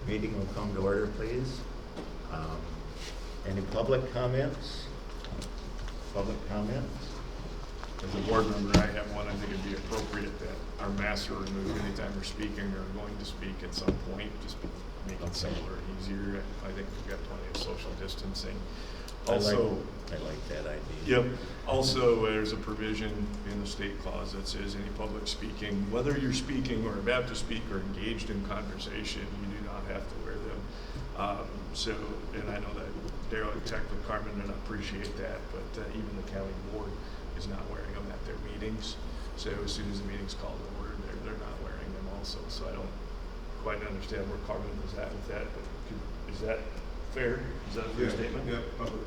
Meeting will come to order, please. Any public comments? Public comments? As a board member, I have one. I think it'd be appropriate that our masks are removed anytime we're speaking or going to speak at some point, just make it simpler and easier. I think we've got plenty of social distancing. Also, I like that idea. yep. Also, there's a provision in the state clause that says any public speaking, whether you're speaking or about to speak or engaged in conversation, you do not have to wear them. And I know that Daryl had checked with Carmen and I appreciate that, but even the county board is not wearing them at their meetings. So as soon as the meeting's called to order, they're not wearing them also. So I don't quite understand where Carmen was at with that, but is that fair? Is that a fair statement? Yeah, public.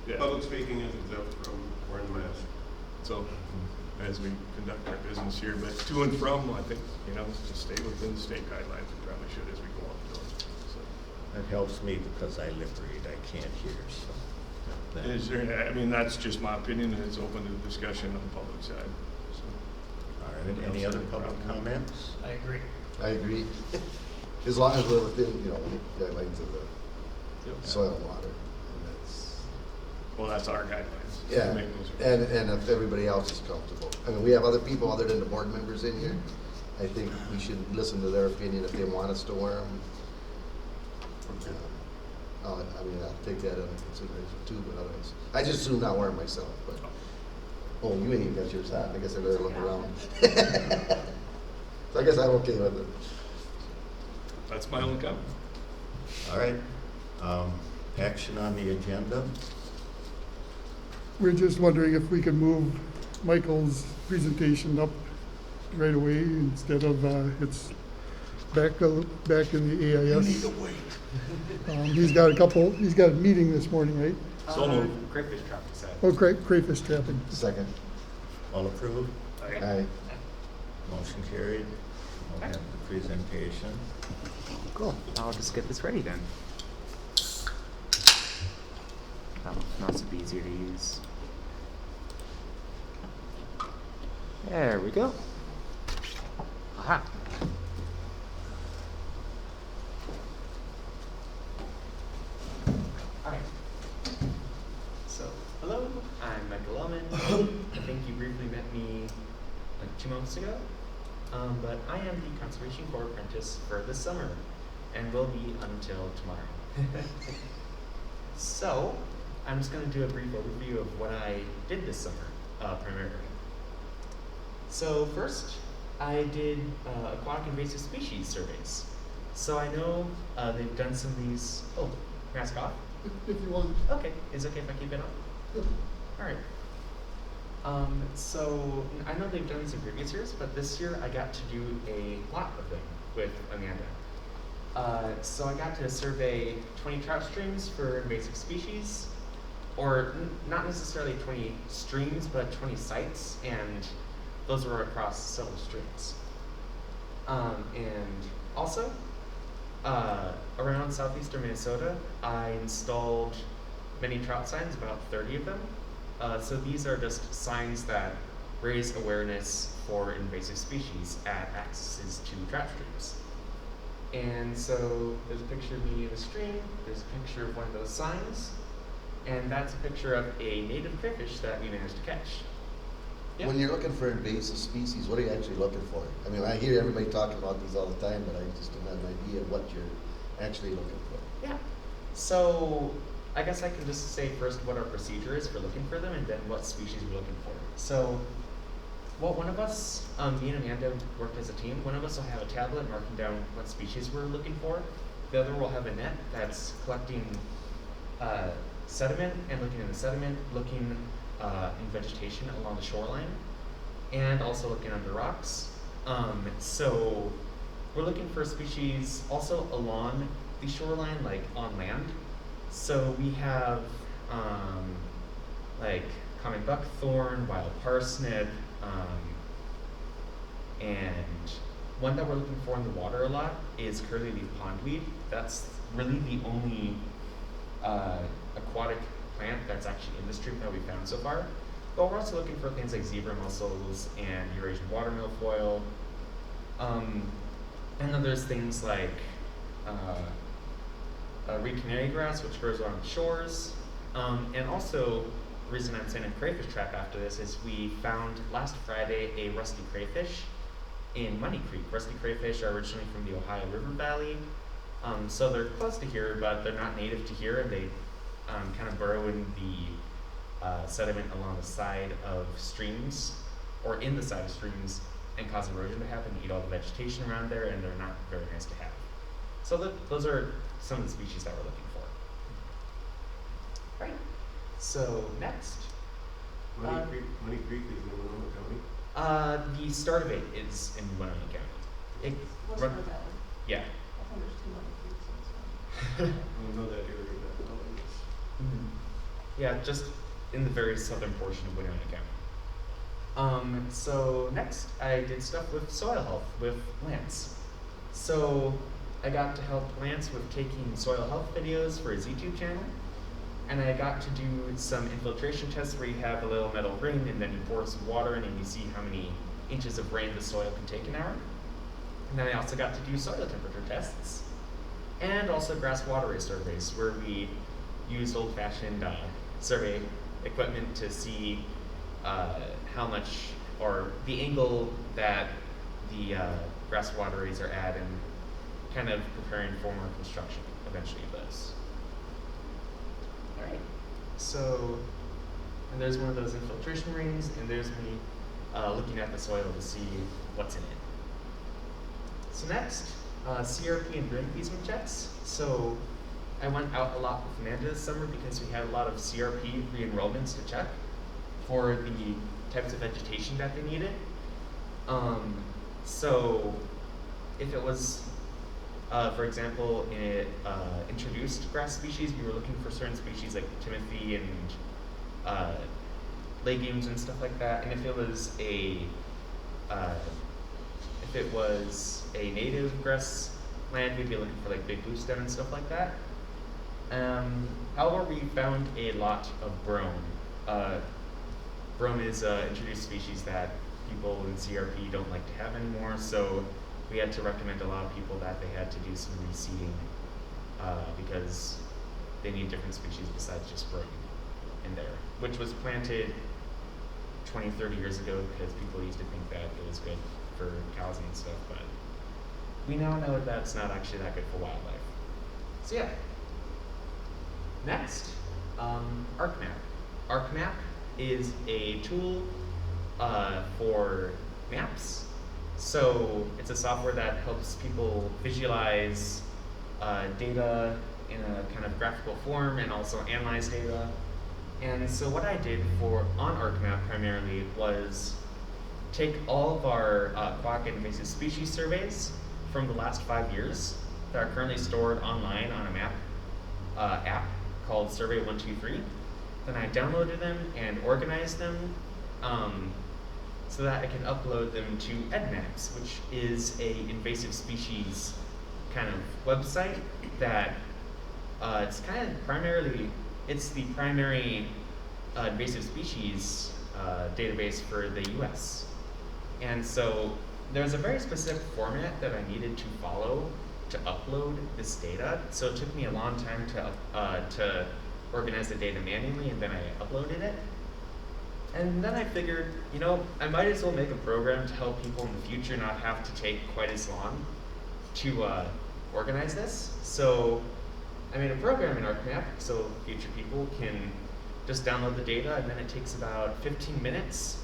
Yeah. Public speaking is exempt from wearing the mask. So as we conduct our business here, but to and from, I think, just stay within the state guidelines. We probably should as we go on to it. So. That helps me because I lip read. I can't hear, so. Is there, that's just my opinion, and it's open to discussion on the public side. So. All right, any other public comments? I agree. I agree. As long as we're within, the guidelines of the soil and water. And That's our guidelines. yeah, To make those and if everybody else is comfortable. I mean, we have other people other than the board members in here. I think we should listen to their opinion if they want us to wear them. I'll take that into consideration too, but otherwise, I just assume not wear them myself, but. Oh, you ain't even got yours on. I guess I better look around. So I guess I'm okay with it. That's my only comment. All right. Action on the agenda. We're just wondering if we could move Michael's presentation up right away instead of, it's back in the AIS. You need to wait. He's got a meeting this morning, right? So moved. Crayfish trap side. Oh, crayfish trapping. Second. All approved? Aye. Motion carried. We'll have the presentation. Cool. I'll just get this ready then. Mouse would be easier to use. There we go. Aha. Alright. So, hello, I'm Michael Ellman. I think you briefly met me like 2 months ago. But I am the Conservation Corps apprentice for this summer and will be until tomorrow. So, I'm just going to do a brief overview of what I did this summer, primarily. So first, I did aquatic invasive species surveys. So I know they've done some of these. Oh, mask off? If you want. Okay, is it okay if I keep it on? Yep. All right. So I know they've done these in previous years, but this year I got to do a lot of them with Amanda. So I got to survey 20 trout streams for invasive species, or not necessarily 20 streams, but 20 sites, and those were across several streams. And also, around southeastern Minnesota, I installed many trout signs, about 30 of them. So these are just signs that raise awareness for invasive species at accesses to trout streams. And so there's a picture of me in a stream, there's a picture of one of those signs, and that's a picture of a native crayfish that we managed to catch. Yep. When you're looking for invasive species, what are you actually looking for? I mean, I hear everybody talking about these all the time, but I just don't have an idea of what you're actually looking for. Yeah. So I guess I can just say first what our procedure is for looking for them, and then what species we're looking for. So, well, one of us, me and Amanda worked as a team. One of us will have a tablet marking down what species we're looking for. The other will have a net that's collecting sediment and looking in the sediment, looking in vegetation along the shoreline, and also looking under rocks. So we're looking for species also along the shoreline, like on land. So we have like common buckthorn, wild parsnip, and one that we're looking for in the water a lot is curly-leaf pondweed. That's really the only aquatic plant that's actually in the stream that we found so far. But we're also looking for things like zebra mussels and Eurasian water milfoil. And then there's things like reed canary grass, which grows along shores. And also, the reason I'm saying a crayfish trap after this is we found last Friday a rusty crayfish in Money Creek. Rusty crayfish are originally from the Ohio River Valley. So they're close to here, but they're not native to here, and they kind of burrow in the sediment along the side of streams, or in the side of streams, and cause erosion to happen, eat all the vegetation around there, and they're not very nice to have. So those are some of the species that we're looking for. Right. So next. Money Creek is in Winona County. The start of it is in Winona County. It, What's run- the valley? yeah. I think there's too many creeks in this one. I don't know that area that well, I guess. Yeah, just in the very southern portion of Winona County. So next, I did stuff with soil health with Lance. So I got to help Lance with taking soil health videos for his YouTube channel. And I got to do some infiltration tests where you have a little metal ring and then you pour some water in and you see how many inches of rain the soil can take an hour. And then I also got to do soil temperature tests. And also grass waterway surveys where we used old-fashioned survey equipment to see how much, or the angle that the grass waterways are at, and kind of preparing for more construction eventually of those. Alright, so, and there's one of those infiltration rings, and there's me looking at the soil to see what's in it. So next, CRP and drain easement checks. So I went out a lot with Amanda this summer because we had a lot of CRP re-enrollments to check for the types of vegetation that they needed. So if it was, for example, in introduced grass species, we were looking for certain species like timothy and legumes and stuff like that. And if it was a native grass land, we'd be looking for like big bluestem and stuff like that. However, we found a lot of brome. Brome is an introduced species that people in CRP don't like to have anymore, so we had to recommend a lot of people that they had to do some reseeding because they need different species besides just brome in there, which was planted 20, 30 years ago because people used to think that it was good for cows and stuff, but we now know that that's not actually that good for wildlife. So yeah. Next, ArcMap. ArcMap is a tool for maps. So it's a software that helps people visualize data in a kind of graphical form and also analyze data. And so what I did on ArcMap primarily was take all of our aquatic and invasive species surveys from the last 5 years that are currently stored online on a map app called Survey 123. Then I downloaded them and organized them so that I can upload them to EdMaps, which is a invasive species kind of website that it's kind of primarily, it's the primary invasive species database for the US. And so there's a very specific format that I needed to follow to upload this data. So it took me a long time to organize the data manually, and then I uploaded it. And then I figured, you know, I might as well make a program to help people in the future not have to take quite as long to organize this. So I made a program in ArcMap so future people can just download the data, and then it takes about 15 minutes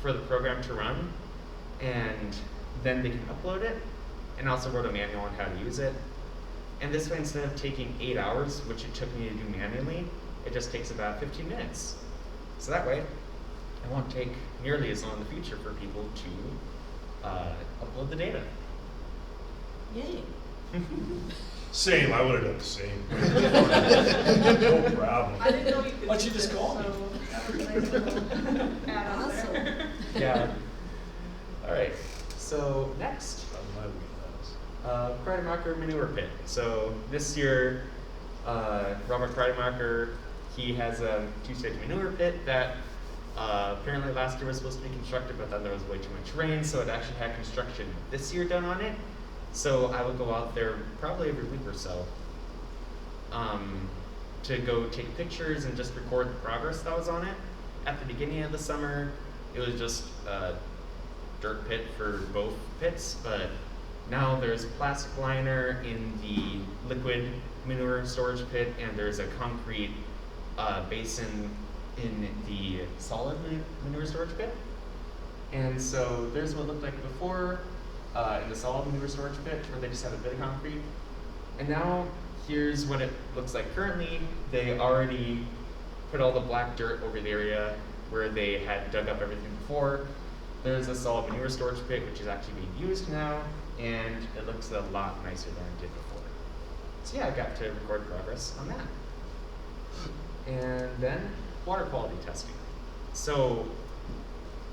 for the program to run, and then they can upload it. And I also wrote a manual on how to use it. And this way, instead of taking 8 hours, which it took me to do manually, it just takes about 15 minutes. So that way, it won't take nearly as long in the future for people to upload the data. Yay. Same, I would have done the same. No problem. I didn't know you could. Why don't you do just this, call me? so that was a nice little add-on there. Yeah. All right. So next, My wheelhouse. Kreidemarker manure pit. So this year, Robert Kreidemarker, he has a 2-stage manure pit that apparently last year was supposed to be constructed, but then there was way too much rain, so it actually had construction this year done on it. So I would go out there probably every week or so to go take pictures and just record the progress that was on it. At the beginning of the summer, it was just a dirt pit for both pits, but now there's plastic liner in the liquid manure storage pit, and there's a concrete basin in the solid manure storage pit. And so there's what it looked like before in the solid manure storage pit, where they just had a bit of concrete. And now here's what it looks like currently. They already put all the black dirt over the area where they had dug up everything before. There's a solid manure storage pit, which is actually being used now, and it looks a lot nicer than it did before. So yeah, I got to record progress on that. And then water quality testing. So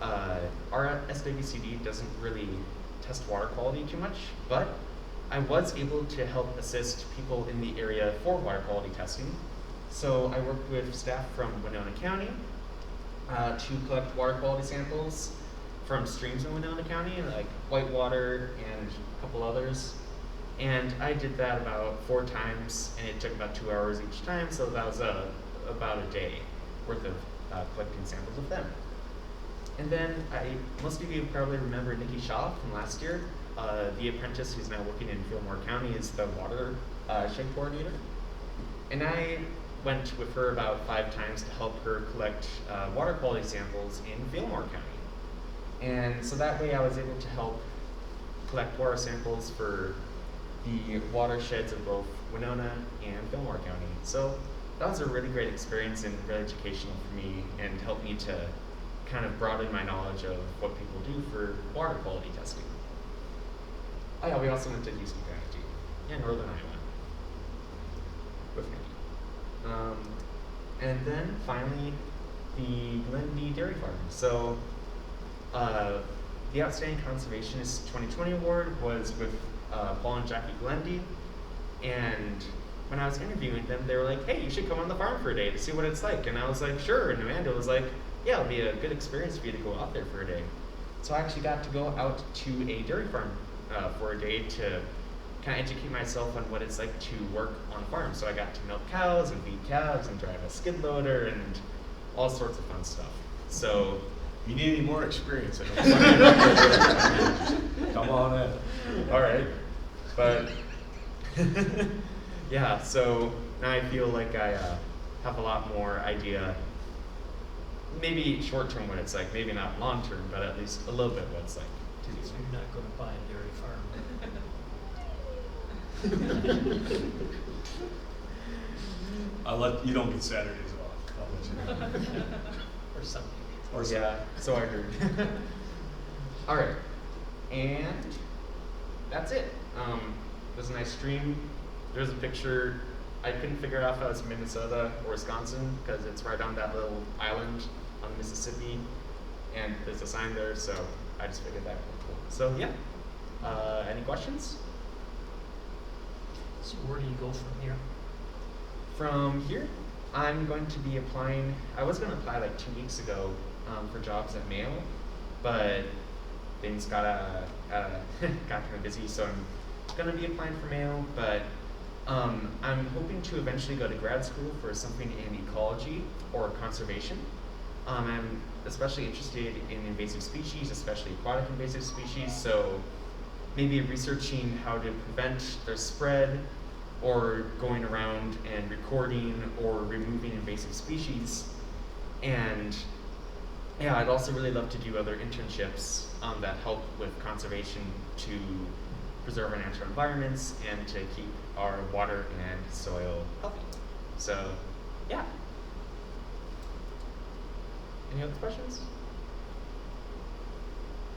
our SWCD doesn't really test water quality too much, but I was able to help assist people in the area for water quality testing. So I worked with staff from Winona County to collect water quality samples from streams in Winona County, like Whitewater and a couple others. And I did that about 4 times, and it took about 2 hours each time, so that was about a day worth of collecting samples of them. And then most of you probably remember Nikki Shaw from last year. The apprentice who's now working in Fillmore County is the water shed coordinator. And I went with her about 5 times to help her collect water quality samples in Fillmore County. And so that way I was able to help collect water samples for the watersheds of both Winona and Fillmore County. So that was a really great experience and really educational for me, and helped me to kind of broaden my knowledge of what people do for water quality testing. Oh yeah, we also went to Houston County too, yeah, Northern Iowa, with Nikki. And then finally, the Glendi Dairy Farm. So the Outstanding Conservationist 2020 Award was with Paul and Jackie Glendi, and when I was interviewing them, they were like, hey, you should come on the farm for a day to see what it's like. And I was like, sure, and Amanda was like, yeah, it'll be a good experience for you to go out there for a day. So I actually got to go out to a dairy farm for a day to kind of educate myself on what it's like to work on a farm. So I got to milk cows and feed calves and drive a skid loader and all sorts of fun stuff. So You need any more experience? Come on in. all right, but yeah, so now I feel like I have a lot more idea, maybe short term what it's like, maybe not long term, but at least a little bit what it's like to do. So you're not going to buy a dairy farm. You don't get Saturdays off. I'll let you know. Or something. Or Yeah, so I heard. All right, and that's it. There's a nice stream. There's a picture. I couldn't figure out if it was Minnesota or Wisconsin because it's right on that little island on the Mississippi, and there's a sign there, so I just figured that was cool. So yeah, any questions? So where do you go from here? From here, I'm going to be applying. I was going to apply like 2 weeks ago for jobs at Mayo, but things got kind of busy, so I'm going to be applying for Mayo. But I'm hoping to eventually go to grad school for something in ecology or conservation. I'm especially interested in invasive species, especially aquatic invasive species. So maybe researching how to prevent their spread, or going around and recording or removing invasive species. And yeah, I'd also really love to do other internships that help with conservation to preserve our natural environments and to keep our water and soil healthy. So yeah. Any other questions?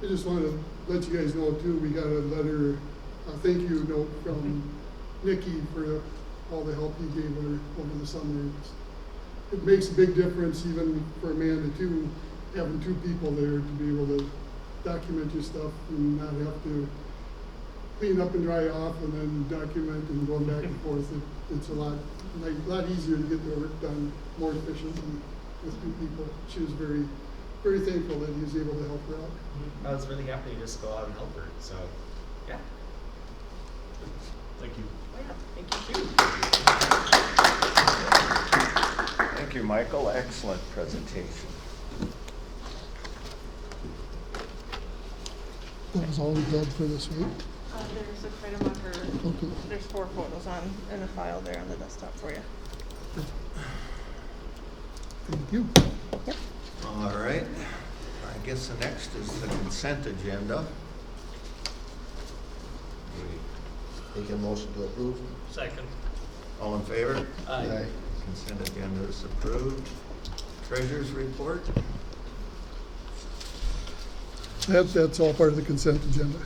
I just want to let you guys know too, we got a letter, a thank you note from Nikki for all the help he gave her over the summer. It makes a big difference even for Amanda too, having 2 people there to be able to document your stuff and not have to clean up and dry off and then document and going back and forth. It's a lot easier to get the work done more efficiently with 2 people. She was very, very thankful that he was able to help her out. I was really happy to just go out and help her. So yeah. Thank you. Thank you too. Thank you, Michael. Excellent presentation. That was all we had for this week. There's a credit marker. Okay. There's 4 photos in a file there on the desktop for you. Thank you. Yep. All right. I guess the next is the consent agenda. Take a motion to approve. Second. All in favor? Aye. Consent agenda is approved. Treasurer's report? That's all part of the consent agenda.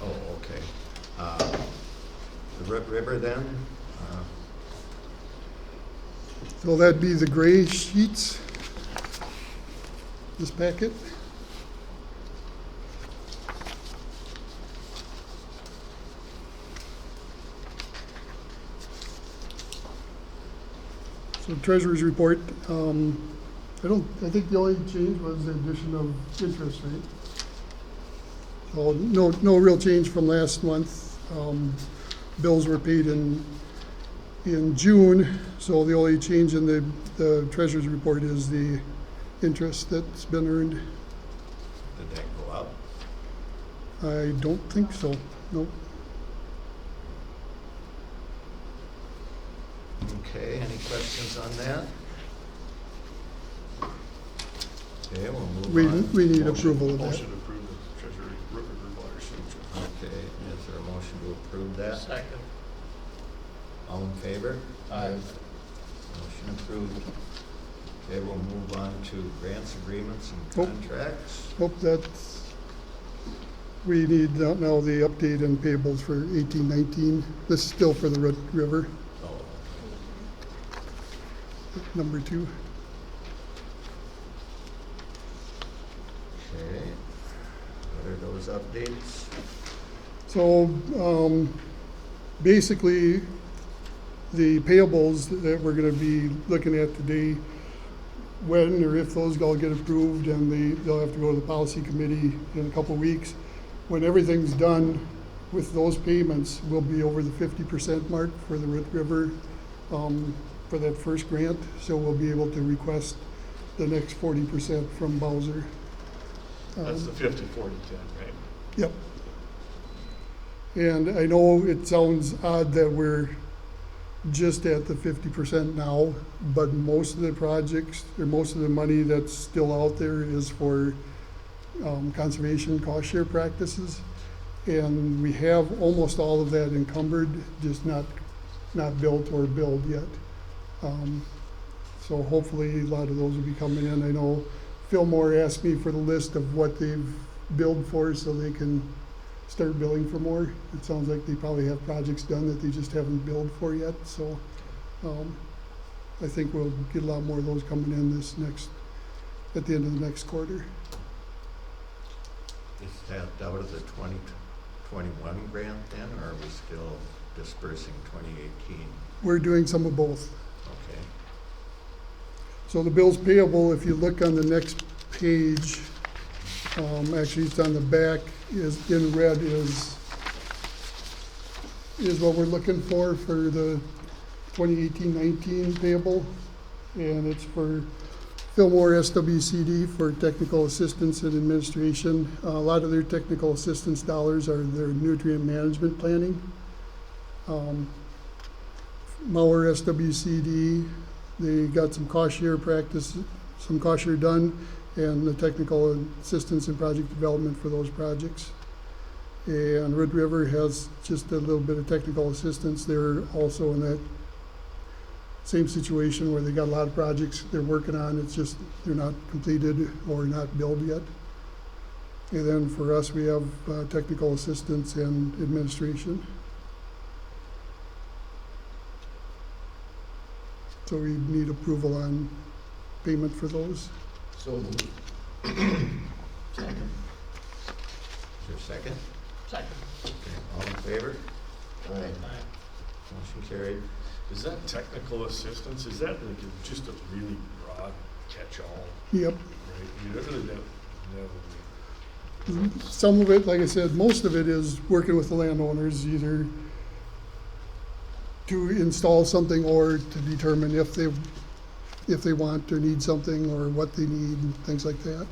Oh, okay. The River then? So that'd be the gray sheets, this packet. So treasurer's report, I think the only change was the addition of interest rate. So no real change from last month. Bills were paid in June, so the only change in the treasurer's report is the interest that's been earned. Did that go up? I don't think so, no. Okay, any questions on that? Okay, we'll move on. We need approval of that. Motion to approve the treasury river water signature. Okay, is there a motion to approve that? Second. All in favor? Aye. Motion approved. Okay, we'll move on to grants, agreements, and contracts. Hope that's, we need now the update and payables for 18-19. This is still for the river, Oh, number 2. okay. What are those updates? So, basically, the payables that we're gonna be looking at today, when or if those all get approved, and they'll have to go to the policy committee in a couple weeks. When everything's done with those payments, we'll be over the 50% mark for the River, for that first grant. So we'll be able to request the next 40% from Bowser. That's the 50-40-10, right? Yep. And I know it sounds odd that we're just at the 50% now, but most of the projects, or most of the money that's still out there is for conservation cost share practices. And we have almost all of that encumbered, just not built or billed yet. So hopefully a lot of those will be coming in. I know Phil Moore asked me for the list of what they've billed for so they can start billing for more. It sounds like they probably have projects done that they just haven't billed for yet. So I think we'll get a lot more of those coming in at the end of the next quarter. Is that out of the 2021 grant then, or are we still dispersing 2018? We're doing some of both. Okay. So the bills payable, if you look on the next page, actually it's on the back, is in red is what we're looking for the 2018-19 payable. And it's for Fillmore SWCD for technical assistance and administration. A lot of their technical assistance dollars are their nutrient management planning. Mauer SWCD, they got some cost share practice, some cost share done, and the technical assistance and project development for those projects. And Red River has just a little bit of technical assistance. They're also in that same situation where they got a lot of projects they're working on. It's just they're not completed or not billed yet. And then for us, we have technical assistance and administration. So we need approval on payment for those. So moved. Second. Is there a second? Second. Okay. All in favor? Aye. Aye. Motion carried. Is that technical assistance, is that like just a really broad catch-all, Yep. right? You don't really know. Some of it, like I said, most of it is working with the landowners, either to install something or to determine if they want or need something or what they need and things like that.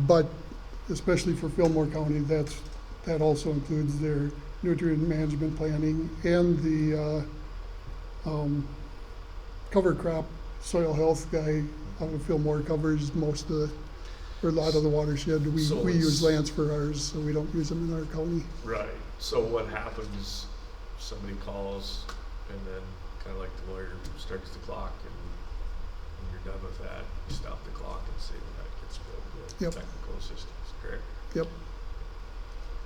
But especially for Fillmore County, that also includes their nutrient management planning and the cover crop soil health guy out of Fillmore covers most of the, or a lot of the watershed. So We use it's- Lance for ours, so we don't use them in our county. Right, so what happens, somebody calls, and then, kinda like the lawyer starts the clock, and when you're done with that, you stop the clock and say that gets billed with Yep. technical assistance, correct? Yep.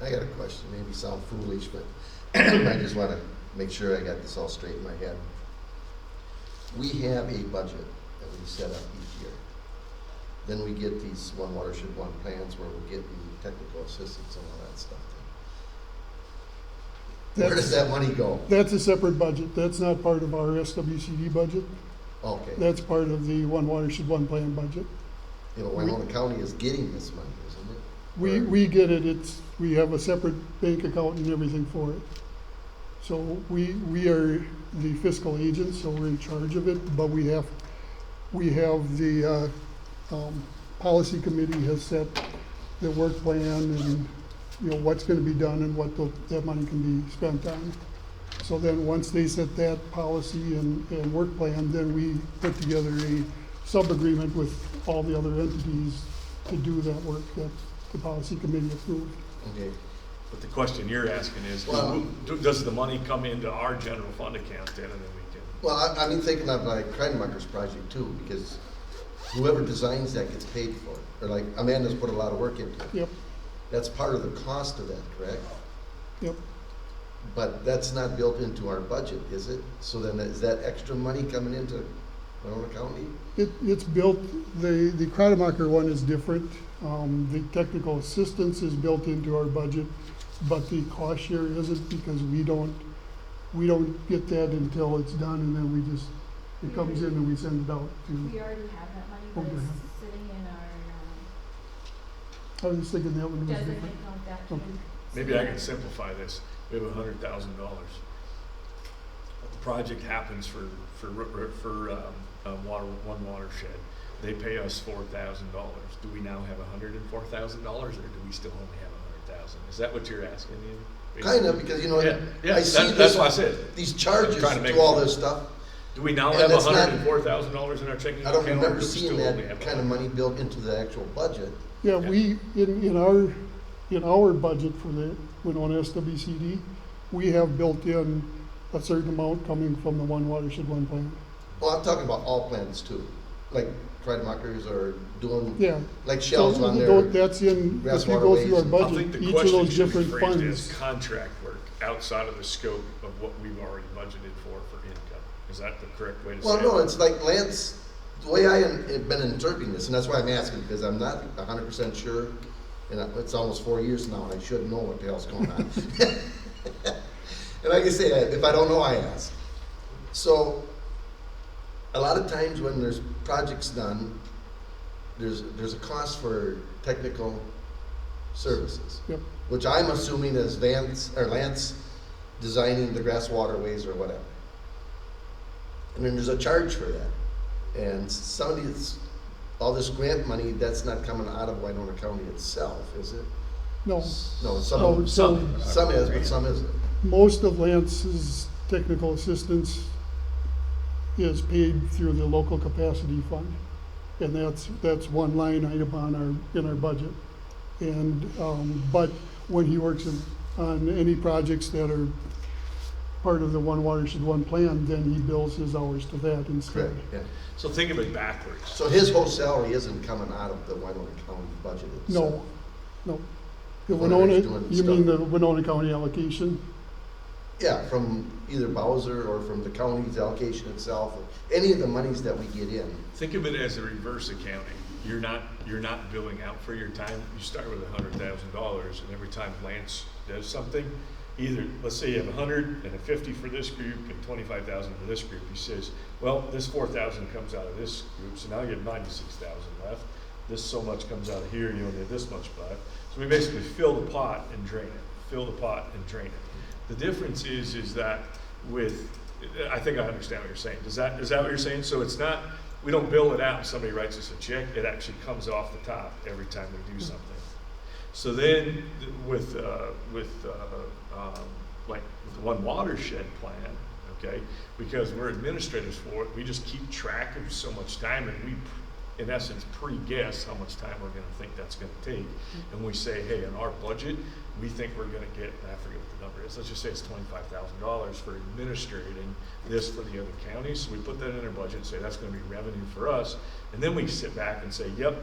I got a question, maybe sound foolish, but I just wanna make sure I got this all straight in my head. We have a budget that we set up each year. Then we get these one watershed, one plans where we get the technical assistance and all that stuff. Where does that money go? That's a separate budget. That's not part of our SWCD budget. Okay, That's part of the one watershed, one plan budget. you know, Winona County is getting this money, isn't it? We get it, we have a separate bank account and everything for it. So we are the fiscal agent, so we're in charge of it, but we have the, policy committee has set the work plan and, you know, what's gonna be done and what that money can be spent on. So then, once they set that policy and work plan, then we put together a sub-agreement with all the other entities to do that work that the policy committee approved. Okay, But the question you're asking is, Well- does the money come into our general fund account then, and then we can? well, I mean, thinking of like Kreidemarker's project too, because whoever designs that gets paid for it. Or like Amanda's put a lot of work into it. Yep, That's part of the cost of that, correct? yep. But that's not built into our budget, is it? So then is that extra money coming into Winona County? It's built, the Kreidemarker one is different. The technical assistance is built into our budget, but the cost share isn't because we don't get that until it's done and then we just, it comes in and we send it out We to, already have that money, but Okay. it's sitting in our, I was thinking that one was designate different. account that Okay. can. Maybe I can simplify this. We have $100,000. The project happens for one watershed. They pay us $4,000. Do we now have $104,000, or do we still only have $100,000? Is that what you're asking, Ian? Kind of, because you know, Yeah, I see that's this, why I said. these charges I'm trying to make to all it- this stuff. Do we now And have that's not- $104,000 in our checking I account? don't or remember do we seeing still only that have kind of 100? money built into the actual budget. Yeah, Yeah. we, in our budget for the Winona SWCD, we have built in a certain amount coming from the one watershed, one plan. Well, I'm talking about all plans too, like Kreidemarkers are doing, Yeah. like shells So on their, that's in, grass if you go through our waterways. I think budget, the each of question those should be different phrased as funds. contract work outside of the scope of what we've already budgeted for income. Is that the correct way to say it? well, no, it's like Lance, the way I have been interpreting this, and that's why I'm asking, because I'm not 100% sure. And it's almost 4 years now, and I should know what the hell's going on. And like I say, if I don't know, I ask. So, a lot of times when there's projects done, there's a cost for technical services. Yep. Which I'm assuming is Lance designing the grass waterways or whatever. And then there's a charge for that. And some of these, all this grant money, that's not coming out of Winona County itself, is it? No, No, No, some so- is, but some isn't. most of Lance's technical assistance is paid through the local capacity fund. And that's one line item in our budget. And, but when he works on any projects that are part of the one watershed, one plan, then he bills his hours to that instead. Correct, yeah. So think of it backwards. So his whole salary isn't coming out of the Winona County budget itself? No. The Whatever Winona, he's doing you mean stuff. the Winona County allocation? Yeah, from either Bowser or from the county's allocation itself, any of the monies that we get in. Think of it as a reverse accounting. You're not billing out for your time. You start with $100,000, and every time Lance does something, either, let's say you have 100 and a 50 for this group and 25,000 for this group. He says, well, this 4,000 comes out of this group, so now you have 96,000 left. This so much comes out of here, you only have this much left. So we basically fill the pot and drain it, fill the pot and drain it. The difference is that with I think I understand what you're saying. Is that what you're saying? So it's not, we don't bill it out and somebody writes us a check, it actually comes off the top every time we do something. So then with the One Watershed plan, okay, because we're administrators for it, we just keep track of so much time, and we, in essence, pre-guess how much time we're gonna think that's gonna take. And we say, hey, in our budget, we think we're gonna get, and I forget what the number is, let's just say it's $25,000 for administrating this for the other counties. So we put that in our budget and say that's gonna be revenue for us. And then we sit back and say, yep,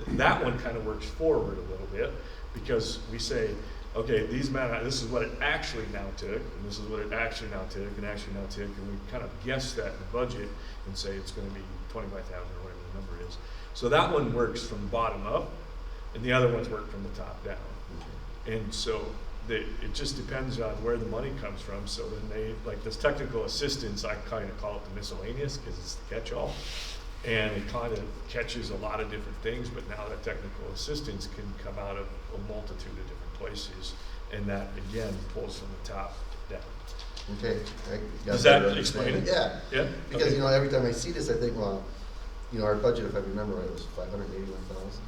that one kind of works forward a little bit, because we say, okay, this is what it actually now took, and this is what it actually now took, and actually now took, and we kind of guess that in the budget and say it's going to be 25,000 or whatever the number is. So that one works from the bottom up, and the other ones work from the top down. And so it just depends on where the money comes from. So then they, like this technical assistance, I kind of call it the miscellaneous because it's the catch-all. And it kind of catches a lot of different things, but now that technical assistance can come out of a multitude of different places, and that again pulls from the top down. Okay. Does that explain it? Yeah. Yeah. Because, Okay. you know, every time I see this, I think, well, you know, our budget, if I remember right, was 581,000.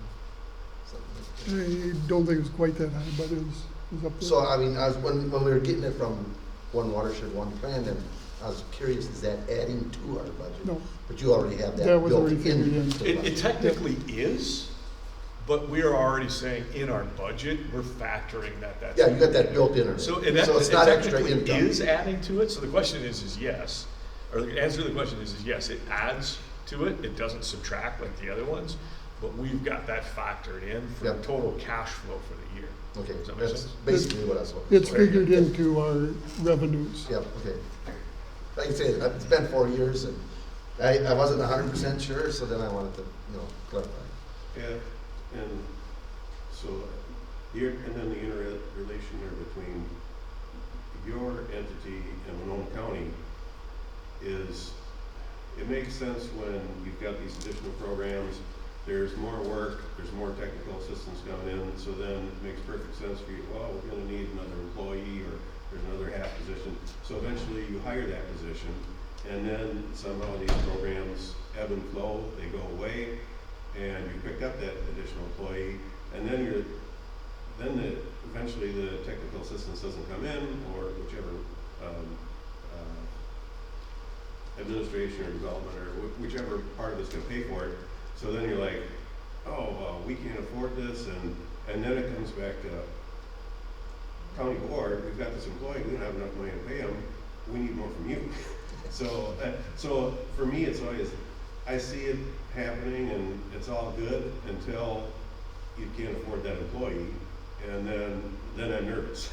I don't think it was quite that high, but it was up there. So, I mean, when we were getting it from One Watershed, One Plan, then I was curious, is that adding to our budget? No. But you already have that That was built already figured in. into the It budget. technically is, but we are already saying in our budget, we're factoring that's. Yeah, you got that built in already. So it's not extra technically income. is adding to it. So the question is yes, or the answer to the question is yes, it adds to it. It doesn't subtract like the other ones, but we've got that factored in for Yep. total cash flow for the year. Okay, Does that make that's sense? basically what I was looking It's for. figured into our revenues. Yep, okay. Like I say, it's been 4 years, and I wasn't 100% sure, so then I wanted to, you know, clarify. Yeah, and so, and then the interrelation there between your entity and Winona County is, it makes sense when you've got these additional programs, there's more work, there's more technical assistance coming in, so then it makes perfect sense for you, well, we're gonna need another employee, or there's another half position. So eventually you hire that position, and then somehow these programs ebb and flow, they go away, and you pick up that additional employee, and then eventually the technical assistance doesn't come in, or whichever administration or development, or whichever part of it's gonna pay for it. So then you're like, oh, we can't afford this, and then it comes back to county board, we've got this employee, we don't have enough money to pay him, we need more from you. So for me, it's always, I see it happening and it's all good until you can't afford that employee, and then I'm nervous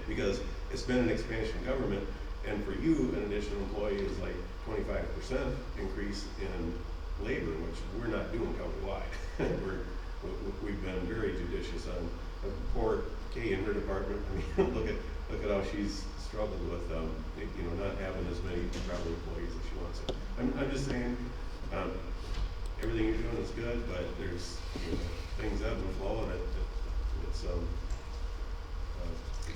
because it's been an expansion government, and for you, an additional employee is like 25% increase in labor, which we're not doing countywide. We've been very judicious on poor Kay in her department. I mean, look at how she's struggled with not having as many travel employees as she wants. I'm just saying, everything you're doing is good, but there's things ebb and flow, and it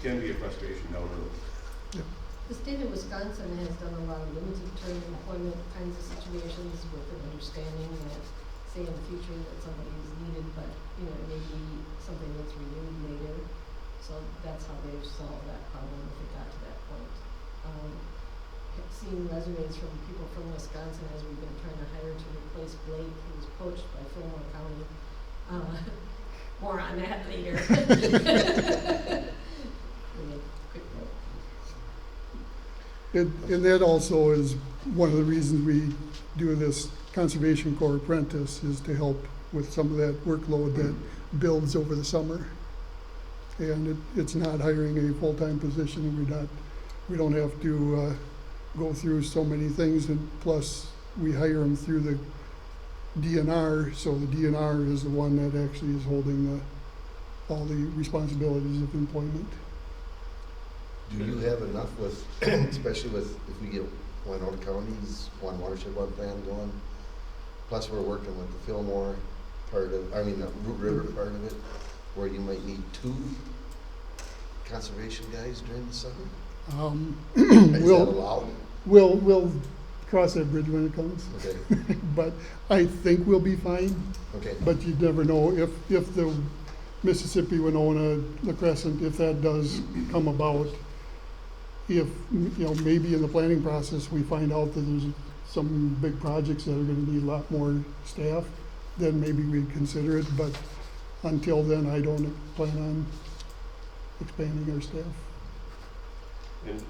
can be a frustration down the road. The state of Wisconsin has done a lot of limited term employment kinds of situations with an understanding that, say in the future that somebody is needed, but, it may be something that's renewed later. So that's how they've solved that problem if it got to that point. I've seen resumes from people from Wisconsin as we've been trying to hire to replace Blake, who was poached by Fillmore County. More on that later. Quick note. And that also is one of the reasons we do this Conservation Corps apprentice, is to help with some of that workload that builds over the summer. And it's not hiring a full-time position, and we don't have to go through so many things, and plus we hire them through the DNR, so the DNR is the one that actually is holding all the responsibilities of employment. Do you have enough with, especially with, if we get Winona County's One Watershed, One Plan going, plus we're working with the Fillmore part of, the Root River part of it, where you might need 2 conservation guys during the summer? Is that allowed? We'll cross that bridge when it comes, Okay, but I think we'll be fine. okay. But you never know if the Mississippi, Winona, La Crescent, if that does come about, if, you know, maybe in the planning process, we find out that there's some big projects that are gonna need a lot more staff, then maybe we'd consider it, but until then, I don't plan on expanding our staff. And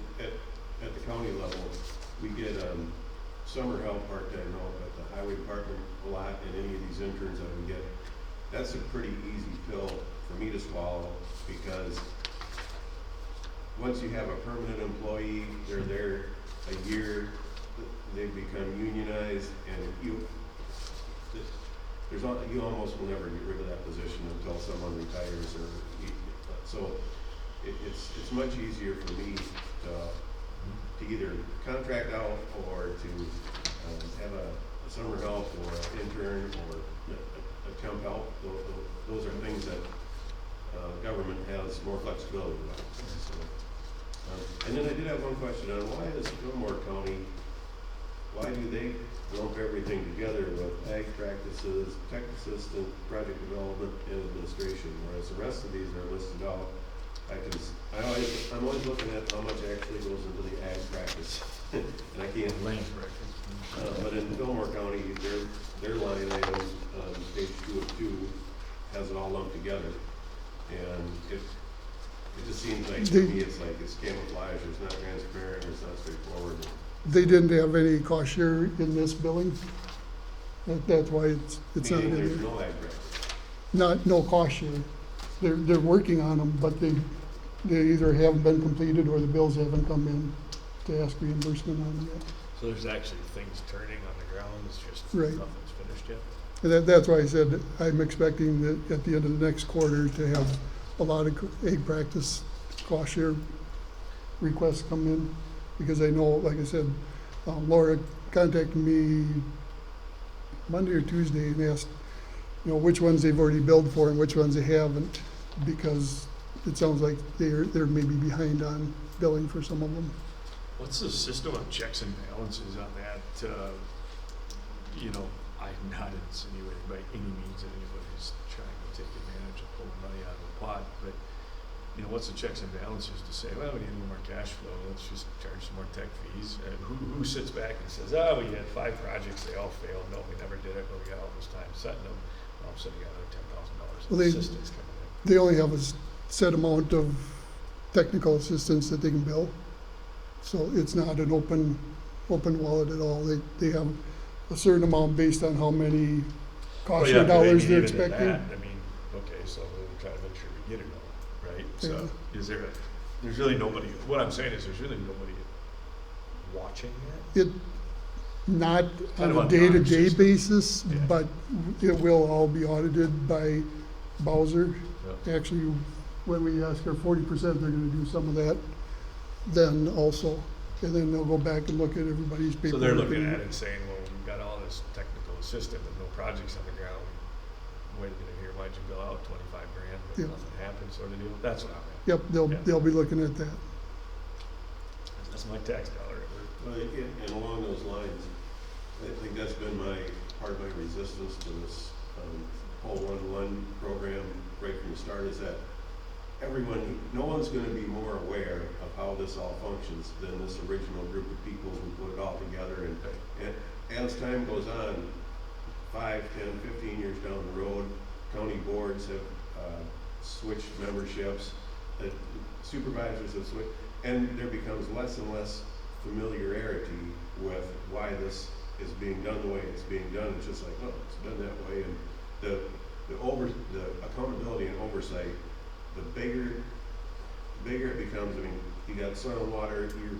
at the county level, we get, summer help, part-time help at the highway department a lot, and any of these interns that we get. That's a pretty easy pill for me to swallow, because once you have a permanent employee, they're there a year, they become unionized, and you almost will never get rid of that position until someone retires, or, so it's much easier for me to either contract out or to have a summer help or an intern or a temp help. Those are things that government has more flexibility with. So, and then I did have one question on why is Fillmore County, why do they lump everything together with ag practices, tech assistant, project development, and administration, whereas the rest of these are listed out? I'm always looking at how much actually goes into the ag practice, and I can't. Land practice. But in Fillmore County, their line item on page 2 of 2 has it all lumped together, and it just seems like to me it's like it's camouflage. It's not transparent. It's not straightforward. They didn't have any cost share in this billing. That's why it's not Meaning in there's there. no ag practice. No cost share. They're working on them, but they either haven't been completed or the bills haven't come in to ask reimbursement on them yet. So there's actually things turning on the ground, it's just Right. nothing's finished yet. And that's why I said I'm expecting that at the end of the next quarter to have a lot of ag practice cost share requests come in. Because I know, like I said, Laura contacted me Monday or Tuesday and asked, you know, which ones they've already billed for and which ones they haven't, because it sounds like they're maybe behind on billing for some of them. What's the system of checks and balances on that? You know, I'm not insinuating by any means that anybody's trying to take advantage of pulling money out of the pot, but, you know, what's the checks and balances to say, well, we need a little more cash flow, let's just charge some more tech fees? And who sits back and says, oh, we had 5 projects, they all failed, no, we never did it, but we got all this time setting them, all of a sudden you got another $10,000 Well, in assistance coming in. They only have a set amount of technical assistance that they can bill. So it's not an open wallet at all. They have a certain amount based on how many cost share dollars they're expecting. I mean, okay, so we're trying to make sure we get it all, right? So is there, there's really nobody, what I'm saying is there's really nobody watching that? It, not Kind on of a a day-to-day non-system. basis, Yeah. but it will all be audited by Bowser. Yeah. Actually, when we ask for 40%, they're gonna do some of that then also. And then they'll go back and look at everybody's paperwork. So they're looking and- at it saying, well, we've got all this technical assistance, but no projects on the ground. Wait a minute here, why'd you bill out 25 grand, but Yeah. nothing happened, sort of deal? That's what I'm at. Yep, Yeah. they'll be looking at that. That's my tax dollar at work. Well, and along those lines, I think that's been part of my resistance to this whole one-to-one program right from the start, is that no one's gonna be more aware of how this all functions than this original group of people who put it all together. And as time goes on, 5, 10, 15 years down the road, county boards have switched memberships, supervisors have switched, and there becomes less and less familiarity with why this is being done the way it's being done. It's just like, oh, it's done that way, and the accountability and oversight, the bigger it becomes. I mean, you got soil and water, you're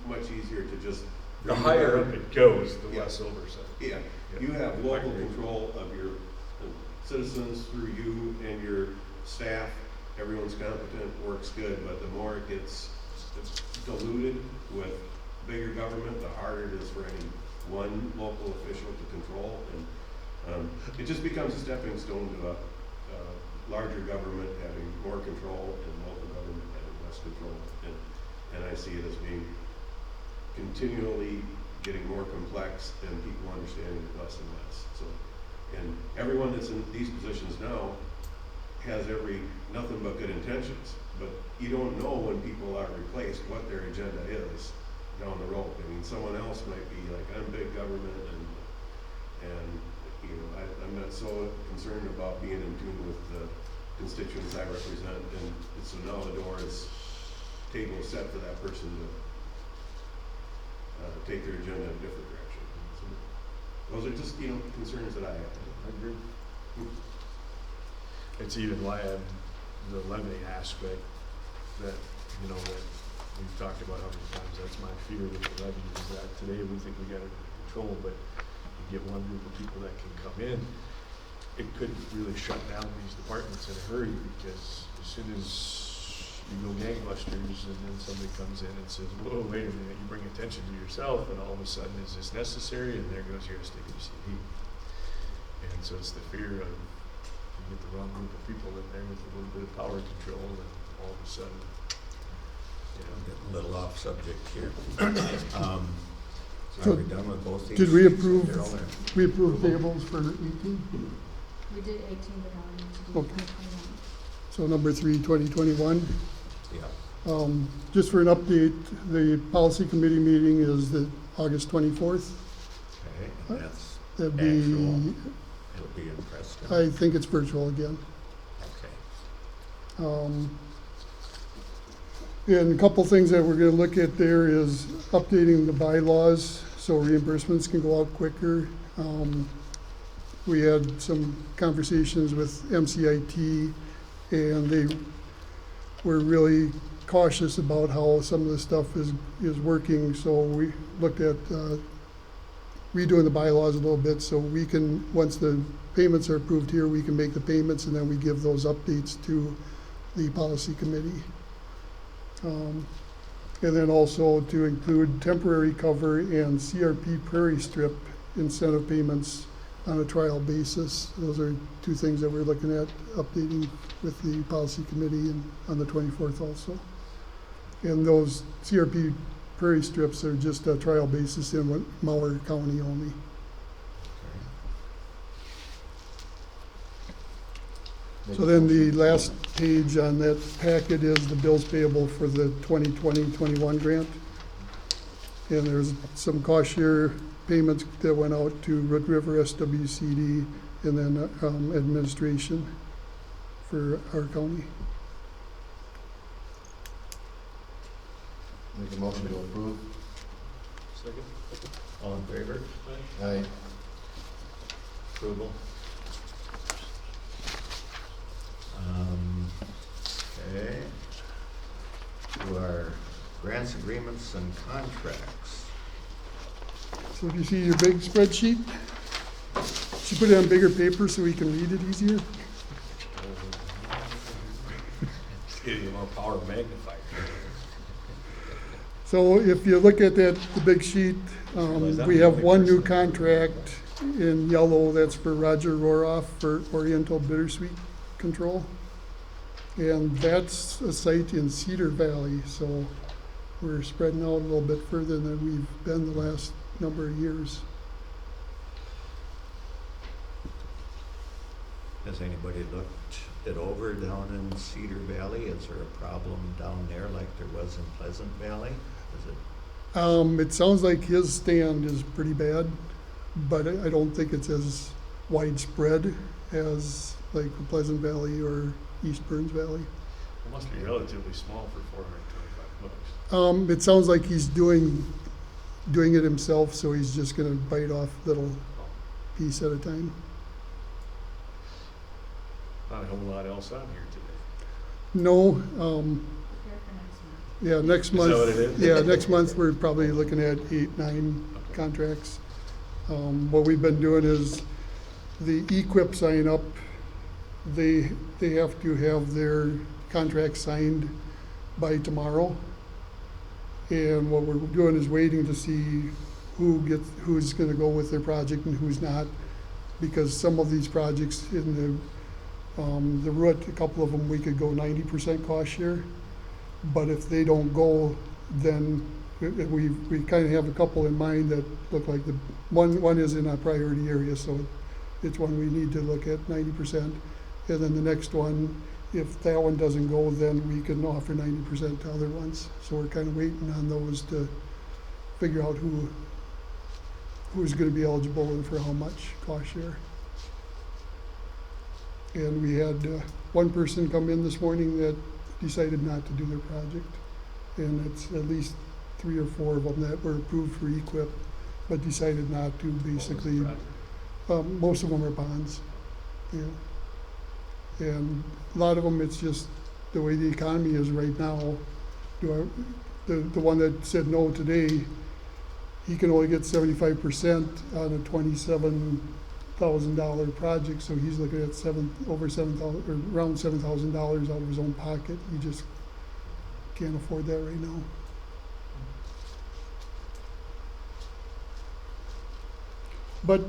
much easier to just. The higher up it goes, the Yeah. less oversight. Yeah, Yeah. you have local I agree. control of your citizens through you and your staff. Everyone's competent, works good, but the more it gets diluted with bigger government, the harder it is for any one local official to control. And it just becomes a stepping stone to a larger government having more control and local government having less control. And I see it as being continually getting more complex and people understanding it less and less. So, and everyone that's in these positions now has nothing but good intentions, but you don't know when people are replaced what their agenda is down the road. I mean, someone else might be like, I'm big government and you know, I'm not so concerned about being in tune with the constituents I represent, and so now the table is set for that person to take their agenda in a different direction. So those are just, you know, concerns that I have. I agree. It's even why the levy aspect that, you know, that we've talked about how many times, that's my fear with the levy, is that today we think we got it under control, but you get one group of people that can come in, it could really shut down these departments in a hurry, because as soon as you go gangbusters and then somebody comes in and says, whoa, wait a minute, you bring attention to yourself, and all of a sudden, is this necessary? And there goes your SWCD. And so it's the fear of, you get the wrong group of people in there with a little bit of power control, and all of a sudden, you know. Getting a little off subject here. So Are we done with both these? did we approve, They're all there. we approved payables for 18? We did 18, but now we need to do Okay. 2021. So number 3, 2021. Yeah. Just for an update, the policy committee meeting is the August 24th. Okay, and that's That'd actual. be, It'll be in Preston. I think it's virtual again. Okay. And a couple things that we're gonna look at there is updating the bylaws so reimbursements can go out quicker. We had some conversations with MCIT, and they were really cautious about how some of the stuff is working, so we looked at redoing the bylaws a little bit so we can, once the payments are approved here, we can make the payments, and then we give those updates to the policy committee. And then also to include temporary cover and CRP prairie strip incentive payments on a trial basis. Those are two things that we're looking at updating with the policy committee and on the 24th also. And those CRP prairie strips are just a trial basis in Mower County only. So then the last page on that packet is the bills payable for the 2020-21 grant. And there's some cost share payments that went out to Root River SWCD and then administration for our county. Make a motion to approve. Second? All in favor? Aye. Approval? Okay. To our grants, agreements, and contracts. So if you see your big spreadsheet, should put it on bigger paper so we can read it easier. Getting a more power magnifier. So if you look at that, the big sheet, we have one new contract in yellow, that's for Roger Roroff for Oriental Bittersweet Control. And that's a site in Cedar Valley, so we're spreading out a little bit further than we've been the last number of years. Has anybody looked it over down in Cedar Valley? Is there a problem down there like there was in Pleasant Valley? Is it? It sounds like his stand is pretty bad, but I don't think it's as widespread as like Pleasant Valley or East Burns Valley. It must be relatively small for $425. It sounds like he's doing it himself, so he's just gonna bite off little piece at a time. Not a whole lot else on here today. No, Prepare for next month. yeah, next Is month. that what it is? Yeah, next month, we're probably looking at 8, 9 contracts. What we've been doing is the EQIP sign up, they have to have their contract signed by tomorrow. And what we're doing is waiting to see who's gonna go with their project and who's not. Because some of these projects in the root, a couple of them, we could go 90% cost share. But if they don't go, then we kind of have a couple in mind that look like one is in a priority area, so it's one we need to look at 90%. And then the next one, if that one doesn't go, then we can offer 90% to other ones. So we're kind of waiting on those to figure out who's gonna be eligible and for how much cost share. And we had one person come in this morning that decided not to do their project. And it's at least 3 or 4 of them that were approved for equip, but decided not to, basically. Most of them are bonds, yeah. And a lot of them, it's just the way the economy is right now. The one that said no today, he can only get 75% on a $27,000 project, so he's looking at over $7,000 or around $7,000 out of his own pocket. He just can't afford that right now. But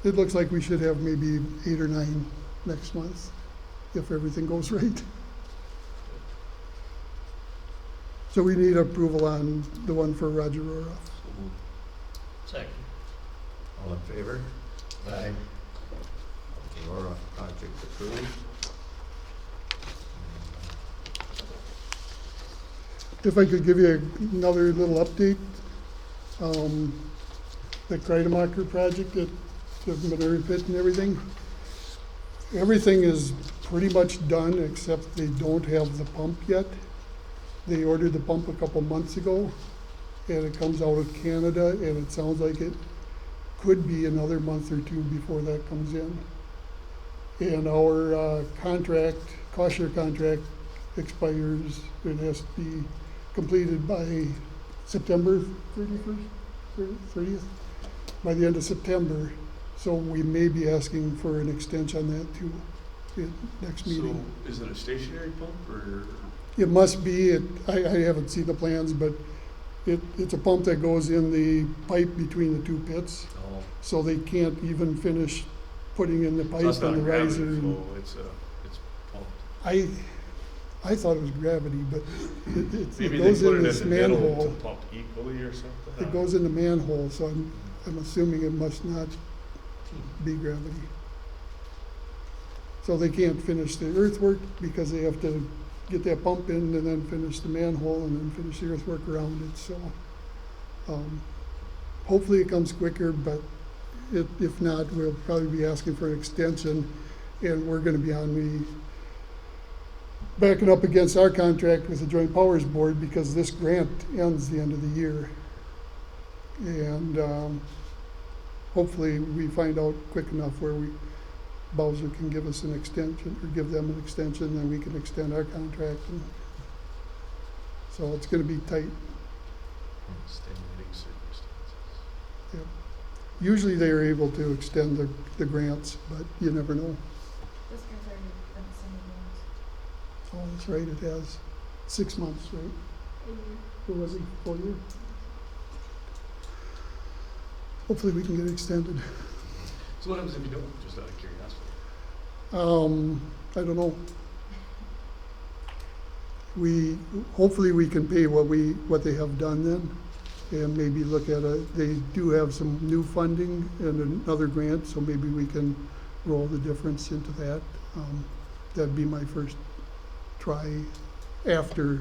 it looks like we should have maybe 8 or 9 next month, if everything goes right. So we need approval on the one for Roger Roroff. Second. All in favor? Aye. Aurora project approved. If I could give you another little update, the Kreidemacher project at the Manure Pit and everything is pretty much done, except they don't have the pump yet. They ordered the pump a couple months ago, and it comes out of Canada, and it sounds like it could be another month or 2 before that comes in. And our cost share contract expires, it has to be completed by September 30th, by the end of September. So we may be asking for an extension on that too, at next meeting. So is it a stationary pump or? It must be, I haven't seen the plans, but it's a pump that goes in the pipe between the 2 pits. Oh. So they can't even finish putting in the So pipe it's not and the gravity riser. flow, it's pumped. I thought it was gravity, but it Maybe they goes put in it this in the middle manhole. to pump equally or something? It goes in the manhole, so I'm assuming it must not be gravity. So they can't finish the earthwork because they have to get that pump in and then finish the manhole and then finish the earthwork around it, so. Hopefully it comes quicker, but if not, we'll probably be asking for an extension, and we're gonna be backing up against our contract with the Joint Powers Board because this grant ends the end of the year. And hopefully we find out quick enough where Bowser can give us an extension, or give them an extension, and we can extend our contract. And so it's gonna be tight. Extenuating circumstances. Yep. Usually they are able to extend the grants, but you never know. This guy's already been sending Oh, that's right, it has 6 months, right? loans. Or was it 4 years? Hopefully we can get it extended. So what happens if you don't, just out of curiosity? I don't know. Hopefully we can pay what they have done then, and maybe look at they do have some new funding and another grant, so maybe we can roll the difference into that. That'd be my first try after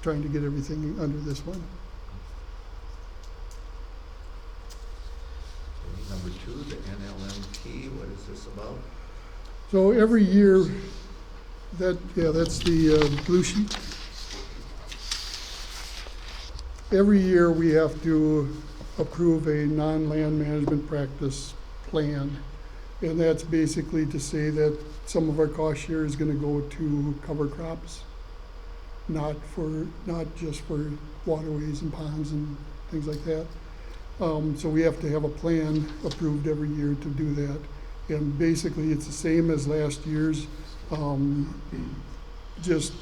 trying to get everything under this one. Okay, number 2, the NLMP, what is this about? So every year, that's the blue sheet. Every year we have to approve a non-land management practice plan. And that's basically to say that some of our cost share is gonna go to cover crops, not just for waterways and ponds and things like that. So we have to have a plan approved every year to do that. And basically, it's the same as last year's, just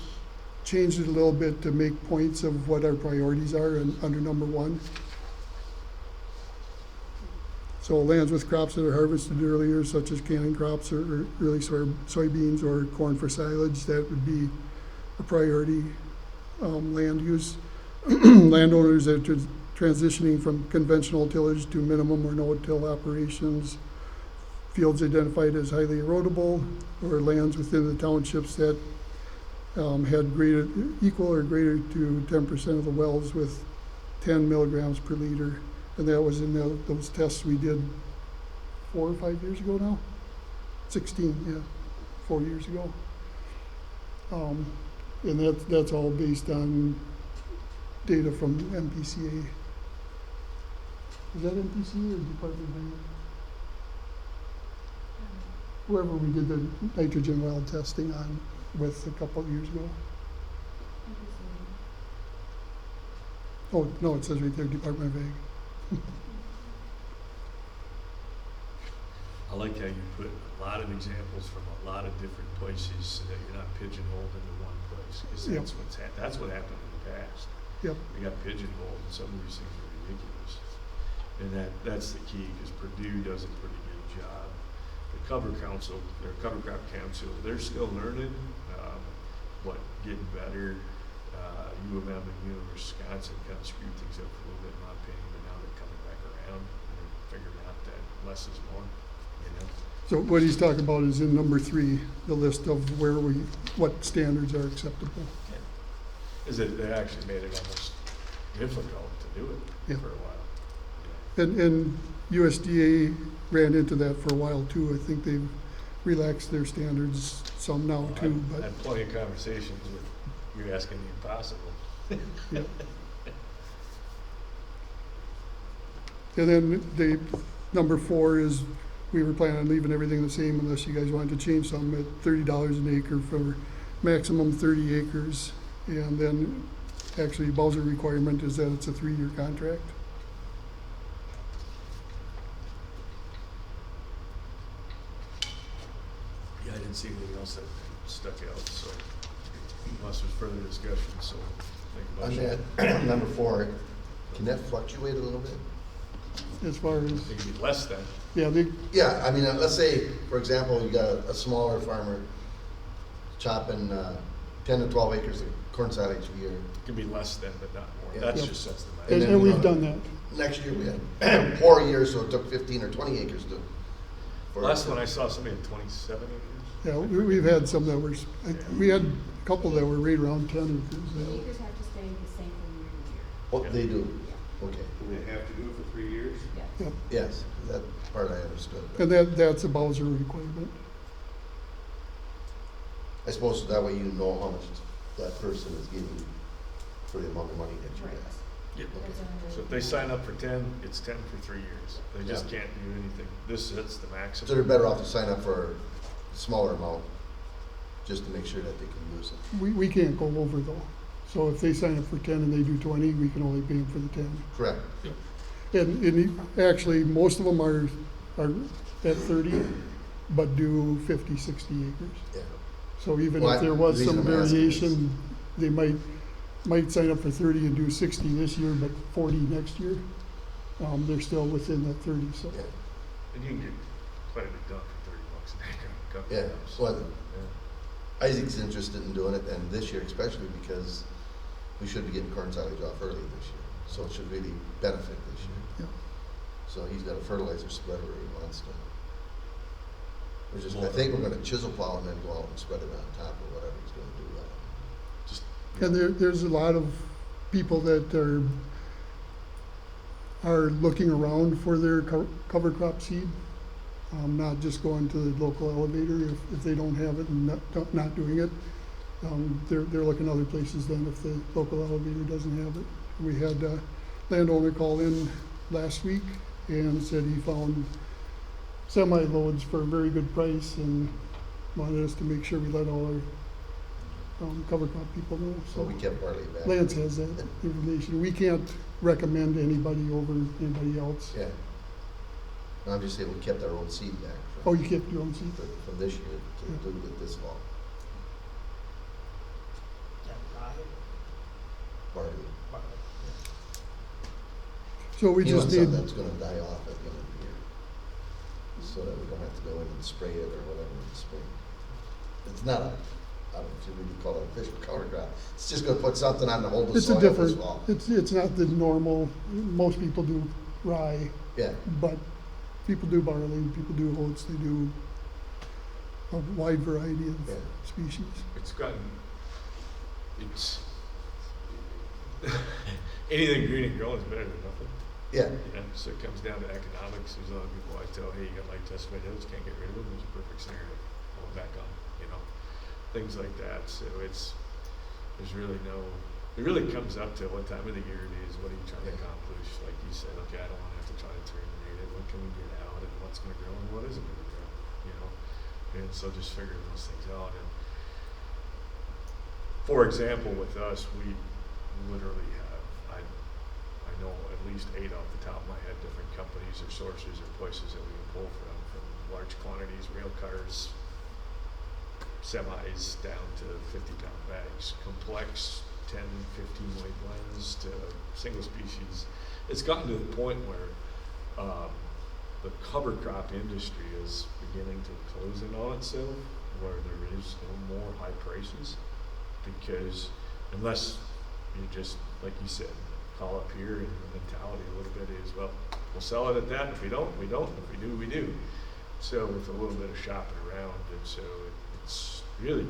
changed it a little bit to make points of what our priorities are under number 1. So lands with crops that are harvested earlier, such as canning crops or early soybeans or corn for silage, that would be a priority land use. landowners that are transitioning from conventional tillage to minimum or no-till operations, fields identified as highly erodible, or lands within the townships that had equal or greater to 10% of the wells with 10 milligrams per liter. And that was in those tests we did 4 or 5 years ago now? 16, yeah, 4 years ago. And that's all based on data from MPCA. Is that MPCA or Department of Ag? Whoever we did the nitrogen well testing on with a couple of years ago. Oh, no, it says right there, Department of Ag. I like how you put a lot of examples from a lot of different places so that you're not pigeonholed into one place, because Yep. that's what happened in the past. Yep. We got pigeonholed, and some of these things are ridiculous. And that's the key, because Purdue does a pretty good job. The cover crop council, they're still learning, but getting better. U of M and University of Wisconsin kind of screwed things up a little bit in my opinion, but now they're coming back around and they're figuring out that less is more, you know? So what he's talking about is in number 3, the list of what standards are acceptable. Is it, they actually made it almost difficult to do it Yeah. for a while. And USDA ran into that for a while too. I think they've relaxed their standards some now Well, too, I've but had plenty of conversations with, you're asking the impossible. yeah. And then number 4 is, we were planning on leaving everything the same unless you guys wanted to change something at $30 an acre for maximum 30 acres. And then actually Bowser requirement is that it's a 3-year contract. Yeah, I didn't see anything else that stuck out, so unless there's further discussion, so On make a motion. that, number 4, can that fluctuate a little bit? As far as, It could be less than. yeah, Yeah, I mean, let's say, for example, you got a smaller farmer chopping 10 to 12 acres of corn silage a year. It can be less than, but not more. Yeah. That's Yep. just sets the And and max. then, and you we've know, done that. Next year we had 4 years, so it took 15 or 20 acres to. Last one I saw somebody at 27 acres. Yeah, we've had some that were, we had a couple that were right around 10 acres. The acres have to stay the same from year to year. Oh, they do, Yeah. okay. And they have to do it for 3 years? Yes. Yep. Yes, that part I understood. And that's a Bowser requirement. I suppose that way you know how much that person is getting for the amount of money that you Right. have. Yep. That's under- So if they sign up for 10, it's 10 for 3 years. They just Yeah. can't do anything. This sets the So they're maximum. better off to sign up for a smaller amount, just to make sure that they can use it. We can't go over though. So if they sign up for 10 and they do 20, we can only pay them for the 10. Correct. And actually, most of them are at 30, but do 50, 60 acres. Yeah. So even Well, if there was the some reason I'm asking is- variation, they might sign up for 30 and do 60 this year, but 40 next year. They're still within that 30, so. Yeah. And you can get quite a bit done for $30 an acre. Couple Yeah, times. well, Yeah. Isaac's interested in doing it, and this year especially because we should be getting corn silage off early this year, so it should really benefit this year. Yeah. So he's got a fertilizer spreader he wants to. I Well, think we're gonna chisel plow and then go out and spread it on top or whatever he's gonna do. Just, And there's a lot of people that are looking around for their cover crop seed. Not just going to the local elevator if they don't have it and not doing it. They're looking other places then if the local elevator doesn't have it. We had a landowner call in last week and said he found semi-loads for a very good price and wanted us to make sure we let all our cover crop people know. So we kept barley back. Lance has that information. We can't recommend anybody over anybody else. Yeah. No, I'm just saying we kept our own seed back Oh, from, you kept your own seed? from this year to do it this fall. Barley. So we He just wants need, something that's gonna die off at the end of the year, so that we don't have to go in and spray it or whatever in the spring. It's not I don't know if you would call it a fish cover crop. It's just gonna put something on to hold the It's soil a this different, fall. it's not the normal, most people do rye, Yeah, but people do barley, people do oats, they do a wide variety of Yeah. species. It's anything green and growing is better than nothing. yeah, Yeah, so it comes down to economics. There's a lot of people I tell, hey, you got like testament hills, can't get rid of them. There's a perfect scenario. Pull them back on, things like that. So there's really it really comes up to what time of the year it is, what are you trying to accomplish? Like you said, okay, I don't want to have to try to terminate it. What can we get out and what's going to grow and what isn't going to grow, And so just figuring those things out. And for example, with us, we literally have, I know at least 8 off the top of my head, different companies or sources or places that we can pull from large quantities, rail cars, semis down to 50-pound bags, complex 10, 15 weight blends to single species. It's gotten to the point where the cover crop industry is beginning to close in on itself, where there is no more high prices, because unless you just, like you said, call up here, and the mentality a little bit is, well, we'll sell it at that. If we don't, we don't. If we do, we do. So with a little bit of shopping around, and so it's really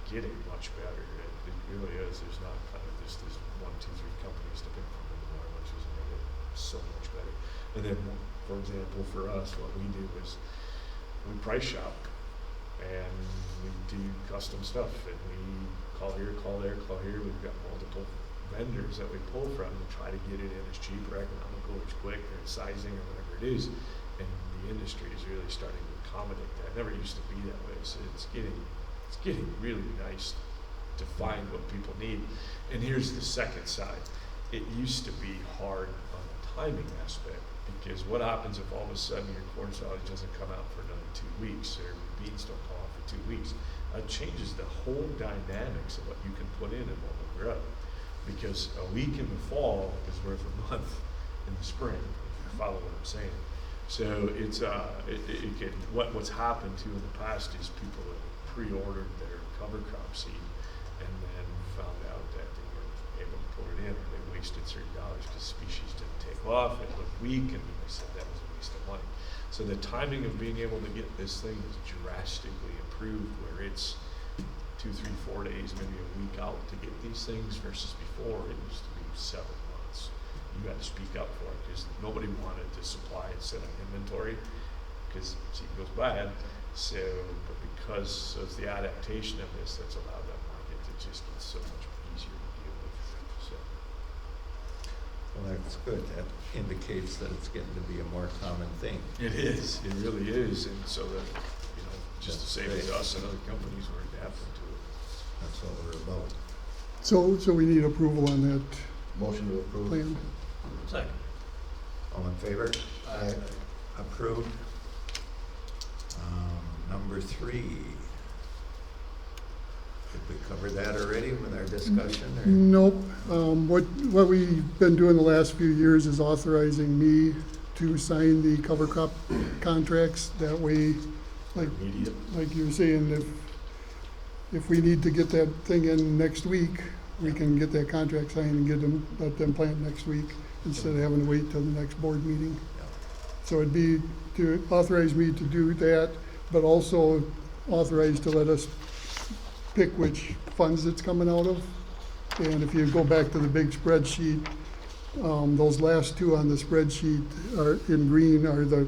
getting much better. It really is. There's not kind of just this 1, 2, 3 companies to pick from anymore, which has made it so much better. And then, for example, for us, what we do is we price shop, and we do custom stuff, and we call here, call there, call here. We've got multiple vendors that we pull from to try to get it in as cheap or economical or as quick or as sizing or whatever it is. And the industry is really starting to accommodate that. It never used to be that way, so it's getting really nice to find what people need. And here's the second side. It used to be hard on the timing aspect, because what happens if all of a sudden your corn silage doesn't come out for another 2 weeks, or beans don't come out for 2 weeks? It changes the whole dynamics of what you can put in and what will grow. Because a week in the fall is worth a month in the spring, if you follow what I'm saying. So it's what's happened too in the past is people have pre-ordered their cover crop seed and then found out that they weren't able to put it in, or they wasted certain dollars because species didn't take off, it looked weak, and then they said that was a waste of money. So the timing of being able to get this thing is drastically improved, where it's 2, 3, 4 days, maybe a week out to get these things, versus before it used to be several months. You got to speak up for it, because nobody wanted to supply and set up inventory, because seed goes bad. So, but because it's the adaptation of this that's allowed that market to just get so much easier to deal with. So, Well, that's good. That indicates that it's getting to be a more common thing. it is. It really is, and so that just to save it to us and other companies, we're adapting to it. That's what we're about. So we need approval on that motion to approve. plan. Second. All in favor? Aye. Approved. Number 3. Did we cover that already with our discussion? Or? Nope. What we've been doing the last few years is authorizing me to sign the cover crop contracts. That way, Immediate. like you were saying, if we need to get that thing in next week, we can get that contract signed and let them plant next week, instead of having to wait till the next board meeting. Yeah. So it'd be to authorize me to do that, but also authorize to let us pick which funds it's coming out of. And if you go back to the big spreadsheet, those last 2 on the spreadsheet are in green are going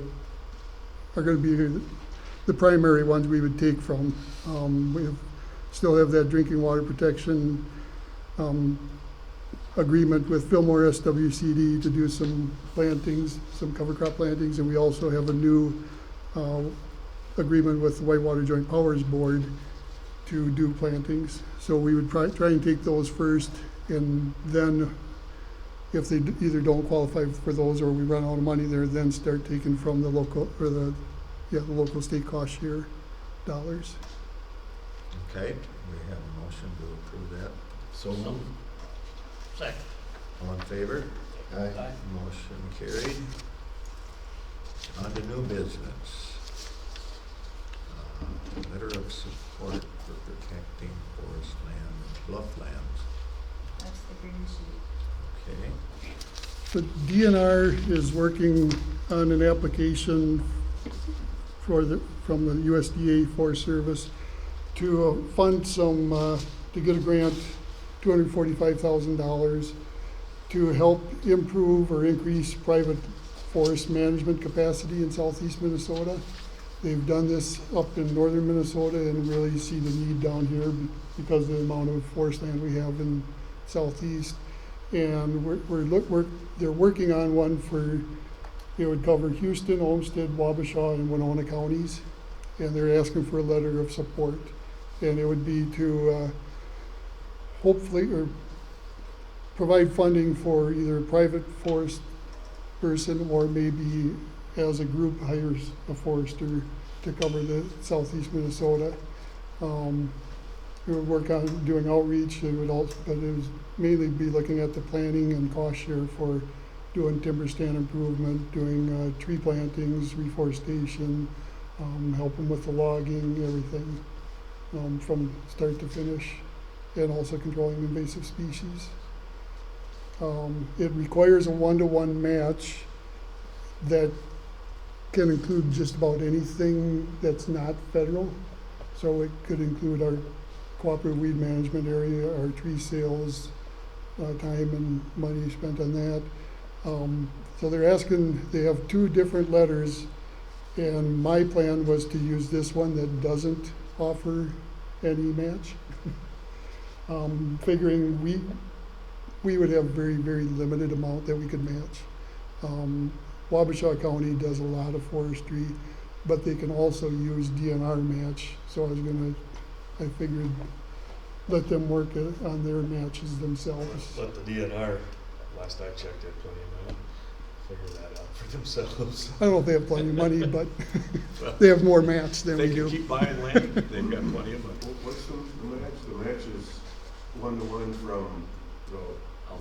to be the primary ones we would take from. We still have that drinking water protection agreement with Fillmore SWCD to do some plantings, some cover crop plantings, and we also have a new agreement with the Whitewater Joint Powers Board to do plantings. So we would try and take those first, and then if they either don't qualify for those or we run out of money there, then start taking from the local or the local state cost share dollars. Okay, we have a motion to approve that. So moved. Second. All in favor? Aye. Motion carried. On to new business. letter of support for protecting forest land and blufflands. That's the green sheet. Okay, The DNR is working on an application for from the USDA Forest Service to fund some, to get a grant, $245,000 to help improve or increase private forest management capacity in southeast Minnesota. They've done this up in northern Minnesota and really see the need down here because of the amount of forest land we have in southeast. And they're working on one for, it would cover Houston, Olmsted, Wabasha, and Winona counties. And they're asking for a letter of support. And it would be to hopefully, or provide funding for either a private forest person or maybe as a group hires a forester to cover the southeast Minnesota. It would work on doing outreach. It would also, but it would mainly be looking at the planning and cost share for doing timber stand improvement, doing tree plantings, reforestation, helping with the logging, everything from start to finish, and also controlling invasive species. It requires a 1-to-1 match that can include just about anything that's not federal. So it could include our cooperative weed management area, our tree sales, time and money spent on that. So they're asking, they have 2 different letters, and my plan was to use this one that doesn't offer any match. Figuring we would have very, very limited amount that we could match. Wabasha County does a lot of forestry, but they can also use DNR match. So I figured let them work on their matches themselves. Let the DNR, last I checked, had plenty of money, figure that out for themselves. I don't know if they have plenty of money, but Well, they have more match than they we can do. keep buying land, they've got plenty of money. What's the match? The match is 1-to-1 from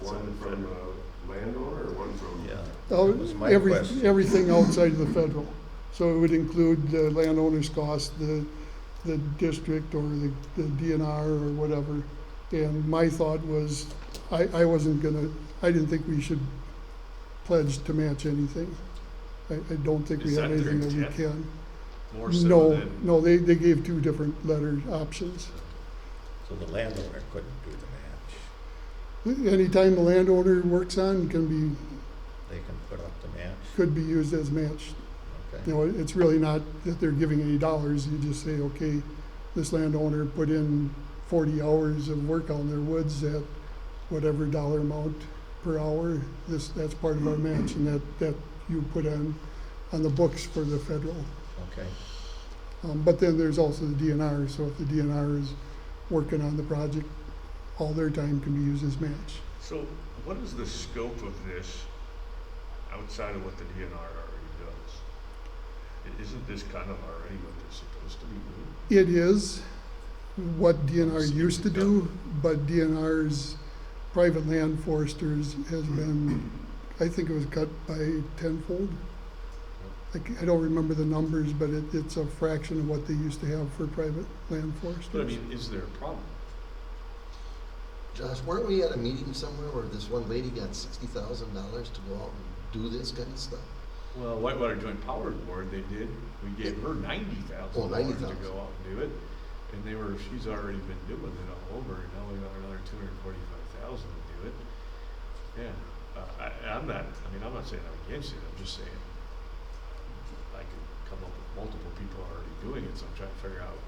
one from a landowner or one from? yeah. Oh, That was my question. everything outside of the federal. So it would include the landowner's cost, the district or the DNR or whatever. And my thought was, I didn't think we should pledge to match anything. I don't think we Is have that their anything that we intent? can. More so than. No, they gave 2 different letter options. So the landowner couldn't do the match. Anytime the landowner works on can They can put up the match. could be used as match. Okay. You know, it's really not that they're giving any dollars. You just say, okay, this landowner put in 40 hours of work on their woods at whatever dollar amount per hour. That's part of our match, and that you put on the books for the federal. Okay. But then there's also the DNR. So if the DNR is working on the project, all their time can be used as match. So what is the scope of this outside of what the DNR already does? Isn't this kind of already what they're supposed to be doing? It is what DNR used to do, but DNR's private land foresters has been, I think it was cut by tenfold. I don't remember the numbers, but it's a fraction of what they used to have for private land foresters. But I mean, is there a problem? Josh, weren't we at a meeting somewhere where this one lady got $60,000 to go out and do this kind of stuff? Well, Whitewater Joint Powers Board, they did. We gave her $90,000 Oh, $90,000. to go out and do it. And she's already been doing it all over, and now we got another $245,000 to do it. Yeah, I'm not saying I'm against it, I'm just saying I could come up with multiple people already doing it, so I'm trying to figure out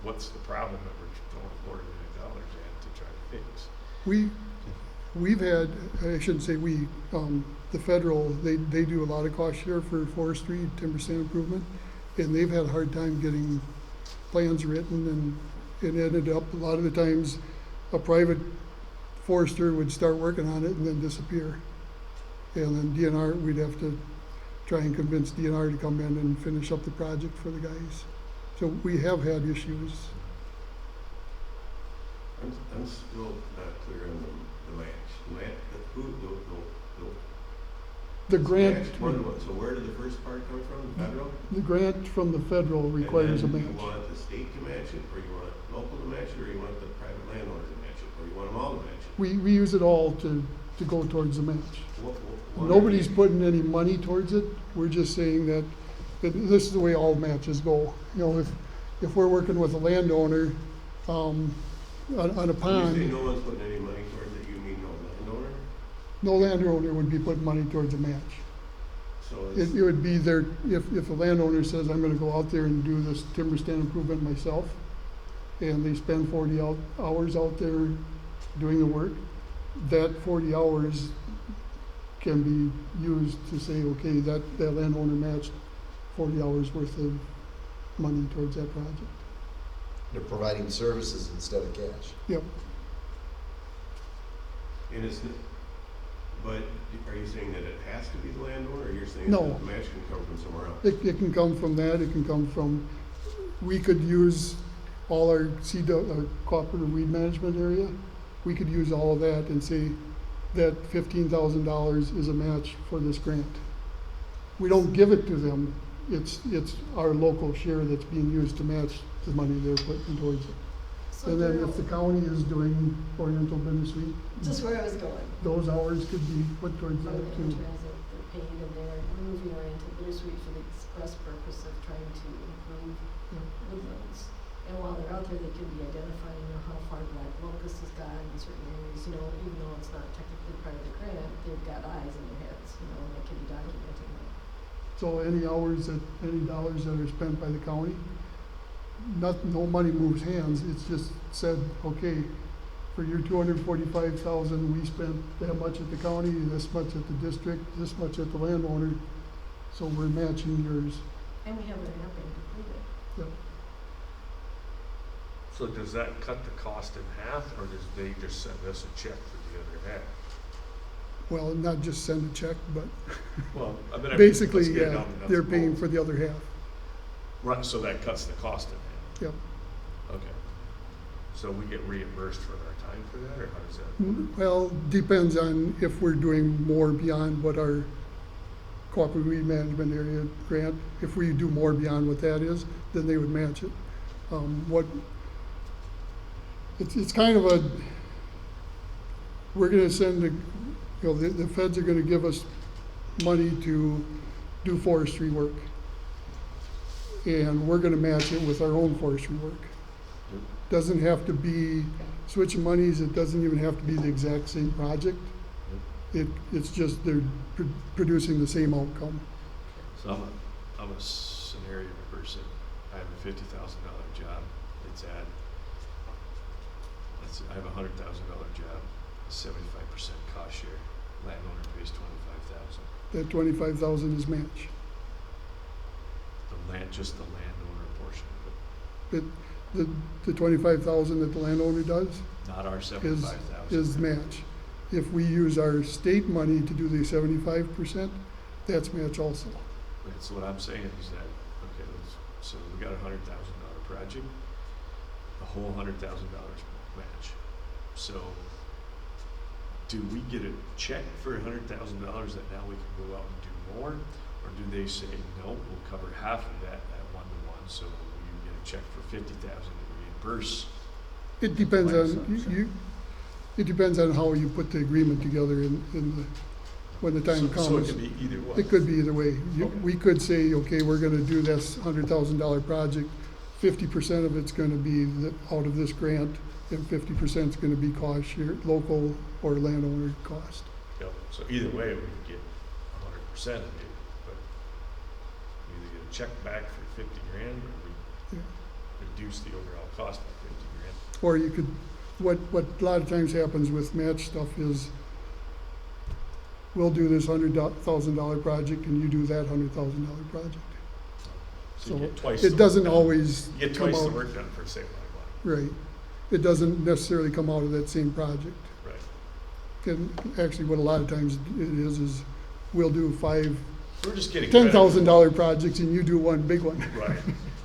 what's the problem that we're throwing $250,000 at to try to fix. We've had, I shouldn't say we, the federal, they do a lot of cost share for forestry, timber stand improvement, and they've had a hard time getting plans written, and it ended up, a lot of the times, a private forester would start working on it and then disappear. And then DNR, we'd have to try and convince DNR to come in and finish up the project for the guys. So we have had issues. I'm still not clear on the match. The grant, So where did the first part come from, the federal? the grant from the federal requires a And then match. you want the state to match it, or you want local to match it, or you want the private landowner to match it, or you want them all to match it? We use it all to go towards the match. What are Nobody's you- putting any money towards it. We're just saying that this is the way all matches go. You know, if we're working with a landowner, on a When you say pond, no one's putting any money towards it, you mean no landowner? no landowner would be putting money towards a match. So It would be there, if a landowner says, I'm gonna go out there and do this timber stand improvement myself, and they spend 40 hours out there doing the work, that 40 hours can be used to say, okay, that landowner matched 40 hours worth of money towards that project. They're providing services instead of cash. Yep. And but are you saying that it has to be the landowner, or you're saying No. that the match can come from somewhere else? It can come from that, it can come from, we could use all our our cooperative weed management area, we could use all of that and say that $15,000 is a match for this grant. We don't give it to them, it's our local share that's being used to match the money they're putting towards it. So And then they're- if the county is doing Oriental Bittersweet, Just where I was going. those hours could be put towards From that the too. in-transit, they're paid and they're removing Oriental Bittersweet for the express purpose of trying to improve woodlands. And while they're out there, they can be identifying, you know, how far black locust has gone in certain areas, you know, even though it's not technically part of the grant, they've got eyes in their heads, you know, and they can be documenting that. So any dollars that are spent by the county, no money moves hands, it's just said, okay, for your 245,000, we spent that much at the county, this much at the district, this much at the landowner, so we're matching yours. And we have an app to prove it. Yep. So does that cut the cost in half, or does they just send us a check for the other half? Well, not just send a check, but Well, I mean, basically, let's get it yeah, down to nuts they're and paying bolts. for the other half. Right, so that cuts the cost in half. Yep. Okay. So we get reimbursed for our time for that, or how does that? Well, depends on if we're doing more beyond what our cooperative weed management area grant. If we do more beyond what that is, then they would match it. It's kind of we're gonna send the feds are gonna give us money to do forestry work. And we're gonna match it with our own forestry work. Doesn't have to be switching monies, it doesn't even have to be the exact same project. It's just they're producing the same outcome. So I'm a scenario person. I have a $50,000 job. I have a $100,000 job, 75% cost share. Landowner pays $25,000. That 25,000 is match. Just the landowner portion of it, The 25,000 that the landowner does not our is 75,000. match. If we use our state money to do the 75%, that's match also. That's what I'm saying is that, okay, so we got a $100,000 project, the whole $100,000 match. So do we get a check for $100,000 that now we can go out and do more? Or do they say, no, we'll cover half of that at 1-to-1, so you get a check for $50,000 to reimburse? It depends Like on, some- it depends on how you put the agreement together when the time comes. So it could be either way. It could be either way. Okay. We could say, okay, we're gonna do this $100,000 project, 50% of it's gonna be out of this grant, and 50% is gonna be cost share, local or landowner cost. Yep. So either way, we could get 100% of it, but we either get a check back for $50,000 or we Yeah. reduce the overall cost by $50,000. Or you could, what a lot of times happens with match stuff is, we'll do this $100,000 project and you do that $100,000 project. So you So get twice. it the doesn't work done. always You get come twice the out, work done for the same amount of right. It doesn't necessarily come out of that same project. money. Right. And actually, what a lot of times it is we'll do 5 We're just getting credit. $10,000 projects and you do one big one. Right.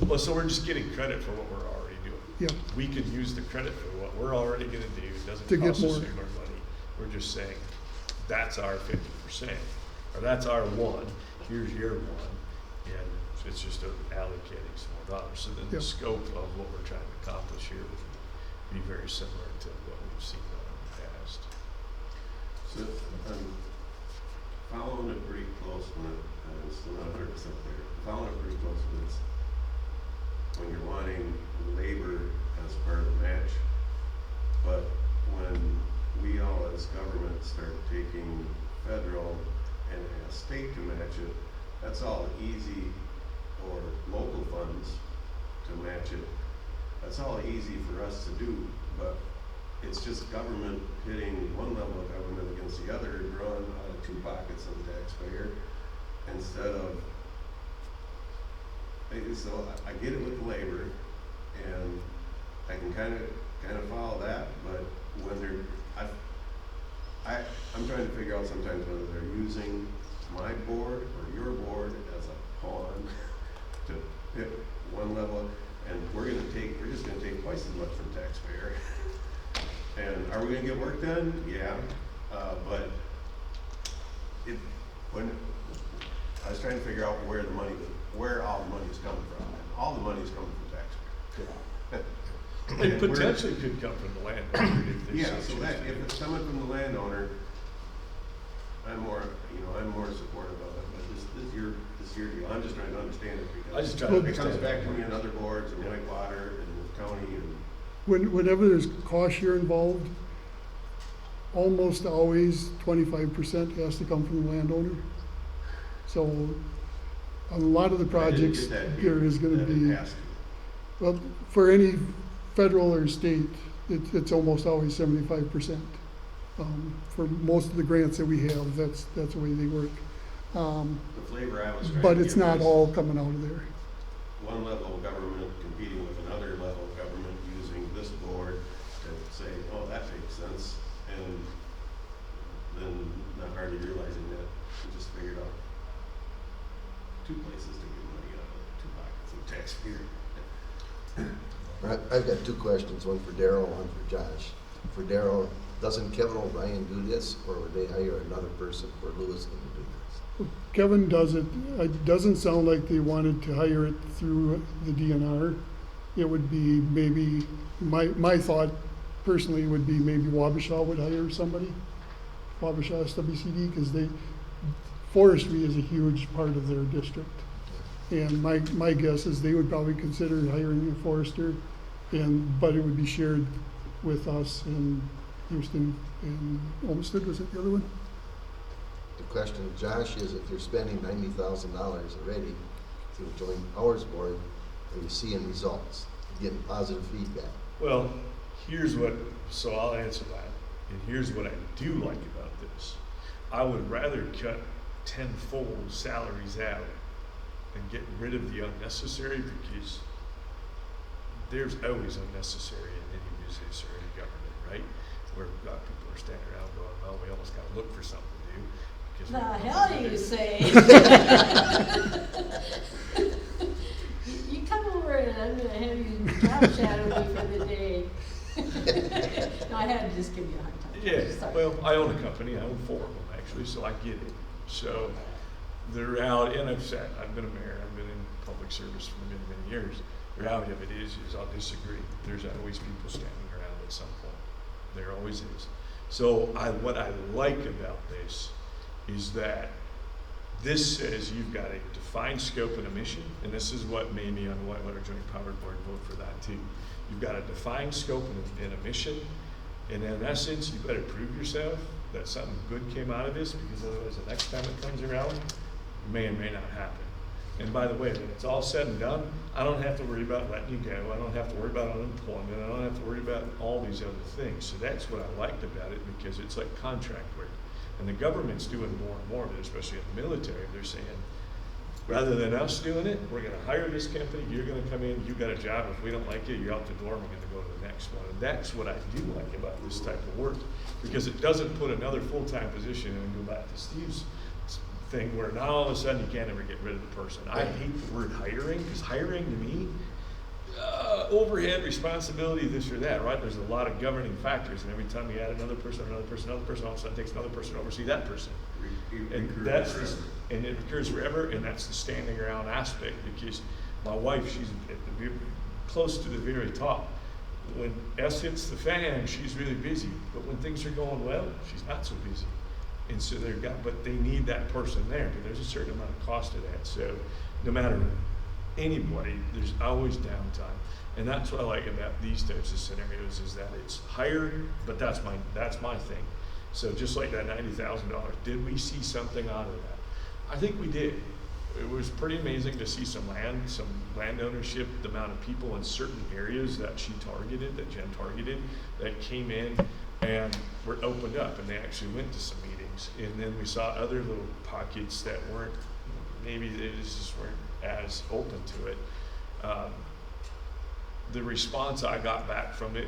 Well, so we're just getting credit for what we're already doing. Yeah, We could use the credit for what we're already gonna do. It To doesn't get cost us more. any more money. We're just saying, that's our 50%. or that's our one, here's your one, and it's just allocating some more dollars. So then the Yep. scope of what we're trying to accomplish here would be very similar to what we've seen done in the past. So I'm following it pretty close when I'm still not 100% clear. Following it pretty close when it's, when you're wanting labor as part of the match, but when we all as government start taking federal and ask state to match it, that's all easy, or local funds to match it. That's all easy for us to do, but it's just government pitting one level of government against the other, drawing out of two pockets of the taxpayer, instead of, so I get it with labor, and I can kind of follow that, but when they're, I'm trying to figure out sometimes whether they're using my board or your board as a pawn to hit one level, and we're just gonna take twice as much from taxpayer. And are we gonna get work done? Yeah, but when I was trying to figure out where all the money is coming from, and all the money is coming from taxpayer. It potentially could come from the landowner if they Yeah, so so choose that, to. if it's coming from the landowner, I'm more supportive of it, but this is your deal. I'm just trying to understand it, I just because try to it comes understand back it. to me on other boards, and Whitewater, and county, and Whenever there's cost share involved, almost always 25% has to come from the landowner. So a lot of the I didn't projects, get that there here, is gonna that be, it has to. well, for any federal or state, it's almost always 75%. For most of the grants that we have, that's the way they work. The flavor I was trying to But it's give not was all coming out of there. one level of government competing with another level of government using this board to say, oh, that makes sense, and then not hardly realizing that we just figured out two places to get money out of, two pockets of taxpayer. I've got two questions, one for Daryl, one for Josh. For Daryl, doesn't Kevin O'Brien do this, or would they hire another person for Lewis to do this? Kevin does it. It doesn't sound like they wanted to hire it through the DNR. It would be maybe, my thought personally would be maybe Wabasha would hire somebody, Wabasha SWCD, because forestry is a huge part of their district. And my guess is they would probably consider hiring a forester, but it would be shared with us in Houston and Olmsted, was it the other one? The question, Josh, is if you're spending $90,000 already through Joint Powers Board, are you seeing results, getting positive feedback? Well, so I'll answer that, and here's what I do like about this. I would rather cut tenfold salaries out and get rid of the unnecessary, because there's always unnecessary in any business or any government, right? Where people are standing around going, well, we almost gotta look for something to do. because The we- hell do you say? You come over and I'm gonna have you job shadow me for the day. No, I had to just give you a hard time. Yeah, Sorry. well, I own a company, I own 4 of them actually, so I get it. So the reality, and I've been a mayor, I've been in public service for many, many years. The reality of it is I'll disagree. There's always people standing around at some point. There always is. So what I like about this is that this says you've got a defined scope and a mission, and this is what made me on the Whitewater Joint Powers Board vote for that too. You've got a defined scope and a mission, and in essence, you better prove yourself that something good came out of this, because otherwise the next time it comes around, may or may not happen. And by the way, when it's all said and done, I don't have to worry about letting you go. I don't have to worry about unemployment. I don't have to worry about all these other things. So that's what I liked about it, because it's like contract work. And the government's doing more and more of it, especially in the military. They're saying, rather than us doing it, we're gonna hire this company, you're gonna come in, you got a job, if we don't like you, you're out the door, and we're gonna go to the next one. And that's what I do like about this type of work, because it doesn't put another full-time position in, and go back to Steve's thing where now all of a sudden you can't ever get rid of the person. I hate the word hiring, because hiring to me, overhead responsibility, this or that, right? There's a lot of governing factors, and every time you add another person, all of a sudden takes another person to oversee that person. And that's the, and it occurs forever, and that's the standing around aspect, because my wife, she's at the close to the very top. When S hits the fan, she's really busy, but when things are going well, she's not so busy. And so but they need that person there, but there's a certain amount of cost to that. So no matter anybody, there's always downtime. And that's what I like about these types of scenarios, is that it's hired, but that's my thing. So just like that $90,000, did we see something out of that? I think we did. It was pretty amazing to see some land ownership, the amount of people in certain areas that Jen targeted, that came in and were opened up, and they actually went to some meetings. And then we saw other little pockets that weren't, maybe they just weren't as open to it. The response I got back from it,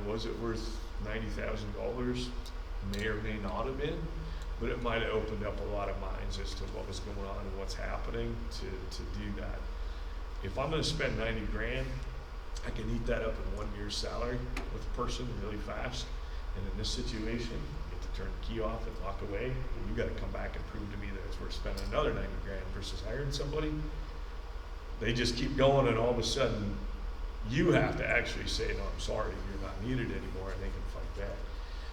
was it worth $90,000? May or may not have been, but it might have opened up a lot of minds as to what was going on and what's happening to do that. If I'm going to spend 90 grand, I can eat that up in 1 year's salary with a person really fast. And in this situation, you get to turn the key off and walk away. And you got to come back and prove to me that it's worth spending another 90 grand versus hiring somebody. They just keep going, and all of a sudden, you have to actually say, no, I'm sorry, you're not needed anymore, and they can fight back.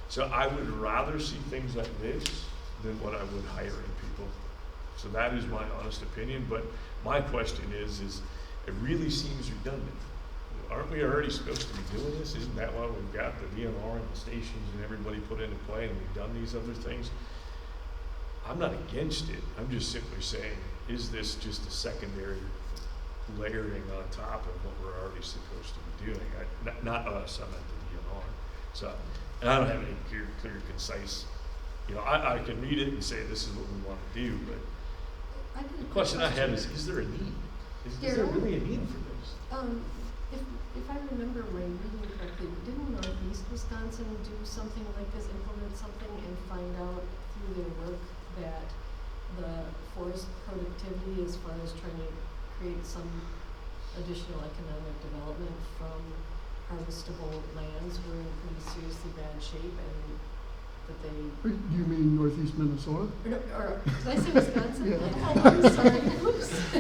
So I would rather see things like this than what I would hiring people. So that is my honest opinion, but my question is it really seems redundant. Aren't we already supposed to be doing this? Isn't that why we've got the DNR and the stations and everybody put into play, and we've done these other things? I'm not against it. I'm just simply saying, is this just a secondary layering on top of what we're already supposed to be doing? Not us, I'm at the DNR. So, and I don't have any clear, concise, I can read it and say this is what we want to do, but the question I have is there a need? Is there really a need for this? If I remember my reading correctly, didn't Northeast Wisconsin do something like this, implement something, and find out through their work that the forest productivity, as far as trying to create some additional economic development from harvestable lands, were in pretty seriously bad shape, and that they... Do you mean Northeast Minnesota? Or did I say Wisconsin? Yeah. Oh, I'm sorry. Oops.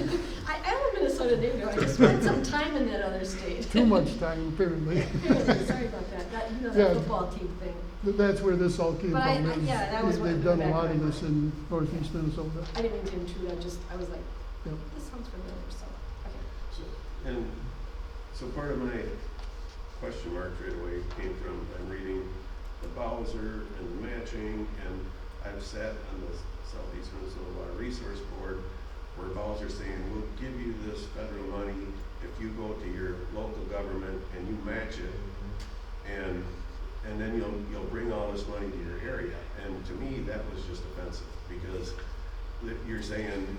I'm a Minnesota native. I just spent some time in that other state. Too much time, apparently. Apparently, sorry about that. That football team thing. That's where this all came But from. that was they've done a lot of this in Northeast Minnesota. I didn't mean to intrude. I was like, Yep. this sounds familiar. So, okay. So part of my question mark right away came from, I'm reading the Bowser and the matching, and I've sat on the Southeast Minnesota Water Resource Board where Bowser's saying, we'll give you this federal money if you go to your local government and you match it, and then you'll bring all this money to your area. And to me, that was just offensive, because you're saying,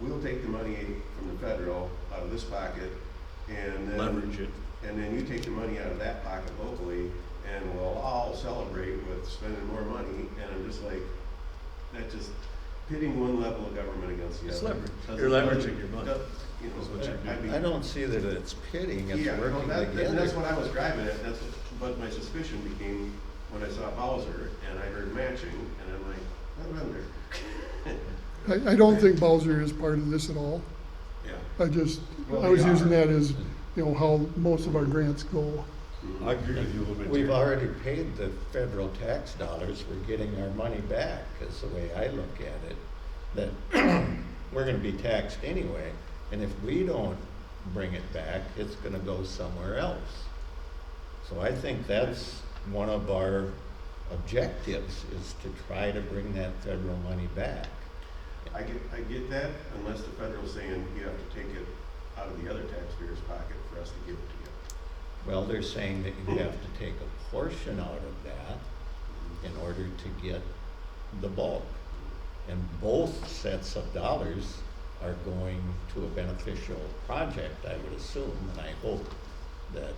we'll take the money from the federal out of this pocket, and then leverage it. And then you take the money out of that pocket locally, and we'll all celebrate with spending more money. And I'm just like, that just pitting one level of government against the It's other. leverage. You're leveraging your money. That's what you're doing. I don't see that it's pitting, it's Yeah, working that's together. what I was driving at. But my suspicion became when I saw Bowser and I heard matching, and I'm like, I wonder. I don't think Bowser is part of this at all. Yeah. I was using that as, how most of our grants go. I agree with you a little bit. We've too. already paid the federal tax dollars, we're getting our money back, is the way I look at it. That we're gonna be taxed anyway, and if we don't bring it back, it's gonna go somewhere else. So I think that's one of our objectives, is to try to bring that federal money back. I get that, unless the federal's saying you have to take it out of the other taxpayer's pocket for us to give it to you. Well, they're saying that you have to take a portion out of that in order to get the bulk. And both sets of dollars are going to a beneficial project, I would assume, and I hope that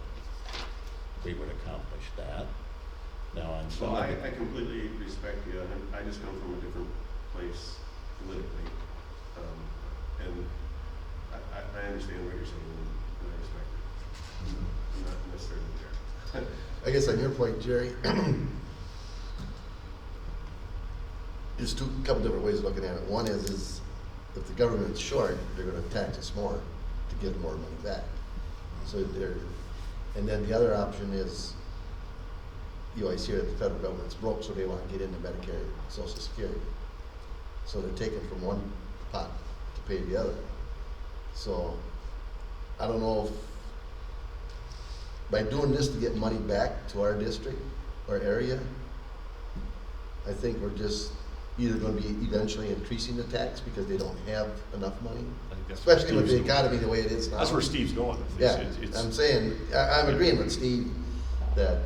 we would accomplish that. Now, on some Well, of it, I completely respect you, and I just come from a different place politically. And I understand what you're saying, and I respect it. not necessarily there. I guess on your point, Jerry, there's couple different ways of looking at it. One is if the government's short, they're gonna tax us more to get more money back. So and then the other option is, you always hear that the federal government's broke, so they wanna get into Medicare, Social Security. So they're taking from one pot to pay the other. So, I don't know if, by doing this to get money back to our district or area, I think we're just either gonna be eventually increasing the tax because they don't have enough money, I think that's where especially with the Steve's going. economy the way it is now. That's where Steve's going with this. Yeah, I'm saying, I'm agreeing with Steve that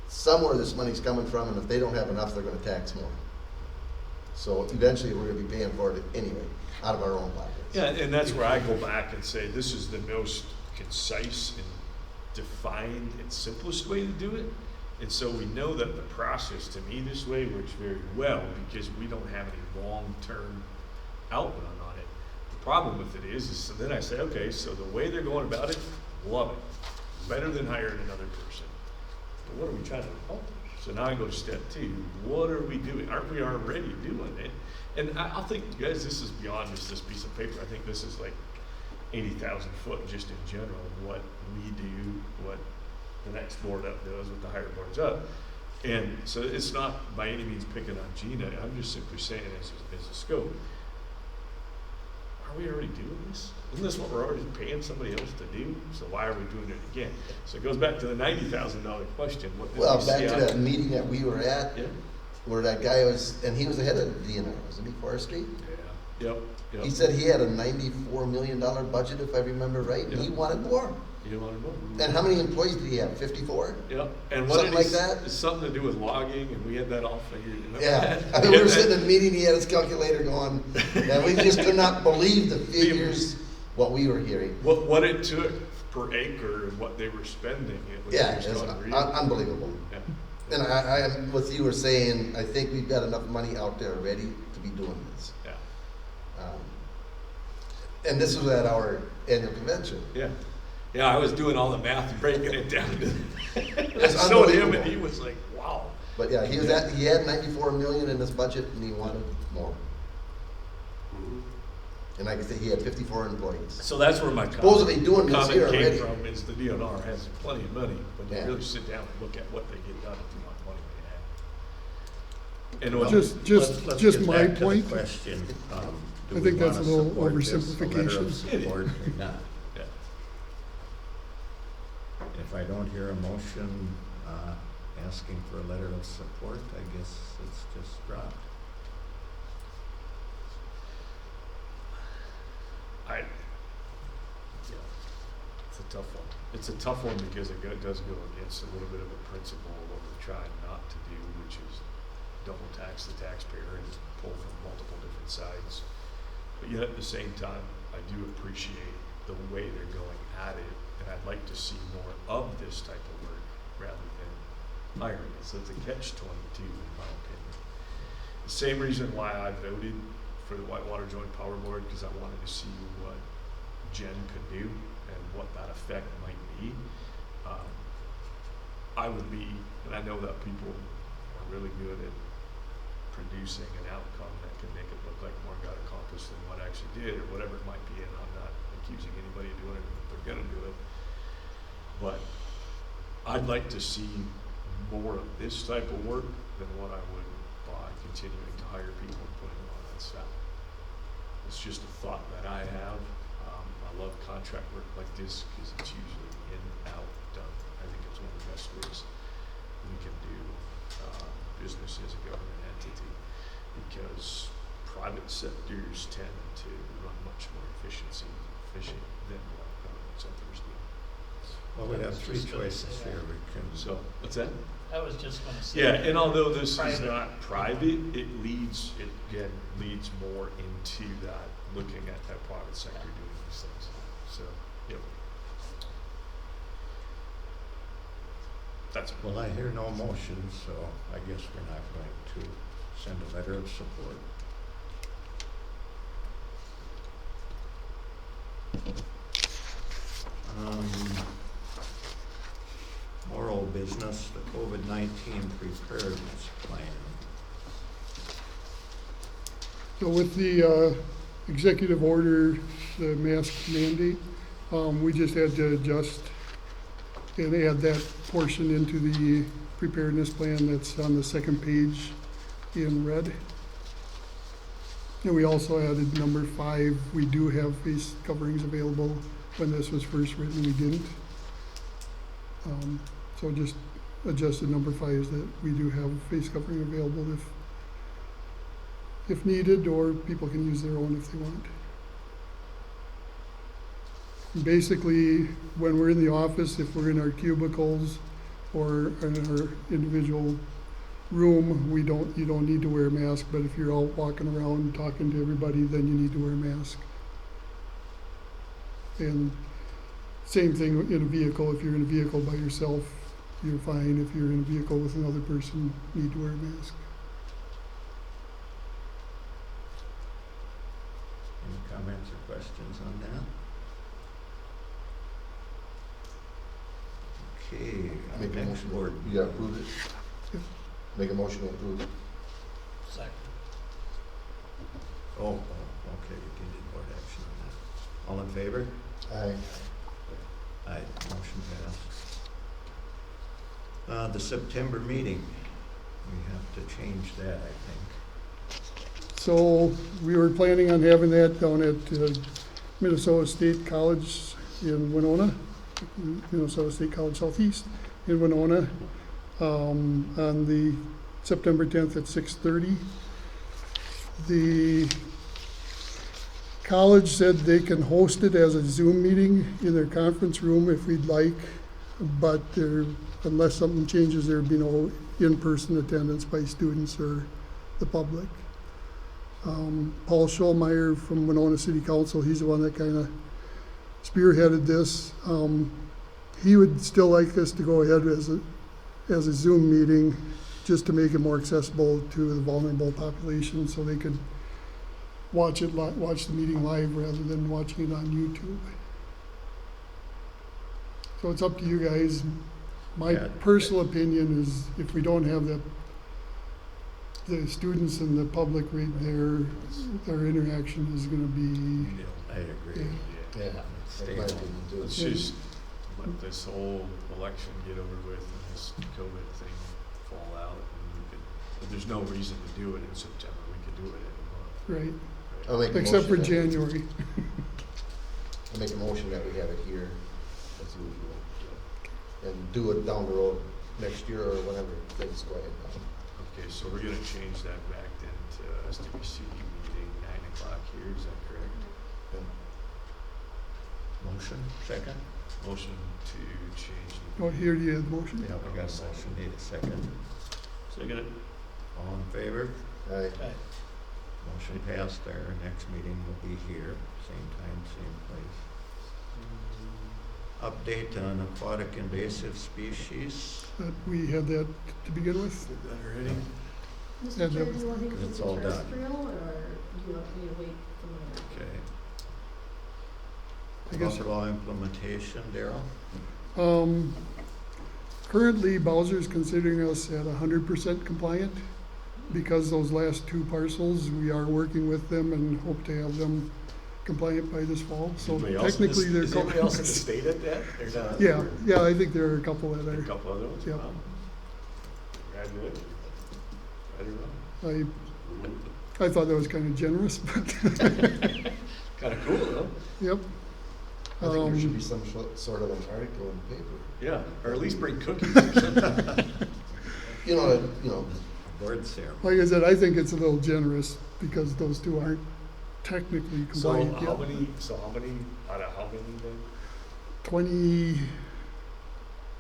somewhere this money's coming from, and if they don't have enough, they're gonna tax more. So eventually, we're gonna be paying for it anyway, out of our own pockets. Yeah, and that's where I go back and say, this is the most concise and defined and simplest way to do it. And so we know that the process, to me, this way works very well because we don't have any long-term outlook on it. The problem with it is so then I say, okay, so the way they're going about it, love it. Better than hiring another person. But what are we trying to accomplish? So now I go to step 2. What are we doing? Aren't we already doing it? And I think, guys, this is beyond just this piece of paper. I think this is like 80,000 foot just in general, what we do, what the next board up does, what the higher boards up. And so it's not by any means picking on Gina. I'm just simply saying as a scope. Are we already doing this? Isn't this what we're already paying somebody else to do? So why are we doing it again? So it goes back to the $90,000 question. What did Well, we back see to out- that meeting that we were at, Yeah. where that guy was, and he was the head of DNR, wasn't he, Forestry? Yeah. Yep. He said he had a $94 million budget, if I remember right, and he Yeah. wanted more. You don't want to know. And how many employees did he have, 54? Yep. And what Something did like he that? It's something to do with logging, and we had that all figured. Remember Yeah, that? I mean, we were sitting in a meeting, he had his calculator going, and we just could not believe the figures, what we were hearing. What it took per acre and what they were spending, it was Yeah, just it's unreal. unbelievable. Yeah. And I, what you were saying, I think we've got enough money out there already to be doing this. Yeah. And this was at our annual convention. Yeah. Yeah, I was doing all the math and breaking it down to It's I showed him, and unbelievable. he was like, "Wow." But yeah, he had 94 million in his budget and he wanted more. Mhm. And like I said, he had 54 employees. So that's where my Supposedly doing this comment here came already. from. Is the DNR has plenty of money, but Yeah. you really sit down and look at what they get done with the amount of money they have. And what, Let's Just get my back to the point. question, do I we think that's wanna a little support this, a letter of oversimplification. support or not? yeah. If I don't hear a motion, asking for a letter of support, I guess it's just dropped. Yeah, it's a tough one. It's a tough one because does go against a little bit of a principle of what we're trying not to do, which is double tax the taxpayer and pull from multiple different sides. But yet at the same time, I do appreciate the way they're going at it, and I'd like to see more of this type of work rather than hiring it. So it's a catch-22 in my opinion. The same reason why I voted for the Whitewater Joint Power Board, because I wanted to see what Jen could do and what that effect might be. I would be, and I know that people are really good at producing an outcome that can make it look like more got accomplished than what actually did, or whatever it might be, and I'm not accusing anybody of doing it if they're gonna do it. But I'd like to see more of this type of work than what I would by continuing to hire people and putting them on that staff. It's just a thought that I have. I love contract work like this because it's usually in, out, done. I think it's one of the best ways we can do business as a government entity, because private sectors tend to run much more efficient than what government sectors do. Well, we have three choices here. We can, So, what's that? I was just gonna say. Yeah, and although this is Private. not private, it again leads more into that, looking at that private sector doing these things. So, yep. That's well, I hear no motion, so I guess we're not going to send a letter of support. business, the COVID-19 preparedness plan. So with the executive order, the mask mandate, we just had to adjust and add that portion into the preparedness plan that's on the second page in red. And we also added number 5, we do have face coverings available. When this was first written, we didn't. So just adjusted number 5 is that we do have face covering available if needed, or people can use their own if they want. Basically, when we're in the office, if we're in our cubicles or in our individual room, you don't need to wear a mask, but if you're out walking around talking to everybody, then you need to wear a mask. And same thing in a vehicle. If you're in a vehicle by yourself, you're fine. If you're in a vehicle with another person, you need to wear a mask. Any comments or questions on that? Okay, Make a next motion, board. yeah, approve it. Yep. Make a motion to approve it. Second. Oh, okay, we did board action on that. All in favor? Aye. Aye, motion passed. The September meeting, we have to change that, I think. So we were planning on having that down at Minnesota State College in Winona, Minnesota State College Southeast in Winona, on the September 10th at 6:30. The college said they can host it as a Zoom meeting in their conference room if we'd like, but unless something changes, there'd be no in-person attendance by students or the public. Paul Schulmeyer from Winona City Council, he's the one that kind of spearheaded this. He would still like us to go ahead as a Zoom meeting, just to make it more accessible to the vulnerable population, so they could watch the meeting live rather than watching it on YouTube. So it's up to you guys. My Yeah. personal opinion is if we don't have the students and the public right there, our interaction is gonna be, I agree. Yeah. Yeah. Stay That's my home. opinion too. Let's just let this whole election get over with and this COVID thing fall out. And if there's no reason to do it in September, we could do it in a right, month. I'll make a except for motion that- January. I'll make a motion that we have it here as usual. And do it down the road next year or whenever things go ahead. Okay, so we're gonna change that back then to SWCD meeting 9 o'clock here, is that correct? Motion, second? Motion to change. the- Oh, here you have the motion. Yeah, we got a motion, need a second. Second. All in favor? Aye. Aye. Motion passed. Our next meeting will be here, same time, same place. Update on aquatic invasive species. We had that to begin with. Did that already? Mr. Yeah, Chair, that- do you want to It's keep all it done. terrestrial, or do you want me to wait for my? Okay. I guess, Law implementation, Daryl? currently Bowser's considering us at 100% compliant. Because those last 2 parcels, we are working with them and hope to have them compliant by this fall. So technically, they're. Is anybody else in the state at that? Or not? Yeah, I think there are a couple that A are. couple other ones? Yeah. Wow. Congratulations. I don't know. I thought that was kind of generous, but, Kinda cool though. yep. I think there should be some sort of an article in the paper. Yeah, or at least bring cookies. You know, Board ceremony. Like I said, I think it's a little generous because those 2 aren't technically So compliant how yet. many, out of how many then? 20,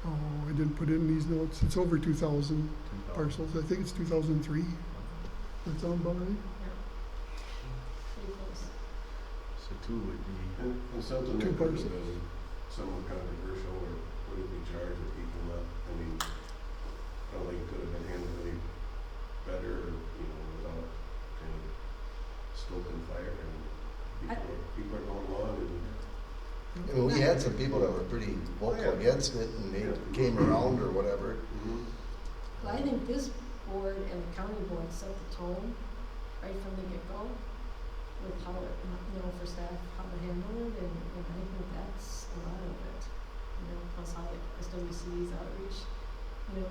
I didn't put it in these notes. It's over 2,000 parcels. I think it's 2003. That sound about right? Pretty close. So 2 would be, And something 2 that could have parcels. been somewhat controversial, or would it be charged with people not, I mean, I don't think it could have been handled any better, without kind of stoking fire, and people are going along, and I mean, we had some people that were pretty vocal Yeah. against it, and they came around or whatever. Mhm. Well, I think this board and the county board set the tone right from the get-go with how it, for staff, how to handle it, and I think that's a lot of it. Plus how SWCD's outreach, the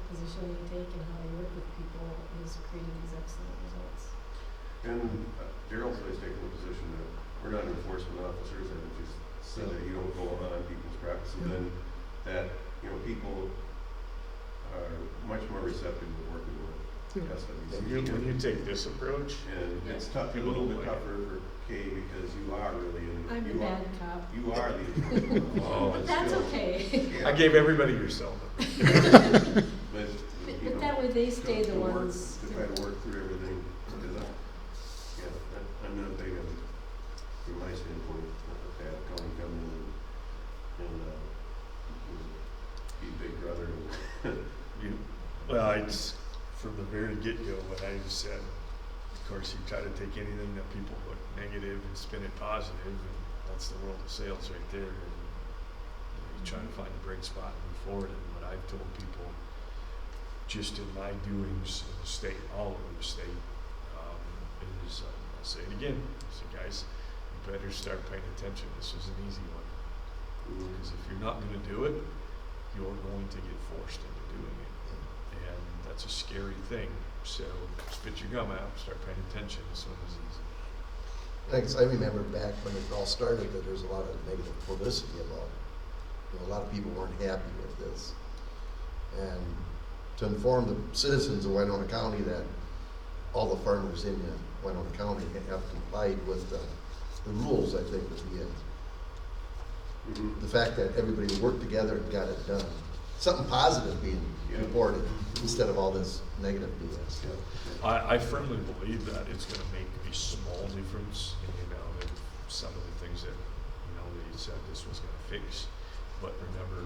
position they take and how they work with people is creating these excellent results. And Daryl's always taken the position that we're not enforcement officers, and just said that you don't go on people's property, so then that, people are much more receptive to working with SWCD. When you take this approach, And it's tough, a little bit tougher for Kay, because you are really in, I'm a you are, bad cop. you are the enforcement Oh. officer, But that's still. okay. Yeah. I gave everybody your cell number. But, But that way they stay the to work- ones. To try to work through everything, because I'm not big on, from my standpoint, have Colin come in and be big brother and Well, it's from the very get-go when I said, of course, you try to take anything that people look negative and spin it positive, and that's the world of sales right there. And you try to find a bright spot and move forward. And what I've told people, just in my doings in the state, all over the state, is I'll say it again. I say, guys, you better start paying attention. This is an easy one. Because if you're not going to do it, you're going to get forced into doing it. And that's a scary thing. So spit your gum out, start paying attention. This one is easy. Like, I remember back when it all started that there's a lot of negative publicity about it. A lot of people weren't happy with this. And to inform the citizens of Winona County that all the farmers in Winona County have complied with the rules, I think would be it. The fact that everybody worked together and got it done. Something positive being reported instead of all this negative BS. I firmly believe that it's going to make a small difference in the amount of some of the things that they said this was going to fix. But remember,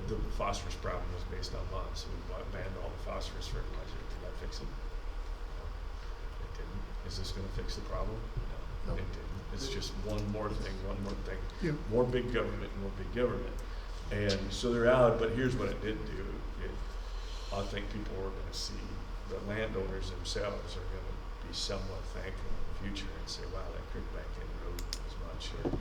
the phosphorus problem was based on mud, so we banned all the phosphorus fertilizer. Did that fix it? No, it didn't. Is this going to fix the problem? No, No. it didn't. It's just one more thing, Yeah. more big government, more big government. And so they're out, but here's what it did do. I think people are going to see, the landowners themselves are going to be somewhat thankful in the future and say, wow, that creek bank didn't erode as much, or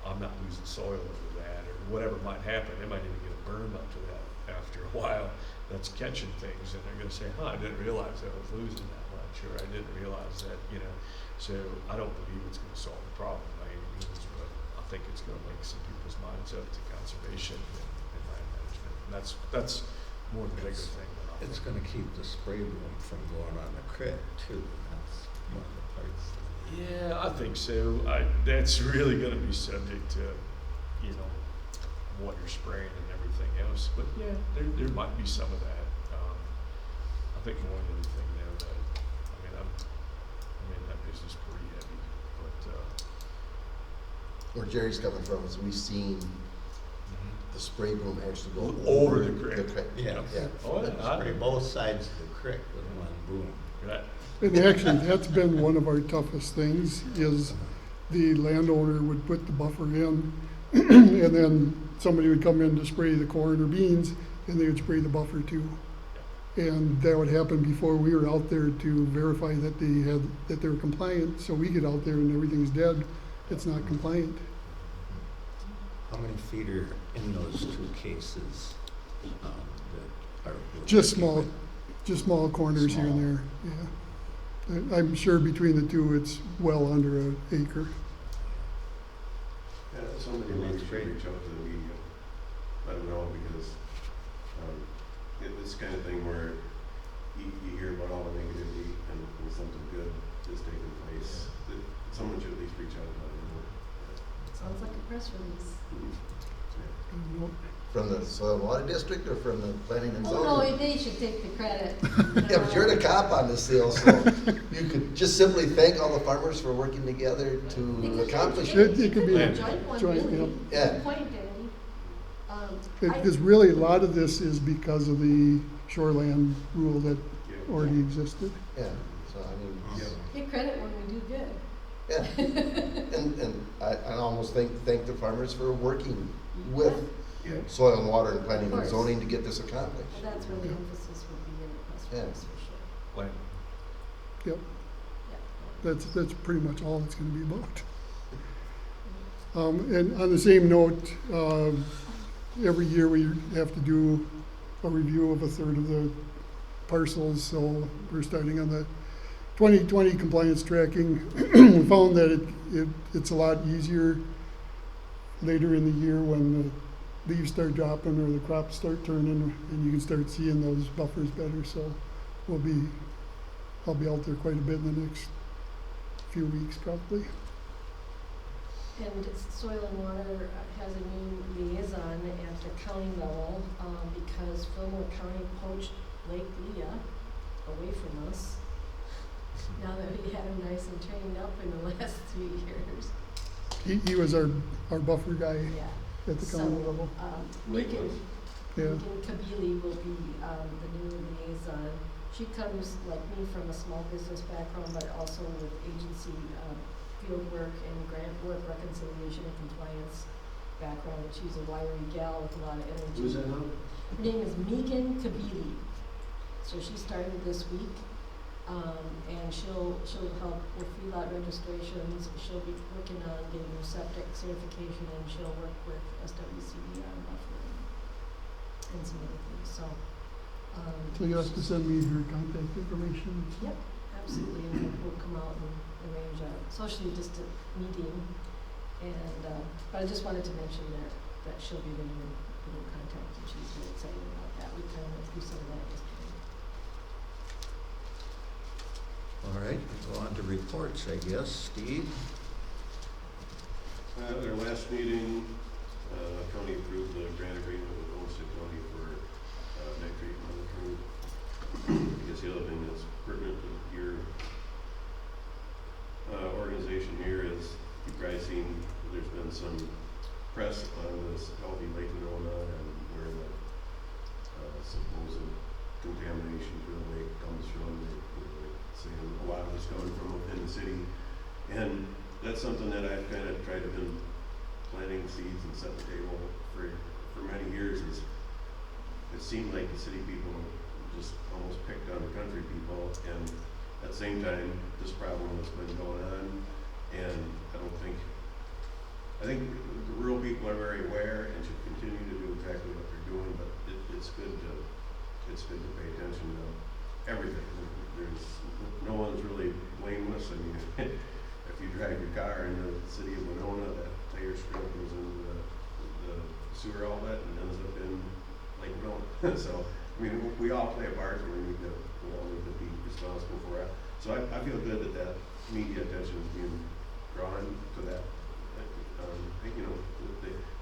I'm not losing soil over that, or whatever might happen. They might even get a berm up to that after a while that's catching things, and they're going to say, I didn't realize I was losing that much, or I didn't realize that, So I don't believe it's going to solve the problem by any means, but I think it's going to make some people's minds up to conservation and land management. And that's more the bigger thing than I It's think. gonna keep the spray room from going on the creek too. That's one of the parts. Yeah, I think so. That's really going to be subject to, what you're spraying and everything else. But yeah, there might be some of that. I think more than anything though, that I'm in that business pretty heavy. But Where Jerry's coming from is we've seen the spray boom actually go Over the creek. Yeah. Yeah. Oh, yeah, I- Spray both sides of the creek with one boom. that, And actually, that's been one of our toughest things, is the landowner would put the buffer in, and then somebody would come in to spray the corn or beans, and they would spray the buffer too. And that would happen before we were out there to verify that they were compliant, so we get out there and everything's dead, it's not compliant. How many feet are in those two cases? That are? Just small corners here and there, yeah. I'm sure between the two, it's well under an acre. Yeah, somebody maybe should reach out to the media, let them know, because it's the kind of thing where you hear about all the negativity and something good is taking place. That someone should at least reach out and let them know. Sounds like a press release. From the Soil and Water District or from the Planning and Zoning? Oh, no, they should take the credit. Yeah, but you're the cop on this deal, so you could just simply thank all the farmers for working together to accomplish it. It could be a a joint one, joint, really. yeah. Good point, Danny. Because really, a lot of this is because of the shoreland rule that already existed. Yeah, so I mean, Yeah. Get credit when we do good. Yeah, and I almost thank the farmers for working with Yeah. soil and water and planning Of and course. zoning to get this accomplished. Well, that's where the emphasis would be in the press Yeah. release for sure. Like, Yep, Yeah. that's pretty much all it's gonna be about. And on the same note, every year we have to do a review of a third of the parcels, so we're starting on the 2020 compliance tracking. We found that it's a lot easier later in the year when the leaves start dropping or the crops start turning, and you can start seeing those buffers better, so I'll be out there quite a bit in the next few weeks probably. And Soil and Water has a new liaison at the county level, because Fillmore County poached Lake Leah away from us. Now that we had him nice and trained up in the last 3 years. He was our buffer guy Yeah. at the county So, level. Megan, Yeah. Megan Kabili will be, the new liaison. She comes like me from a small business background, but also with agency, field work and grant work, reconciliation and compliance background. And she's a wiry gal with a lot of energy. Who's that now? Her name is Megan Kabili. So she started this week, and she'll help with feedlot registrations. She'll be working on getting her septic certification, and she'll work with SWCD on buffering and some other things. So So you have to send me her contact information. yep, absolutely, and we'll come out and arrange a socially distant meeting. And but I just wanted to mention that she'll be the new contact, and she's really excited about that. We kind of went through some of that yesterday. All right, go on to reports, I guess. Steve? At our last meeting, county approved the grant agreement with Olmsted County for nitrate monitoring. I guess the other thing that's pertinent to your organization here is you've probably seen there's been some press on this healthy Lake Winona and where the supposed contamination to the lake comes from. They're saying a lot of it's coming from within the city. And that's something that I've kind of tried to been planting seeds and set the table for many years. Is it seemed like the city people just almost picked on the country people, and at the same time this problem has been going on, and I think the rural people are very aware and should continue to do exactly what they're doing, but it's good to pay attention to everything. There's no one's really blameless. I mean, if you drive your car in the city of Winona, that tire strip goes into the sewer outlet and ends up in Lake Winona. So, I mean, we all play a part, and we all need to be responsible for it. So I feel good that media attention is being drawn to that. You know,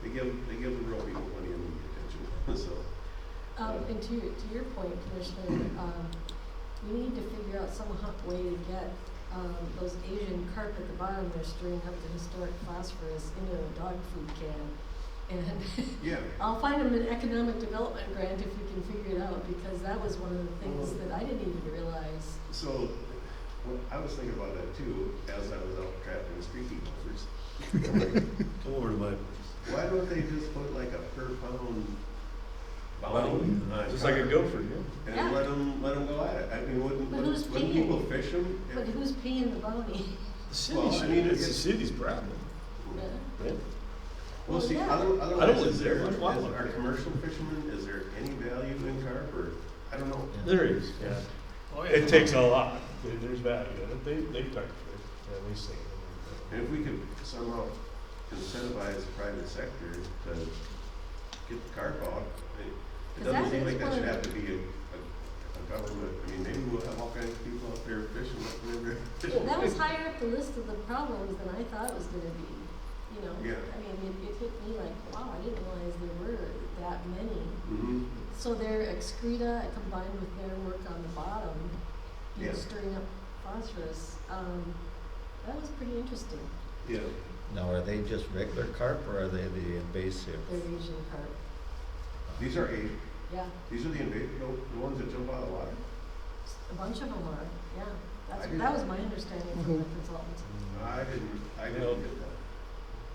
they give the real people plenty of media attention. So. And to your point, Commissioner, we need to figure out some way to get those Asian carp at the bottom there stirring up the historic phosphorus into a dog food can. And Yeah. I'll find them an economic development grant if we can figure it out, because that was one of the things that I didn't even realize. So, I was thinking about that too, as I was out trapping streaky gophers. come over to my, Why don't they just put like a per pound bounty on just like a carp gopher, yeah. and Yeah. let them go at it? I mean, wouldn't people fish them? But who's paying the bounty? The Well, city, I mean, it's the it's- city's problem. Yeah. Right? Well, see, Yeah. otherwise, live is there, there. is our commercial fishermen, is there any value in carp, or, I don't know. There is, yeah. Oh, yeah. It takes a lot. There's value in it. They start fish, at least they. And if we could somehow incentivize the private sector to get the carp out, it 'Cause doesn't that seem is like that one should of have to be a government, I mean, maybe we'll have all kinds of people out there fishing, whatever. That was higher up the list of the problems than I thought it was gonna be, you know? Yeah. I mean, it hit me like, wow, I didn't realize there were that many. Mm-hmm. So their excreta combined with their work on the bottom, you know, Yeah. stirring up phosphorus, that was pretty interesting. Yeah. Now, are they just regular carp or are they the invasive? Their Asian carp, These are eight, yeah, these are the invasive, the ones that jump out of the water? a bunch of them are, yeah. That was my understanding from the consultants. I didn't No. get that.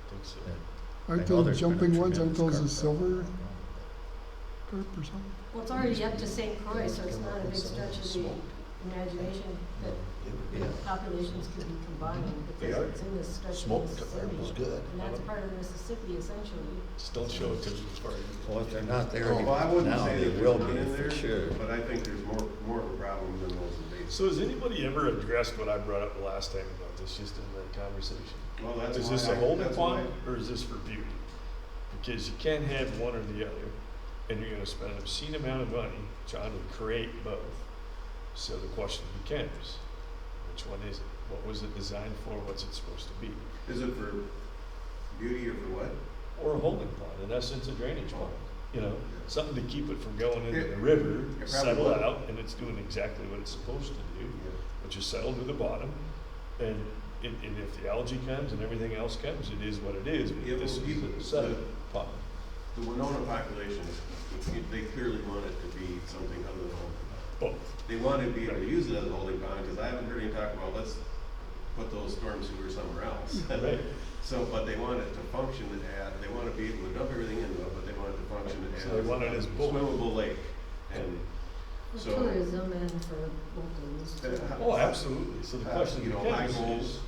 Think so. I Aren't know those there's been a jumping ones, aren't tremendous those the carp silver problem. carp or something? Well, it's already up to St. Croix, so it's not a big stretch of the imagination that Yeah. populations could be combining, They because are. it's in this stretch of Smoked carp Mississippi. was good. And that's part of Mississippi essentially. Just don't show it to me as far as. Well, if they're not there Oh, Well, I wouldn't now, say they that will there's none be in for there, sure. but I think there's more of a problem than those invasive. So has anybody ever addressed what I brought up the last time about this, just in the conversation? Well, that's Is why this a holding that's why- pond, or is this for beauty? Because you can't have one or the other, and you're gonna spend an obscene amount of money trying to create both. So the question becomes, which one is it? What was it designed for? What's it supposed to be? Is it for beauty or for what? Or a holding pond, in essence, a drainage pond, you know? Something to keep it from going into the It- river, it probably settle would. out, and it's doing exactly what it's supposed to do, which is settle to the bottom. And if the algae comes and everything else comes, it is what it is, but Yeah, well, this is people- a settle pond. The Winona population, they clearly want it to be something other than holding pond. Both. They want to be able to use it as a holding pond, because I haven't heard any talk about, let's put those storm sewers somewhere else. Right. So, but they want it to function as, they want to be able to dump everything into it, but they want it to function as. So they want it as both. Swimmable lake, and For so. tourism and for locals. Oh, absolutely. So the question You know, high becomes goals, is,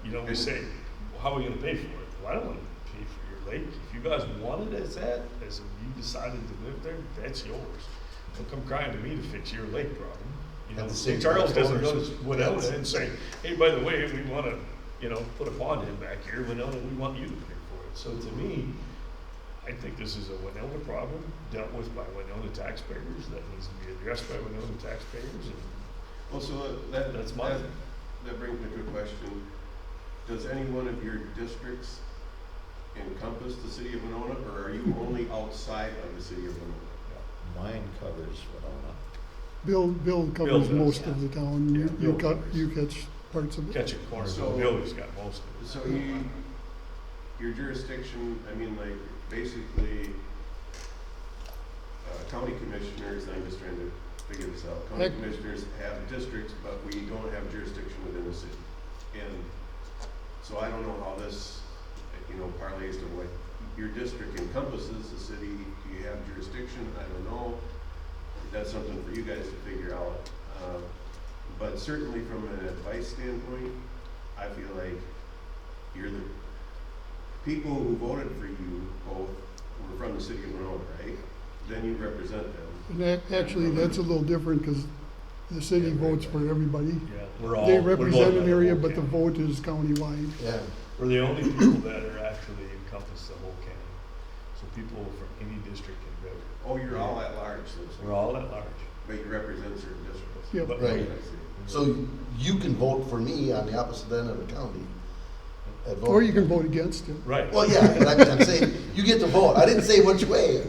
you know, we and- say, well, how are we gonna pay for it? Well, I don't wanna pay for your lake. If you guys want it as that, as if you decided to live there, that's yours. Don't come crying to me to fix your lake problem. You know, At the same Charles time, doesn't go owners- to Winona and say, hey, by the way, we wanna, you know, put a pond in back here, Winona, we want you to pay for it. So to me, I think this is a Winona problem dealt with by Winona taxpayers, that needs to be addressed by Winona taxpayers, and Well, so that. That's my thing. That brings me to a question. Does any one of your districts encompass the city of Winona, or are you only outside of the city of Winona? Mine covers Winona. Bill Bill covers does, most yeah. of the town. Yeah, You Bill cut, covers. you catch parts of it. catch it corners, So- Billy's got most of it. So your jurisdiction, I mean, like, basically, county commissioners, I'm just trying to figure this out. County Heck. commissioners have districts, but we don't have jurisdiction within the city. And so I don't know how this, you know, parlays to what your district encompasses the city. Do you have jurisdiction? I don't know. That's something for you guys to figure out. But certainly from an advice standpoint, I feel like you're the people who voted for you both were from the city of Winona, right? Then you represent them. And actually, that's a little different because the city Yeah, votes right. for everybody. Yeah, we're all. They we're represent voting an on the area, whole but the county. vote is countywide. Yeah. We're the only people that are actually encompass the whole county. So people from any district can vote. Oh, you're all at large, so to speak. We're all at large. But you represent certain districts. Yep. But- Right. I see. So you can vote for me on the opposite end of the county. at vote. Or you can vote against it. Right. Well, yeah, but I'm saying, you get to vote. I didn't say which way,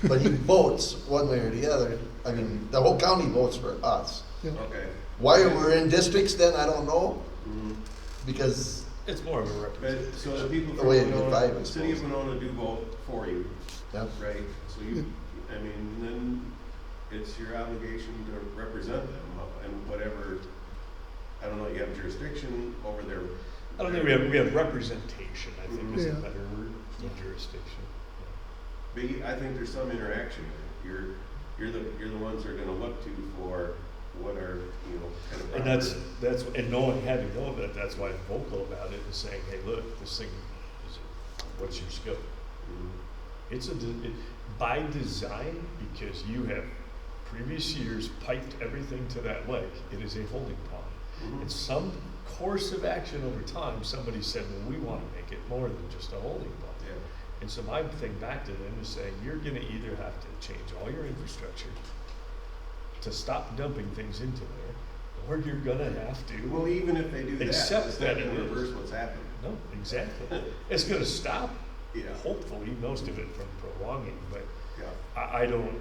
but he votes one way or the other. I mean, the whole county votes for us. Yeah. Okay. Why we're in districts then, I don't know, Mhm. because, It's more of a But, representation. so the people The from way it Winona, divided, I the city of suppose. Winona do vote for you, yeah, right? So you, I mean, then it's your obligation to represent them and whatever, I don't know, you have jurisdiction over their. I don't think we have representation, I think is a Yeah. better word than jurisdiction. But I think there's some interaction there. You're the ones they're gonna look to for what are, you know, kind of. And that's, and knowing, having known that, that's why I'm vocal about it, is saying, hey, look, this thing is, what's your scope? Mhm. It's by design, because you have previous years piped everything to that lake, it is a holding pond. Mhm. In some course of action over time, somebody said, well, we want to make it more than just a holding pond. Yeah. And so my thing back to them is saying, you're gonna either have to change all your infrastructure to stop dumping things into there, or you're gonna have to. Well, even if they do that, Accept it's that not gonna it is. reverse what's happening. No, exactly. It's gonna stop, Yeah. hopefully, most of it from prolonging, but Yeah. I don't,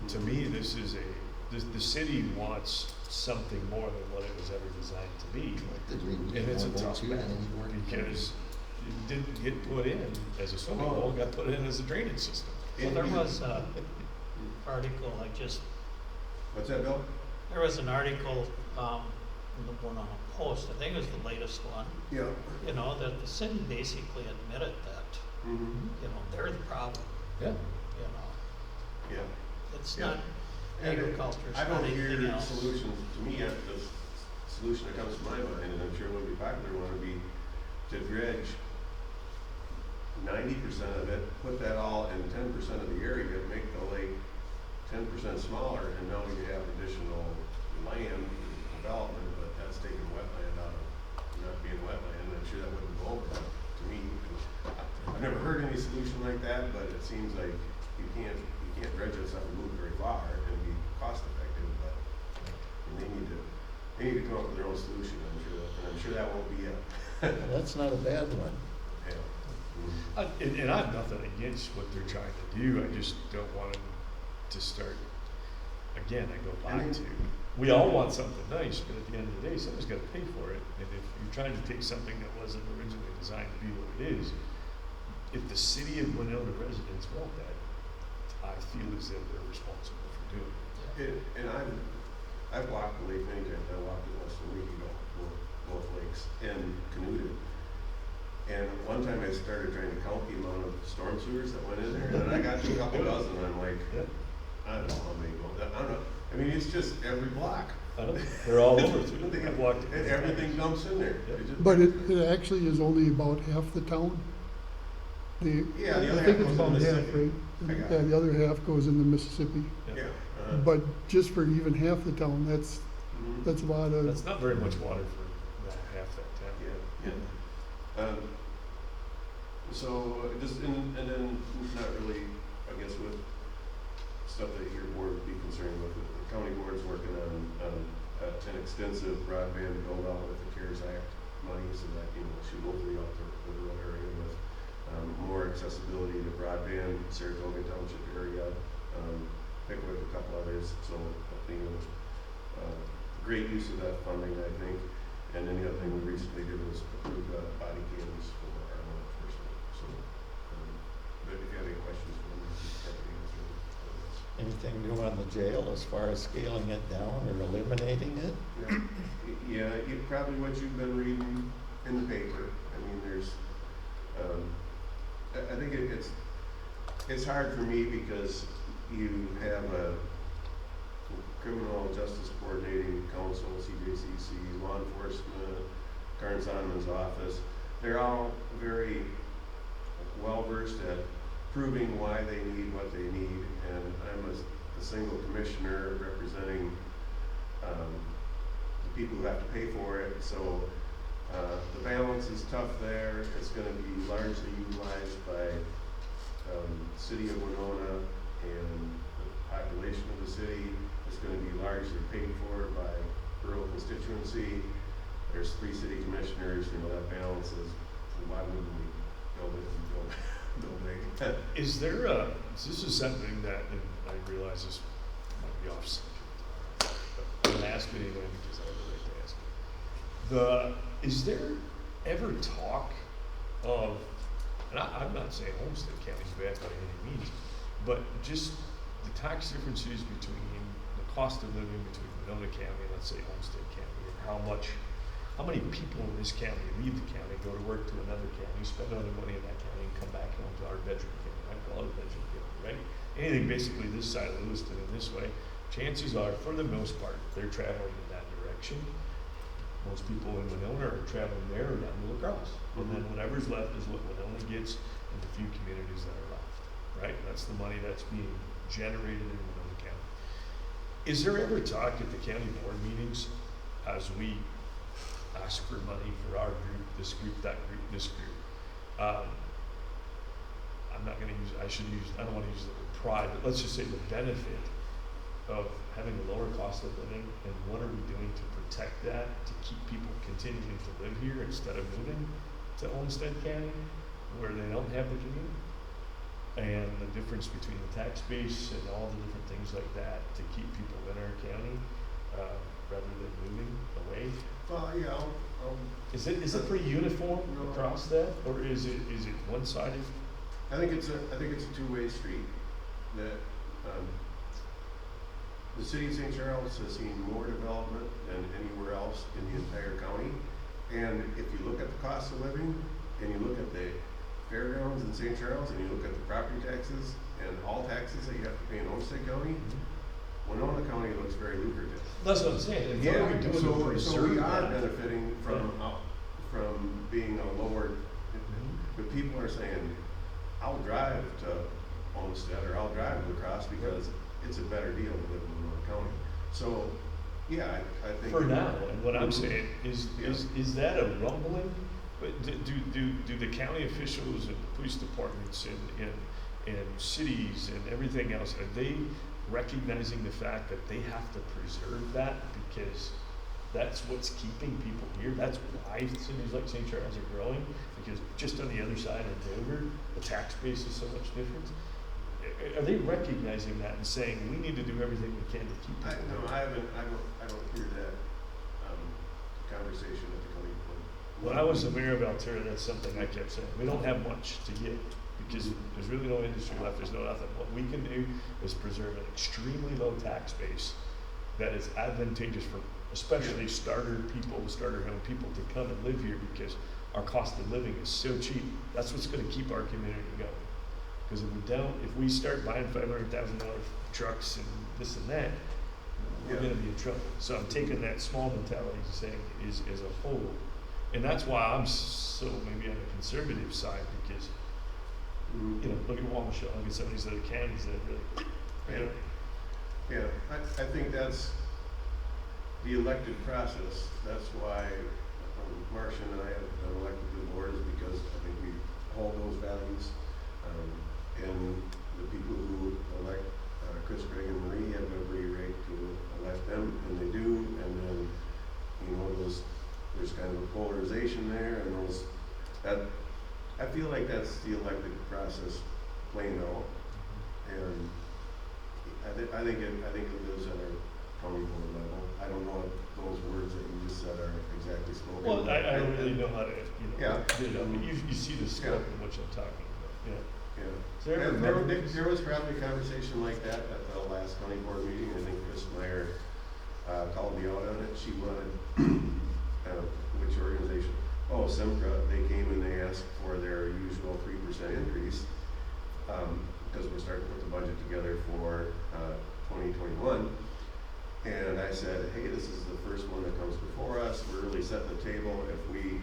to me, this is the city wants something more than what it was ever designed to be. And it's a tough battle, because it didn't get put in as a swimming hole, it got put in as a drainage system. Well, there was a article, What's that, Bill? there was an article, from the one on a post, I think it was the latest one, Yeah. you know, that the city basically admitted that, Mm-hmm. you know, they're the problem, Yeah. you know. Yeah. It's Yeah. not agriculture, it's I not don't anything hear else. solutions, to me, the solution that comes to my mind, and I'm sure would be popular one, would be to dredge 90% of it, put that all in 10% of the area, make the lake 10% smaller, and now you have additional land development, but that's taking wetland out of, not being wetland, I'm sure that wouldn't go over to me. I've never heard any solution like that, but it seems like you can't dredge this up and move very far and be cost effective, but they need to come up with their own solution, I'm sure, and I'm sure that won't be it. That's not a bad one. Yeah. And I have nothing against what they're trying to do, I just don't want them to start, again, I go back to, we all want something nice, but at the end of the day, somebody's gotta pay for it, and if you're trying to take something that wasn't originally designed to be what it is, if the city of Winona residents want that, I feel as though they're responsible for doing it. And I've walked the lake many times. I walked it less than a week ago, both lakes, and canoed it. And one time I started trying to count the amount of storm sewers that went in there, and then I got to a couple dozen, and I'm like, Yeah. I don't know how many go. I don't know. I mean, it's just every block. I know, they're all over too. They- I've walked it. and everything dumps in there. Yeah. It just- But it actually is only about half the town. Yeah, the other I think half it's goes in about half, Mississippi. right? I got Yeah, it. the other half goes into Mississippi. Yeah. But just for even half the town, that's Mhm. a lot of, That's not very much water for that half that town. Yeah. So just and then not really, I guess, with stuff that your board would be concerned with. The county board's working on an extensive broadband build out with the CARES Act money, so that should hopefully out the rural area with more accessibility to broadband, Saratoga Township area, Pickwick, a couple others. So great use of that funding, I think. And then the other thing we recently did was approve body cams for our law enforcement. So, but if you have any questions for me, I'm happy to answer them. Anything new on the jail as far as scaling it down or eliminating it? Yeah, probably what you've been reading in the paper. I mean, there's, I think it's hard for me because you have a Criminal Justice Coordinating Council, CJCC, law enforcement, Karen Sonneman's office. They're all very well versed at proving why they need what they need, and I'm a single commissioner representing the people who have to pay for it. So the balance is tough there. It's going to be largely utilized by the city of Winona and the population of the city. It's going to be largely paid for by rural constituency. There's 3 city commissioners, that balance is, why wouldn't we build it and build it? Is there this is something that, and I realize this might be off subject, but I'm asking anyway because I would like to ask it. Is there ever talk of, and I'm not saying Homestead County's bad by any means, but just the tax differences between the cost of living between Winona County and let's say Homestead County, and how many people in this county leave the county, go to work to another county, spend other money in that county, and come back home to our bedroom county. I call it a bedroom county, right? Anything basically this side of Lewiston in this way, chances are, for the most part, they're traveling in that direction. Most people in Winona are traveling there or down to La Crosse. And then whatever's left is what Winona gets and the few communities that are left, right? That's the money that's being generated in Winona County. Is there ever talk at the county board meetings as we ask for money for our group, this group, that group, this group? I'm not gonna use, I don't wanna use the word pride, but let's just say the benefit of having a lower cost of living, and what are we doing to protect that, to keep people continuing to live here instead of moving to Olmsted County, where they don't have the community? And the difference between the tax base and all the different things like that to keep people in our county, rather than moving away. Well, yeah, Is it pretty uniform across that, or is it one-sided? I think it's a two-way street. That the city of St. Charles has seen more development than anywhere else in the And if you look at the cost of living, and you look at the fairgrounds in St. Charles, and you look at the property taxes and all taxes that you have to pay in Olmsted County, Winona County looks very lucrative. That's what I'm saying. And what are we doing to So we preserve are that? benefiting from being a lower, but people are saying, I'll drive to Olmsted, or I'll drive to La Crosse because it's a better deal to live in Winona County. So, yeah, I think. For now, and what I'm saying is that a rumbling? But do the county officials and police departments and cities and everything else, are they recognizing the fact that they have to preserve that because that's what's keeping people here? That's why cities like St. Charles are growing, because just on the other side of Dover, the tax base is so much different. Are they recognizing that and saying we need to do everything we can to keep people here? No, I don't hear that, conversation at the county board. When I was the mayor of Altura, that's something I kept saying. We don't have much to give because there's really no industry left. There's no nothing. What we can do is preserve an extremely low tax base that is advantageous for especially starter home people to come and live here because our cost of living is so cheap. That's what's going to keep our community going. Because if we start buying $500,000 trucks and this and that, we're going to be in trouble. So I'm taking that small mentality to saying is as a whole. And that's why I'm so maybe on the conservative side because, look at Waukesha, look at some of these other counties that really, I think that's the elected process. That's why Marcia and I have been elected to the board, is because I think we hold those values. And the people who elect Chris, Greg, and Marie have every right to elect them, and they do. And then, there's kind of a polarization there, and I feel like that's the elected process playing out. And I think it lives at our county board level. I don't know if those words that you just said are exactly spoken. well, I don't really know how to, you see the scope in which I'm talking about. Yeah. So everybody- There was probably a conversation like that at the last county board meeting. I think Chris Meyer called me out on it. She wanted, which organization? Oh, Simcra. They came and they asked for their usual 3% increase because we're starting to put the budget together for 2021. And I said, hey, this is the first one that comes before us. We're really setting the table. If we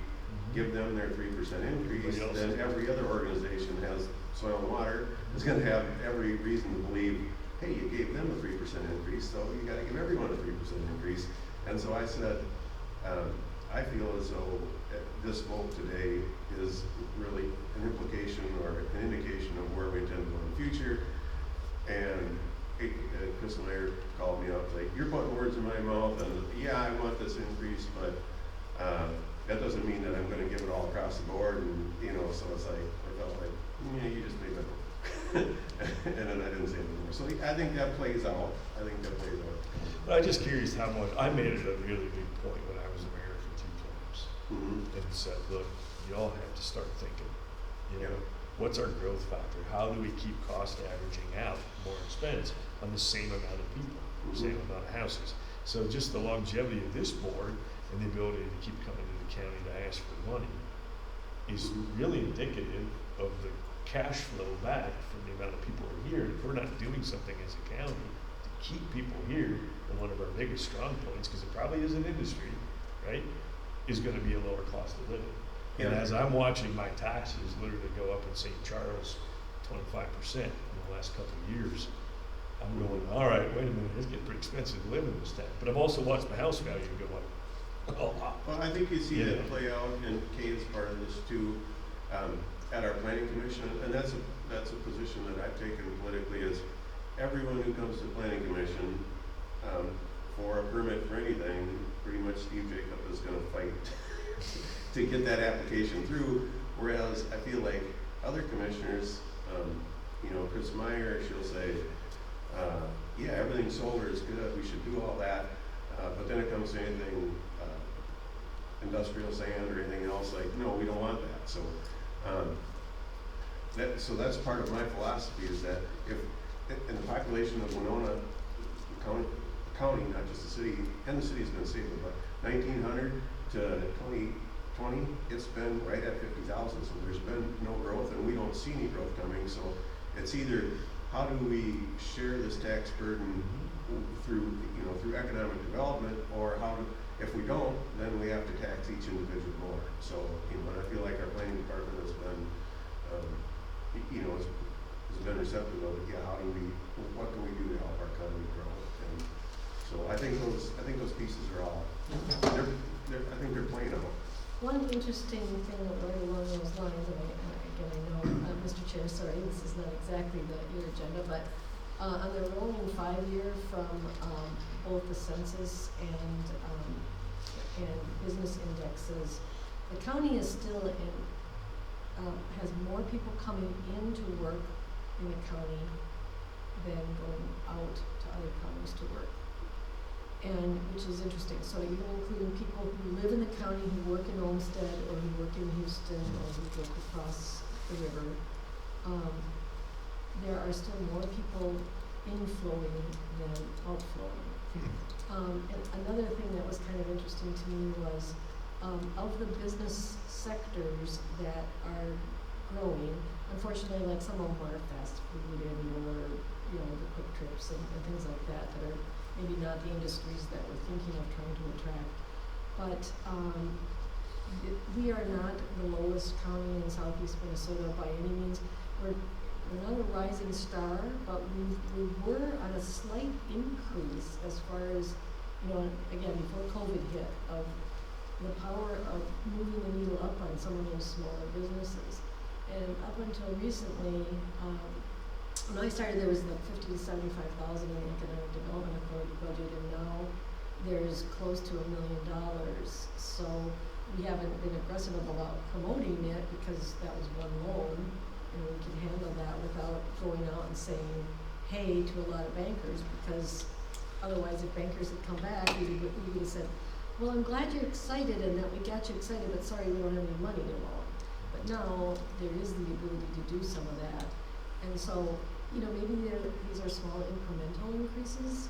give them their 3% increase, then every other organization has soil and water is going to have every reason to believe, hey, you gave them a 3% increase, so you got to give everyone a 3% increase. And so I said, I feel as though this vote today is really an implication or an indication of where we intend to go in the future. And Chris Meyer called me up, like, you're putting words in my mouth, and yeah, I want this increase, but that doesn't mean that I'm going to give it all across the board. And so it's like, I felt like, yeah, you just made that up. And then I didn't say anything more. So I think that plays out. But I'm just curious how much, I made it a really big point when I was the mayor for 2 terms. And said, look, y'all have to start thinking, what's our growth factor? How do we keep cost averaging out more expense on the same amount of people, same amount of houses? So just the longevity of this board and the ability to keep coming to the county to ask for money is really indicative of the cash flow back from the amount of people who are here. If we're not doing something as a county to keep people here, and one of our biggest strong points, because it probably is an industry, right, is going to be a lower cost of living. And as I'm watching my taxes literally go up in St. Charles 25% in the last couple of years, I'm going, all right, wait a minute, it's getting pretty expensive to live in this town. But I've also watched my house value go up a lot. Well, I think you see that play out, and Kay is part of this too, at our planning commission, and that's a position that I've taken politically, is everyone who comes to the planning commission for a permit for anything, pretty much Steve Jacob is going to fight to get that application through. Whereas I feel like other commissioners, Chris Meyer, she'll say, yeah, everything solar is good, we should do all that, but then it comes to anything industrial sand or anything else, like, no, we don't want that. So that's part of my philosophy, is that if in the population of Winona county, not just the city, and the city's been stable, but 1900 to 20, it's been right at 50,000, so there's been no growth, and we don't see any growth coming, so it's either, how do we share this tax burden through, through economic development, or how do, if we don't, then we have to tax each individual more. So, and I feel like our planning department has been, has been receptive of it. Yeah, how do we, what can we do to help our economy grow? And so I think those pieces are all, I think they're playing out. One interesting thing right along those lines, and I know, Mr. Chair, sorry, this is not exactly your agenda, but on the rolling 5-year from both the census and business indexes, the county is still has more people coming into work in the county than going out to other counties to work. And which is interesting. So even including people who live in the county, who work in Olmsted, or who work in Houston, or who work across the river, there are still more people inflowing than outflowing. And another thing that was kind of interesting to me was of the business sectors that are growing, unfortunately, like some of them are fast food or the quick trips and things like that that are maybe not the industries that we're thinking of trying to attract. But we are not the lowest county in southeast Minnesota by any means. We're not a rising star, but we were on a slight increase as far as, again, before COVID hit, of the power of moving the needle up on some of those smaller businesses. And up until recently, when I started, there was like 50 to 75,000 in the Economic Development Authority budget, and now there's close to $1 million. So we haven't been aggressive about promoting it because that was one loan, and we can handle that without going out and saying, hey, to a lot of bankers, because otherwise if bankers had come back, we would have said, well, I'm glad you're excited and that we got you excited, but sorry, we don't have any money to loan. But now there is the ability to do some of that. And so, maybe these are small incremental increases.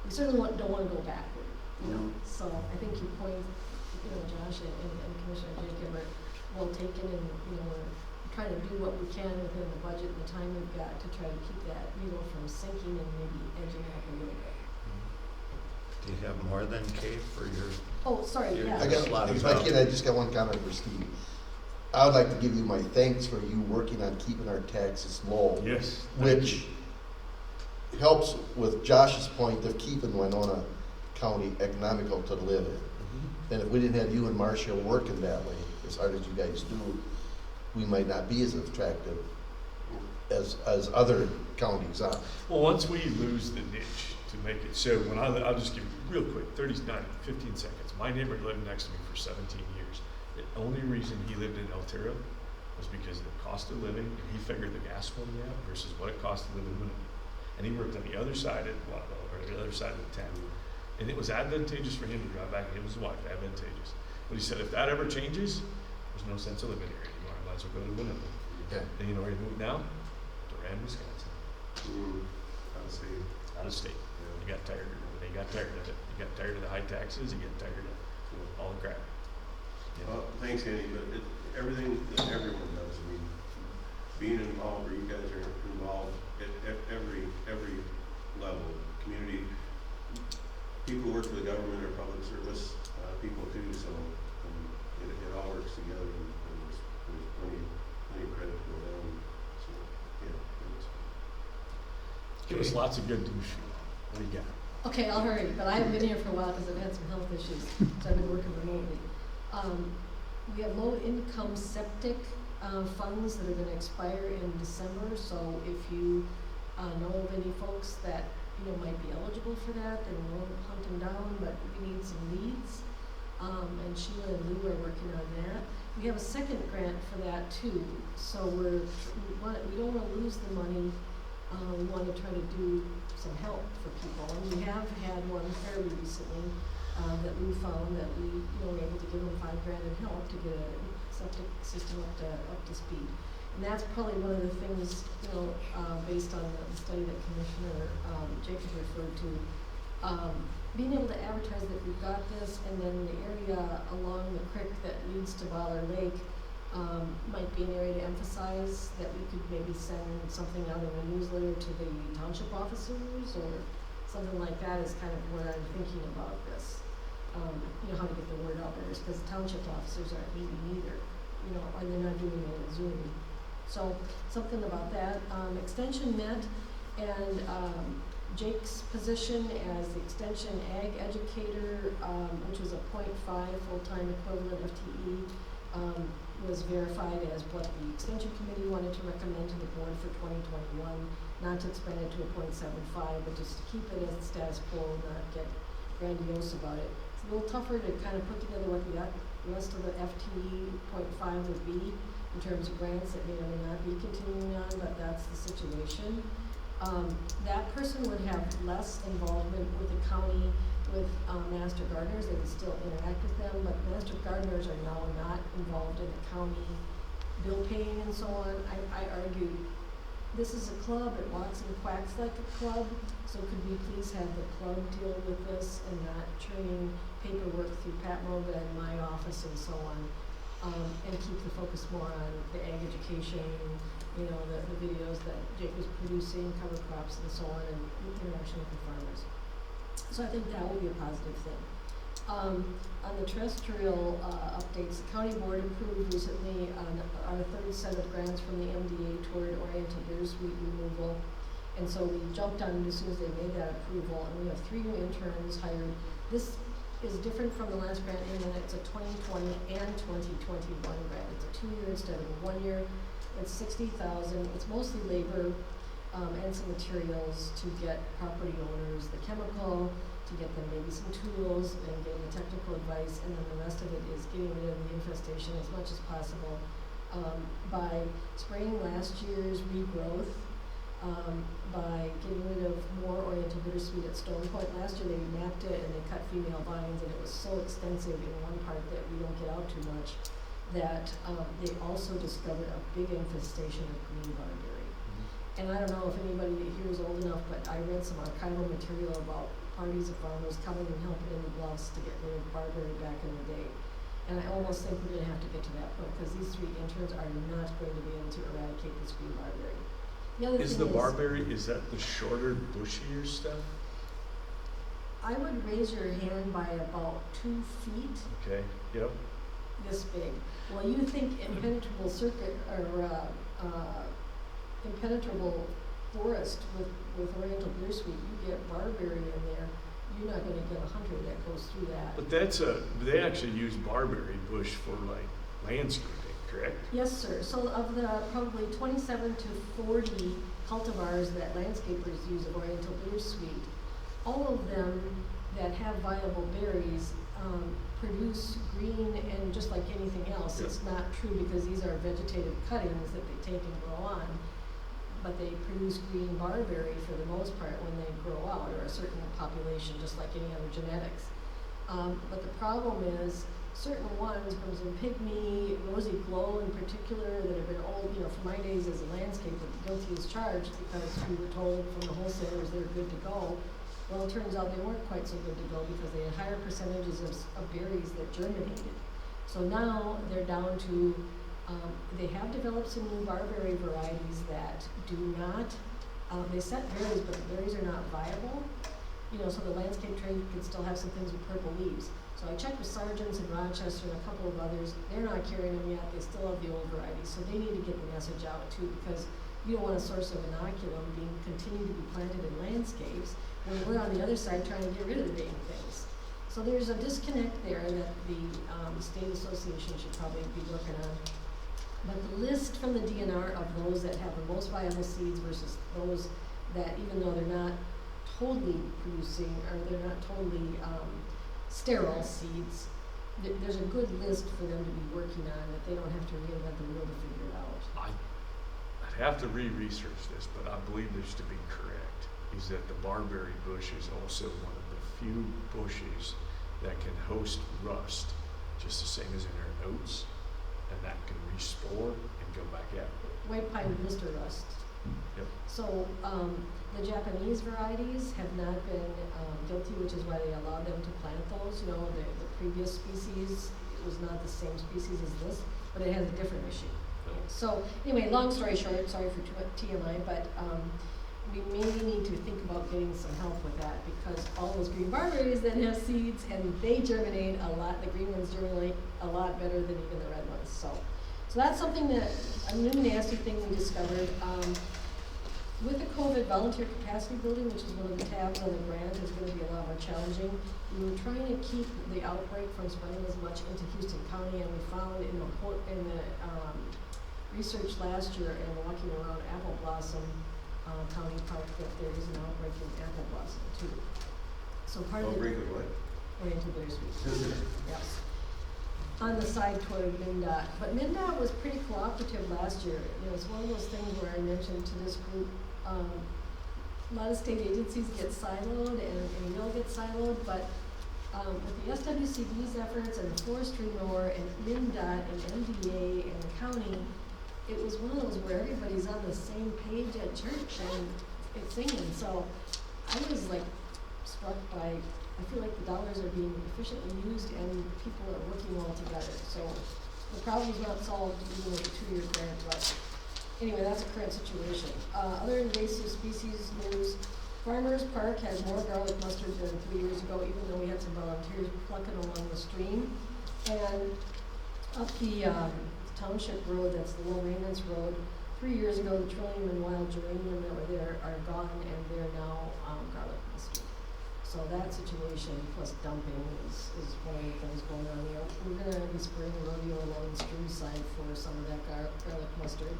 We certainly don't want to go backward, So I think your point, Josh and Commissioner Jacob are well taken, and, we're trying to do what we can within the budget and the time we've got to try to keep that needle from sinking and maybe edging up a little bit. Do you have more than Kate for your? Oh, sorry, Your- yeah. I got, if I can, I just got one comment for Steve. I would like to give you my thanks for you working on keeping our taxes low. Yes. Which helps with Josh's point of keeping Winona County economical to live in. And if we didn't have you and Marcia working that way, as hard as you guys do, we might not be as attractive as other counties are. Well, once we lose the niche to make it, so when I'll just give you real quick, 15 seconds. My neighbor lived next to me for 17 years. The only reason he lived in Altero was because of the cost of living, and he figured the gas money out versus what it cost to live in Winona. And he worked on the other side of the other side of the town. And it was advantageous for him to drive back, and it was his wife, advantageous. But he said, if that ever changes, there's no sense of living here anymore. I might as well go to Winona. Yeah. And you know where he moved now? Durand, Wisconsin. Out of state. Out of state. He got tired of it. He got tired of it. He got tired of the high taxes. He got tired of all the crap. Well, thanks, Andy, but everything that everyone does, I mean, being involved, or you guys are involved at every level, community, people who work for the government or public service, people too, so it all works together, and there's plenty of credit to go down, so, Give us lots of good news. What do you got? Okay, I'll hurry, but I haven't been here for a while because I've had some health issues, so I've been working remotely. We have low-income septic funds that are going to expire in December, so if you know of any folks that might be eligible for that, then we'll hunt them down, but we need some leads. And Sheila and Lou are working on that. We have a second grant for that too, so we don't want to lose the money. We want to try to do some help for people, and we have had one fairly recently that we found that we were able to give them $5,000 in help to get a septic system up to speed. And that's probably one of the things, based on the study that Commissioner Jacob referred to, Being able to advertise that we've got this, and then the area along the creek that leads to Baller Lake, might be an area to emphasize, that we could maybe send something out in a newsletter to the township officers, or something like that is kind of where I'm thinking about this. You know, how to get the word out there, because the township officers aren't meeting either, you know, or they're not doing it on Zoom. So, something about that. Extension met, and, Jake's position as the Extension Ag Educator, which was a .5 full-time equivalent FTE, was verified as what the Extension Committee wanted to recommend to the board for 2021, not to expand it to a .75, but just to keep it as the status quo, not get grandiose about it. It's a little tougher to kind of put together what the rest of the FTE .5 would be in terms of grants that may or may not be continuing on, but that's the situation. That person would have less involvement with the county, with master gardeners. They would still interact with them, but master gardeners are now not involved in the county bill paying and so on. I argue this is a club, it walks and quacks like a club, so could we please have the club deal with this and not churning paperwork through Pat Moga and my office and so on, and keep the focus more on the ag education, you know, the videos that Jake was producing, cover crops and so on, and interaction with the farmers. So I think that will be a positive thing. On the terrestrial updates, the county board approved recently on our third set of grants from the MDA toward oriental bittersweet removal. And so we jumped on it as soon as they made that approval, and we have 3 new interns hired. This is different from the last grant in that it's a 2020 and 2021 grant. It's a 2-year instead of a 1-year. It's $60,000. It's mostly labor and some materials to get property owners the chemical, to get them maybe some tools and getting the technical advice, and then the rest of it is getting rid of the infestation as much as possible by spraying last year's regrowth, by getting rid of more oriental bittersweet at Stone Point. Last year they mapped it and they cut female vines, and it was so extensive in one part that we don't get out too much, that they also discovered a big infestation of green barberry. And I don't know if anybody here is old enough, but I read some archival material about parties of farmers coming and helping in the bluffs to get rid of barberry back in the day. And I almost think we're gonna have to get to that point, because these 3 interns are not going to be able to eradicate this green barberry. The other Is thing the barberry, is that the shorter, bushier stuff? I would raise your hand by about 2 feet, Okay, yep. this big. Well, you think impenetrable circuit, or impenetrable forest with oriental bittersweet, you get barberry in there, you're not gonna get 100 that goes through that. But they actually use barberry bush for like landscaping, correct? Yes, sir. So of the probably 27 to 40 cultivars that landscapers use of oriental bittersweet, all of them that have viable berries produce green, and just like anything else, Yeah. it's not true because these are vegetative cuttings that they take and grow on, but they produce green barberry for the most part when they grow out, or a certain population, just like any other genetics. But the problem is, certain ones, Crimson Pygmy, Rosy Glow in particular, that have been old, you know, from my days as a landscaper, guilty as charged, because we were told from the wholesalers they're good to go. Well, it turns out they weren't quite so good to go, because they had higher percentages of berries that germinated. So now they're down to, they have developed some new barberry varieties that do not, they set berries, but the berries are not viable. You know, so the landscape trade could still have some things with purple leaves. So I checked with Sargent's in Rochester and a couple of others. They're not carrying them yet. They still have the old varieties. So they need to get the message out too, because you don't want a source of inoculum being continued to be planted in landscapes when we're on the other side trying to get rid of the dang things. So there's a disconnect there that the state association should probably be working on. But the list from the DNR of those that have the most viable seeds versus those that, even though they're not totally producing, or they're not totally sterile seeds, there's a good list for them to be working on, that they don't have to reinvent the wheel to figure it out. I'd have to re-research this, but I believe this to be correct, is that the barberry bush is also one of the few bushes that can host rust, just the same as in our oats, and that can respore and go back out. White pine blister rust. Yep. So, the Japanese varieties have not been, guilty, which is why they allowed them to plant those, you know, the previous species, it was not the same species as this, but it has a different issue. So, anyway, long story short, sorry for TMI, but, we may need to think about getting some help with that, because all those green barberries that have seeds, and they germinate a lot, the green ones germinate a lot better than even the red ones, so. So that's something that, a new nasty thing we discovered, with the COVID volunteer capacity building, which is one of the tabs on the grant, is gonna be a lot more challenging. We were trying to keep the outbreak from spreading as much into Houston County, and we found in the research last year and walking around Apple Blossom, County Park, that there is an outbreak in Apple Blossom too. So part of Outbreak the, of what? or into bittersweet, yes. On the side toward MnDOT, but MnDOT was pretty cooperative last year. You know, it's one of those things where I mentioned to this group, a lot of state agencies get siloed and you'll get siloed, but with the SWCD's efforts and the forestry mower and MnDOT and MDA and the county, it was one of those where everybody's on the same page at church and it's singing. So I was like struck by, I feel like the dollars are being efficiently used and people are working well together. So the problem's not solved even with a 2-year grant, but anyway, that's a current situation. Other invasive species news, Farmers Park has more garlic mustard than 3 years ago, even though we had some volunteers plucking along the stream. And up the township road, that's the low maintenance road, 3 years ago, the trillium and wild geranium that were there are gone, and they're now garlic mustard. So that situation plus dumping is one of the things going on here. We're gonna be spraying rodeo along the stream side for some of that garlic mustard.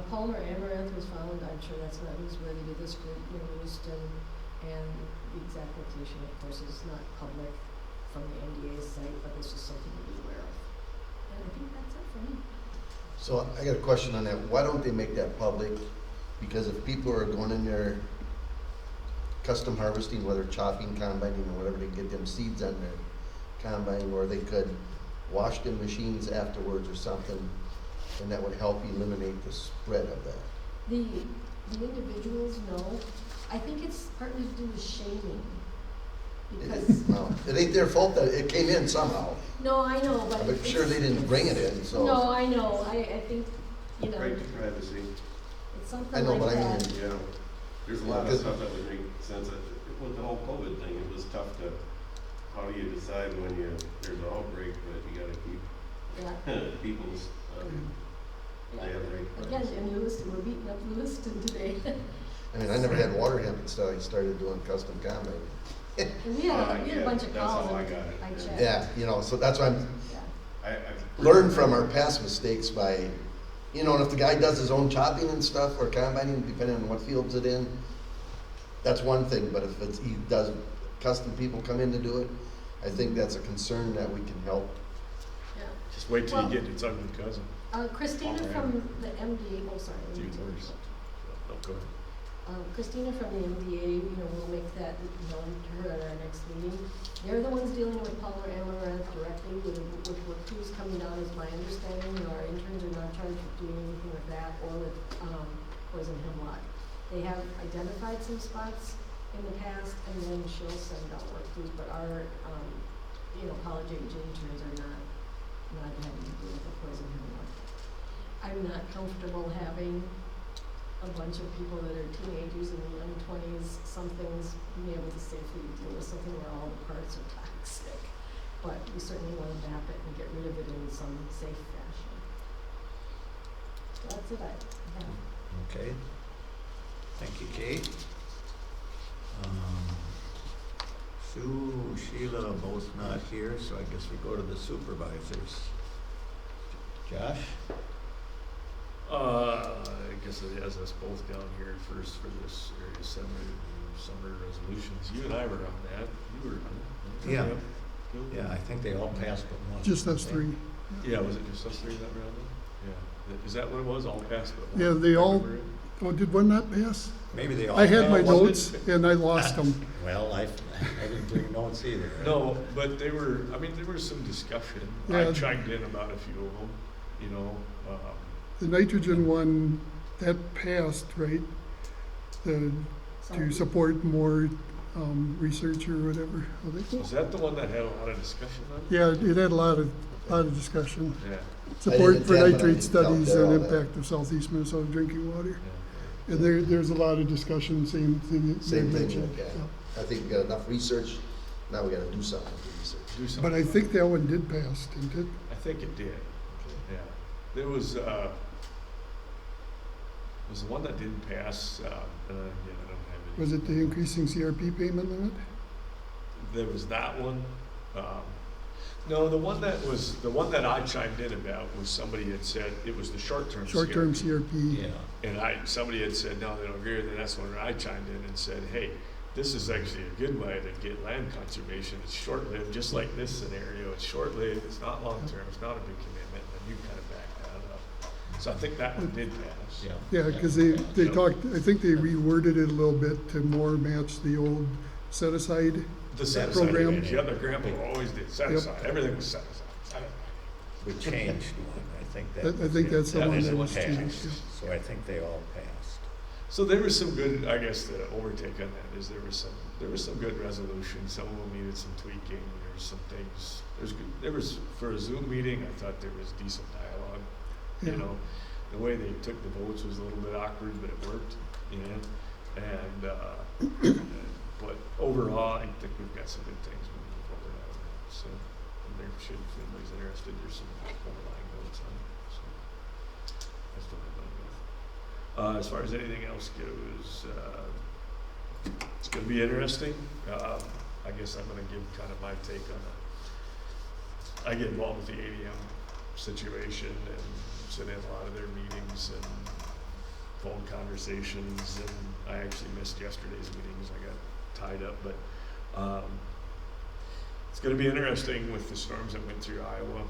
Palmer amaranth was found, I'm sure that's not newsworthy to this group, in Houston, and the exact location, of course, is not public from the NDA site, but it's just something to be aware of. And I think that's it for me. So I got a question on that. Why don't they make that public? Because if people are going in there custom harvesting, whether chopping, combining, or whatever, they get them seeds on their combine, or they could wash them machines afterwards or something, and that would help eliminate the spread of that. The individuals know. I think it's partly to do with shaming. Because, No, it ain't their fault that it came in somehow. no, I know, but. I'm sure they didn't bring it in, so. No, I know, I think, you know, Right to privacy. it's something I know, like but I that. mean, Yeah, there's a lot of stuff that would make sense. With the whole COVID thing, it was tough to, how do you decide when there's an outbreak, but you gotta keep Yeah, people's, yeah. they have the right Again, privacy. in Lewiston, we're beating up Lewiston today. I mean, I never had water hemp until I started doing custom combine. And we had a Yeah, bunch of that's calls. how I and got it, I yeah. checked. Yeah, you know, so that's why I'm, Yeah. I've learn from our past mistakes by, you know, and if the guy does his own chopping and stuff or combining, depending on what fields it in, that's one thing, but if he does, custom people come in to do it, I think that's a concern that we can help. Yeah. Just wait till Well- you get its ugly cousin. Christina Palmer from the MDA, oh, sorry. It's even worse. No, go ahead. Christina from the MDA, you know, we'll make that known to her at our next meeting. They're the ones dealing with Palmer amaranth directly, with what crews coming down, is my understanding. You know, our interns are not charged with doing anything with that or with poison hemlock. They have identified some spots in the past, and then she'll send out work crews, but our, you know, college age interns are not having to do with the poison hemlock. I'm not comfortable having a bunch of people that are teenagers in the young 20s, some things being able to safely deal with something where all the parts are toxic. But we certainly want to map it and get rid of it in some safe fashion. So that's it I have. Okay. Thank you, Kate. Sue, Sheila, both not here, so I guess we go to the supervisors. Josh? I guess it has us both down here first for this area summer resolutions. You and I were on that. You were on it. Yeah. Yep. Yeah, I think they all passed but one. Just us three. Yeah, was it just us three that were on it? Yeah. Is that what it was? All passed but one? Yeah, they I all- remember it. Oh, did one not pass? Maybe they all. I had my passed. notes and I lost them. Well, I didn't bring notes either. No, but there was some discussion. I Yeah. chimed in about a few of them, you know. The nitrogen one, that passed, right? To Sorry. support more research or whatever. I think. Was that the one that had a lot of discussion on? Yeah, it had a lot of discussion. Yeah. Support for attend, but I nitrate didn't studies count and there, all that. impact of southeast Minnesota drinking water. Yeah. And there's a lot of discussion, same thing that you Same thing, mentioned. yeah. Yeah. I think we got enough research, now we gotta do something with the research. Do something. But I think that one did pass, didn't it? I think it did. Yeah. There was the one that didn't pass, yeah, I don't have any. Was it the increasing CRP payment limit? There was that one. No, the one that I chimed in about was somebody had said, it was the short-term CRP. Short-term CRP. Yeah. And somebody had said, no, they don't agree with it. That's when I chimed in and said, hey, this is actually a good way to get land conservation. It's short-lived, just like this scenario. It's short-lived, it's not long-term, it's not a big commitment, and you kind of back that up. So I think that one did pass. Yeah. Yeah, because they talked, I think they reworded it a little bit to more match the old set-aside. The set-aside, Program. yeah, their grandpa always did set-aside. Yep. Everything was set-aside. We changed one, I think that. I think that's the that one was that was passed. changed, yeah. So I think they all passed. So there was some good, I guess the overtake on that is there was some good resolution. Some of them needed some tweaking. There was some things, there was, for a Zoom meeting, I thought there was decent dialogue. Yeah. You know, the way they took the votes was a little bit awkward, but it worked, you know? And, but overall, I think we've got some good things moving forward out of it. So, and there should, if anybody's interested, there's some overlying notes on it. So, that's what I'm going with. As far as anything else goes, it's going to be interesting. I guess I'm going to give kind of my take on it. I get involved with the ADM situation and sit in a lot of their meetings and phone conversations, and I actually missed yesterday's meetings. I got tied up, but it's going to be interesting with the storms that went through Iowa.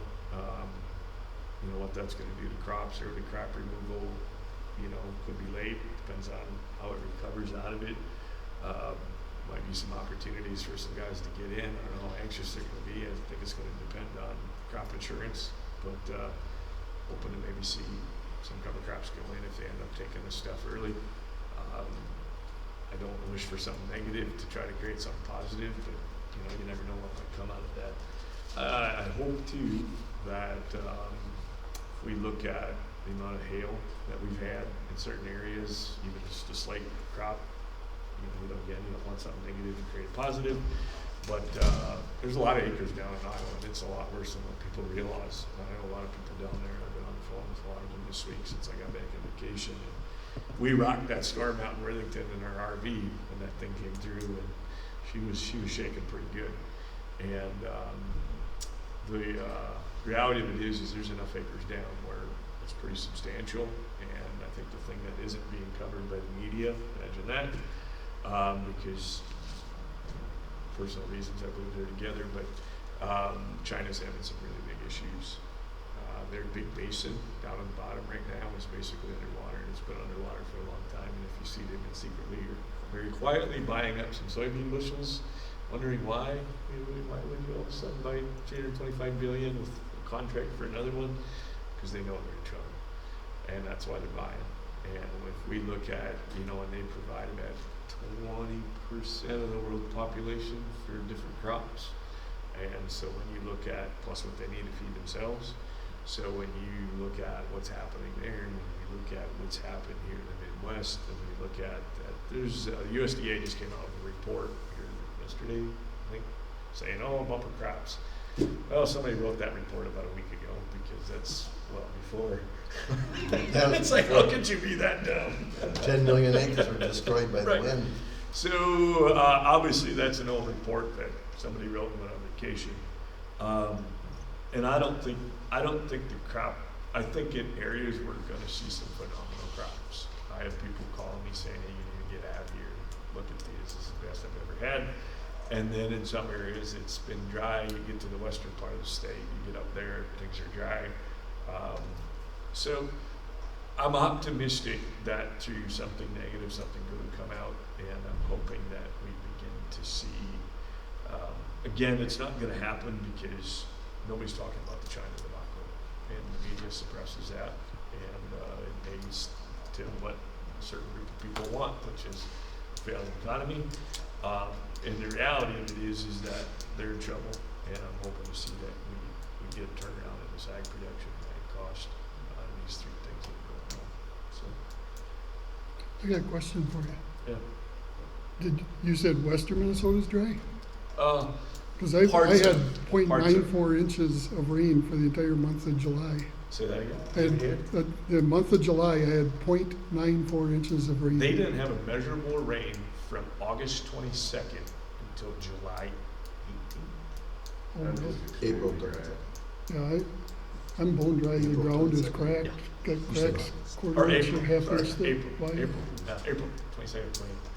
You know, what that's going to do to crops. Early crop removal, you know, could be late. Depends on how it recovers out of it. Might be some opportunities for some guys to get in. I don't know how anxious they're going to be. I think it's going to depend on crop insurance, but hoping to maybe see some cover crops go in if they end up taking this stuff early. I don't wish for something negative to try to create something positive, but you know, you never know what might come out of that. I hope too that if we look at the amount of hail that we've had in certain areas, even just a slight crop, you know, you don't want something negative to create a positive. But there's a lot of acres down in Iowa, and it's a lot worse than what people realize. I know a lot of people down there. I've been on the phone with a lot of them this week since I got back on vacation. And we rocked that storm out in Worthington in our RV when that thing came through, and she was shaking pretty good. And the reality of it is there's enough acres down where it's pretty substantial. And I think the thing that isn't being covered by the media, imagine that, because personal reasons I believe they're together, but China's having some really big issues. Their big basin down on the bottom right now is basically underwater, and it's been underwater for a long time. And if you see, they've been secretly or very quietly buying up some soybean bushels, wondering why. Why would you all of a sudden buy $325 billion with a contract for another one? Because they know they're in trouble, and that's why they're buying. And if we look at, you know, and they provide about 20% of the world population for different crops. And so when you look at, plus what they need to feed themselves, so when you look at what's happening there, and when you look at what's happened here in the Midwest, and we look at that, there's, USDA just came out with a report here yesterday, I think, saying, oh, bumper crops. Well, somebody wrote that report about a week ago, because that's, well, before. It's like, how could you be that dumb? 10 million acres were destroyed by Right. the wind. So obviously that's an old report that somebody wrote when on vacation, and I don't think the crop. I think in areas we're going to see some phenomenal crops. I have people calling me saying, "Hey, you need to get out here. Look at these. This is the best I've ever had." And then in some areas it's been dry. You get to the western part of the state, you get up there, things are dry. So I'm optimistic that through something negative, something good will come out, and I'm hoping that we begin to see. Again, it's not going to happen because nobody's talking about the China debacle, and the media suppresses that, and it may to what a certain group of people want, which is a failing economy. And the reality of it is that they're in trouble, and I'm hoping to see that we get a turnaround in this ag production and cost on these three things that are going on. So, I got a question for you. yeah. You said western Minnesota's dry? Because I Parts had of- 0.94 inches of rain for the entire month of July. Say that again. I had, the month of July, I had 0.94 inches of rain. They didn't have a measurable rain from August 22nd until July 18th. Oh, That well. is April extremely 3rd. dry. Yeah, I'm bone dry, the April ground is 22nd. cracked, Yeah. got You said cracks, August. Or quarter inch April, or half sorry, inch thick. April, wide. April 22nd, 28th.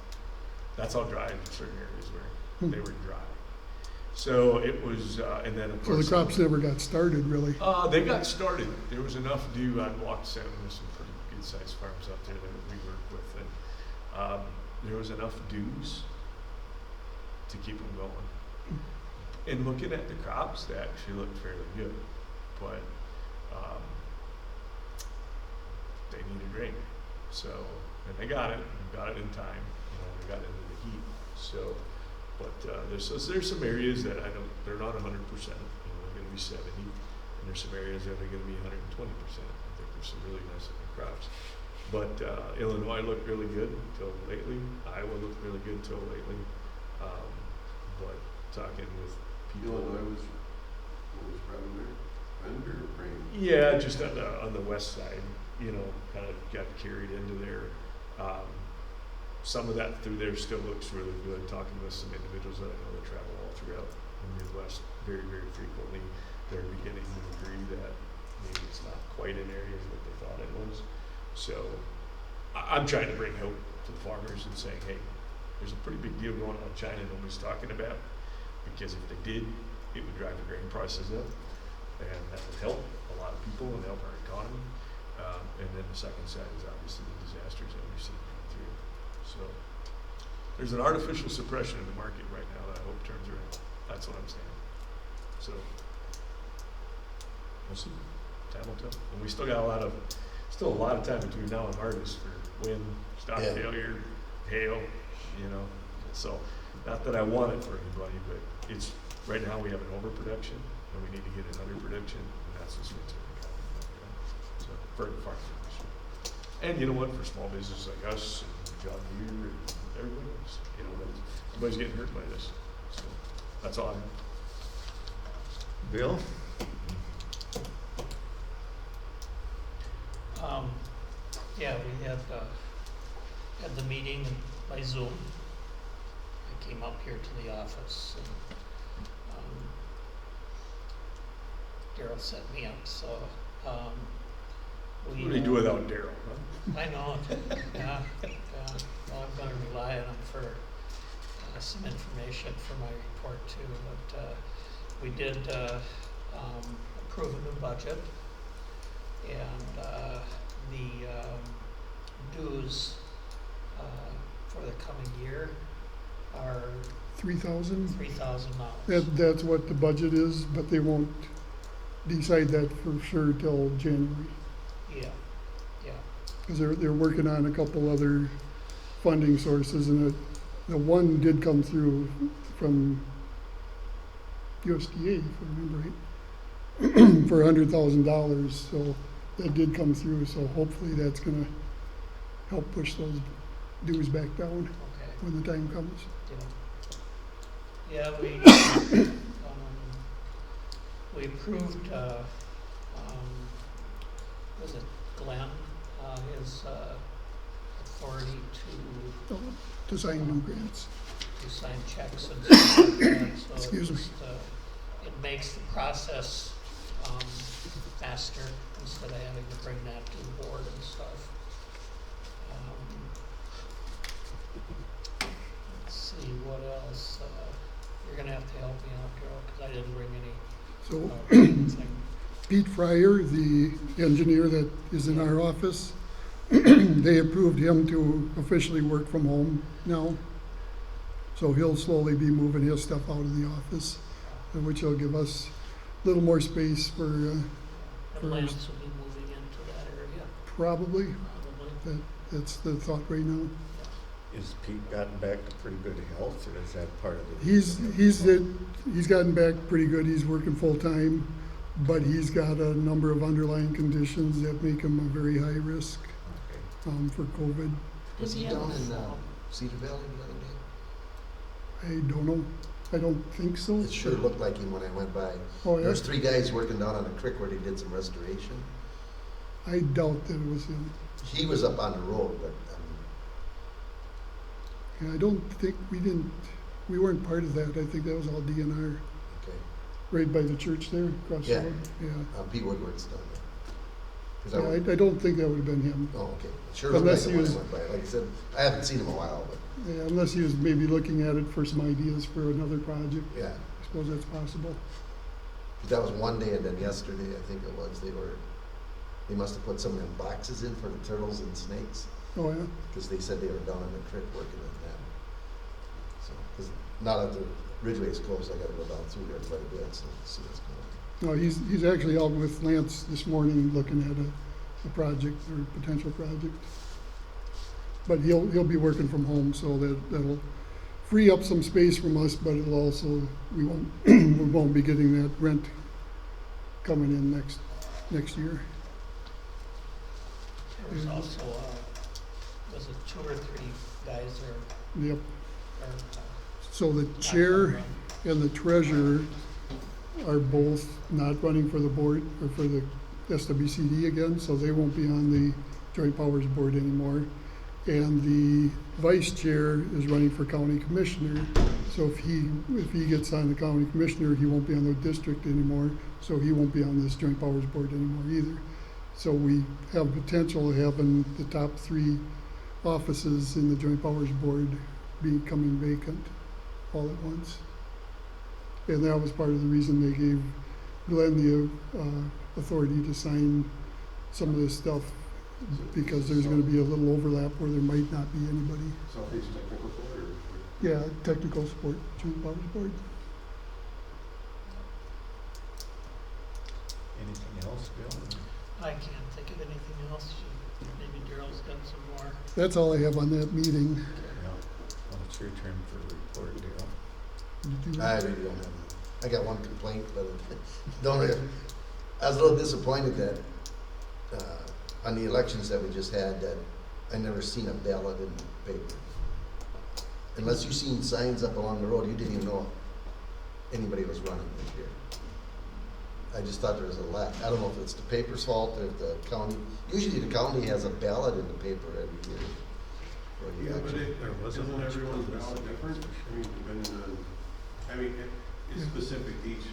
That's how dry in certain areas were. Hmm. They were dry. So it was, and then of So the course. crops never got started, really. They got started. There was enough dew. I walked some, there's some pretty good sized farms out there that we work with, and there was enough dews to keep them going. And looking at the crops, they actually looked fairly good, but they needed rain. So, and they got it in time. They got into the heat. So, but there's some areas that they're not 100%. They're going to be 70, and there's some areas that are going to be 120%. I think there's some really nice looking crops. But Illinois looked really good until lately. Iowa looked really good until lately. But talking with people, Illinois was, what was problem there? Under rain? yeah, just on the west side, kind of got carried into there. Some of that through there still looks really good. Talking with some individuals that I know that travel all throughout the Midwest very, very frequently, they're beginning to agree that maybe it's not quite in areas what they thought it was. So I'm trying to bring hope to the farmers and saying, hey, there's a pretty big deal going on in China nobody's talking about, because if they did, it would drive the grain prices up, and that would help a lot of people and help our economy. And then the second side is obviously the disasters that we've seen come through. So there's an artificial suppression in the market right now that I hope turns around. That's what I'm saying. So we'll see. Time will tell. And we still got a lot of time between now and harvest for wind, stock Yeah. failure, hail, So not that I want it for anybody, but it's right now we have an overproduction and we need to get an underproduction, and that's just what's going to happen. So for the farm industry. And you know what, for small businesses like us and John Deere and everybody else, everybody's getting hurt by this. So that's all I have. Bill? Yeah, we had the meeting by Zoom. I came up here to the office and Daryl set me up, so we. What do you do without Daryl, huh? I know, yeah. Well, I'm gonna rely on him for some information for my report too, but we did approve a new budget, and the dues for the coming year are 3,000? $3,000. That's what the budget is, but they won't decide that for sure till January. Yeah, yeah. Because they're working on a couple other funding sources, and the one did come through from USDA, if I remember right, for $100,000. So that did come through. So hopefully that's going to help push those dues back down Okay. when the time comes. Yeah, we approved, was it Glenn, his authority To sign new grants. to sign checks and stuff like that, so Excuse me. it makes the process faster instead of having to bring that to the board and stuff. Let's see, what else? You're gonna have to help me out, Carol, because I didn't bring any. So Thing. Pete Fryer, the engineer that is in our office, they approved him to officially work from home now. So he'll slowly be moving his stuff out of the office, which will give us a little more space for And Lance will be moving into that area, probably. probably. that's the thought right now. Is Pete gotten back to pretty good health, or is that part of the? He's gotten back pretty good. He's working full-time, but he's got a number of underlying conditions that make him a very high risk Okay. for COVID. Was he Does he down have in a- Cedar Valley the other day? I don't know. I don't think so. It sure looked like him when I went by. Oh, yeah? There was 3 guys working down on the creek where they did some restoration. I doubt that it was him. He was up on the road, but, Yeah, I don't think, we weren't part of that. I think that was all DNR, okay. right by the church there, across the Yeah. road. Yeah. Pete Woodward's done that. 'Cause Yeah, I don't think that would have been him. oh, okay. Sure looked like Unless it he when I was- went by. Like I said, I haven't seen him in a while, but, Yeah, unless he was maybe looking at it for some ideas for another project. yeah. I suppose that's possible. But that was one day, and then yesterday, I think it was, they must have put some of them boxes in for the turtles and snakes, Oh, yeah? because they said they were down in the creek working on that. So, because now that the Ridgeway is closed, I gotta go down through there quite a bit, so see what's going on. No, he's actually out with Lance this morning looking at a project or potential project. But he'll be working from home, so that'll free up some space from us, but it'll also, we won't, we won't be getting that rent coming in next year. There was also, was it 2 or 3 guys Yep. are So the not chair gonna run? and the treasurer are both not running for the board or for the SWCD again, so they won't be on the Joint Powers Board anymore. And the vice chair is running for county commissioner, so if he gets on the county commissioner, he won't be on the district anymore, so he won't be on this Joint Powers Board anymore either. So we have potential of having the top 3 offices in the Joint Powers Board becoming vacant all at once. And that was part of the reason they gave Glendi authority to sign some of this stuff, because there's gonna be a little overlap where there might not be anybody. Southeast Technical Board or? Yeah, technical support, Joint Powers Board. Anything else, Bill? I can't think of anything else. Maybe Daryl's got some more. That's all I have on that meeting. No. Well, it's your turn for report, Darryl. Did you- I really don't have, I got one complaint, but don't really, I was a little disappointed that, on the elections that we just had, that I never seen a ballot in the paper. Unless you seen signs up along the road, you didn't even know anybody was running this year. I just thought there was a lack. I don't know if it's the paper's fault or if the county, usually the county has a ballot in the paper every year. for the Yeah, but election. isn't everyone's ballot different? I mean, depending on, it's specific to each.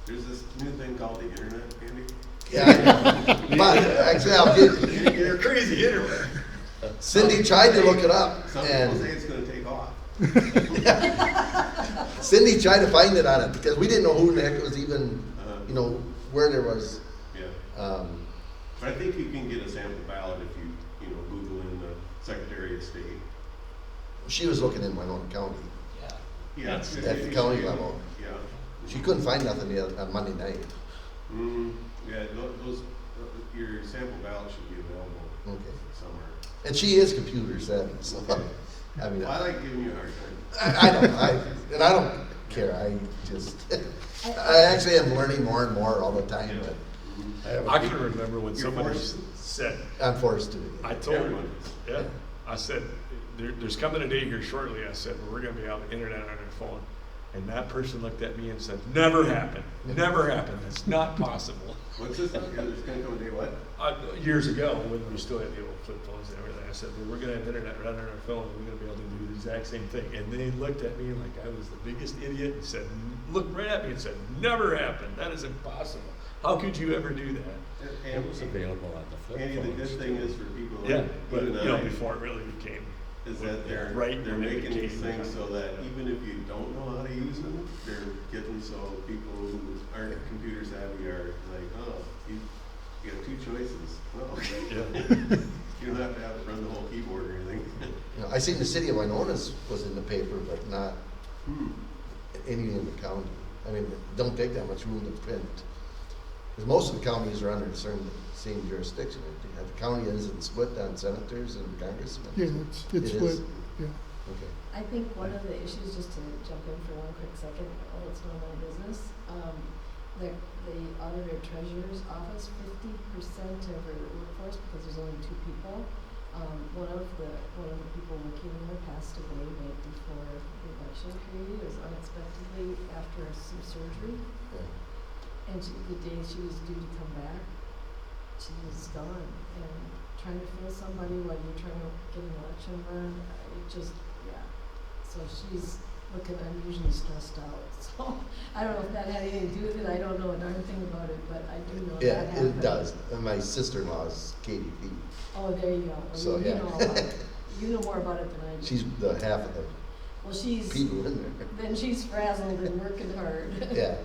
There's this new thing called the internet, Andy. Yeah, I know. But actually, I'll give, You're crazy internet. Cindy tried to look it up, Some people and say it's gonna take off. Cindy tried to find it on it, because we didn't know who the heck was even, where there was, Yeah. But I think you can get a sample ballot if you Google in the Secretary of State. she was looking in Winona County, Yeah. Yeah. That's- it- at it the should county be- level. Yeah. She couldn't find nothing on Monday night. Yeah, those, your sample ballot should be available Okay. somewhere. And she is computer savvy, so, I mean, Well, I like giving you a hard time. I know, I don't care, I just, I actually am learning more and more all the time, but I can remember when You're somebody forced. said, I'm forced to. I told her, Everyone is. yeah, I said, there's coming a day here shortly, I said, where we're gonna be on the internet on our phone. And that person looked at me and said, never happened, never happened, it's not possible. What's this? There's gonna come a day what? Years ago, when we still had the old flip phones and everything, I said, well, we're gonna have internet right on our phone, and we're gonna be able to do the exact same thing. And they looked at me like I was the biggest idiot and said, looked right at me and said, never happened, that is impossible. How could you ever do that? It was available on the flip Andy, the good phones. thing is for people Yeah, like but you and I, before it really became. is that they're Right, they're when it making these became- things so that even if you don't know how to use them, they're getting so people who aren't computer savvy are like, oh, you have 2 choices. Oh, okay. Yeah. You don't have to run the whole keyboard or anything. I seen the city of Winona's was in the paper, but not any in the county. I mean, it don't take that much room to print. Because most of the counties are under the same jurisdiction. The county isn't split on senators and congressmen. Yeah, it's It split, is? yeah. Okay. I think one of the issues, just to jump in for one quick second, it's none of my business, the auditor treasurer's office, 50% of her workforce, because there's only 2 people. One of the people working there passed away right before the election period. It was unexpectedly after some surgery, Yeah. and the day she was due to come back, she was gone. And trying to fill somebody while you're trying to get an election run, it just, yeah. So she's looking unusually stressed out. So I don't know if that had anything to do with it. I don't know a darn thing about it, but I do know Yeah, that happened. it does. And my sister-in-law is Katie P. Oh, there you go. So, You yeah. know about it. You know more about it than I do. She's the half of the Well, she's, people in there. then she's frazzled and working hard. Yeah.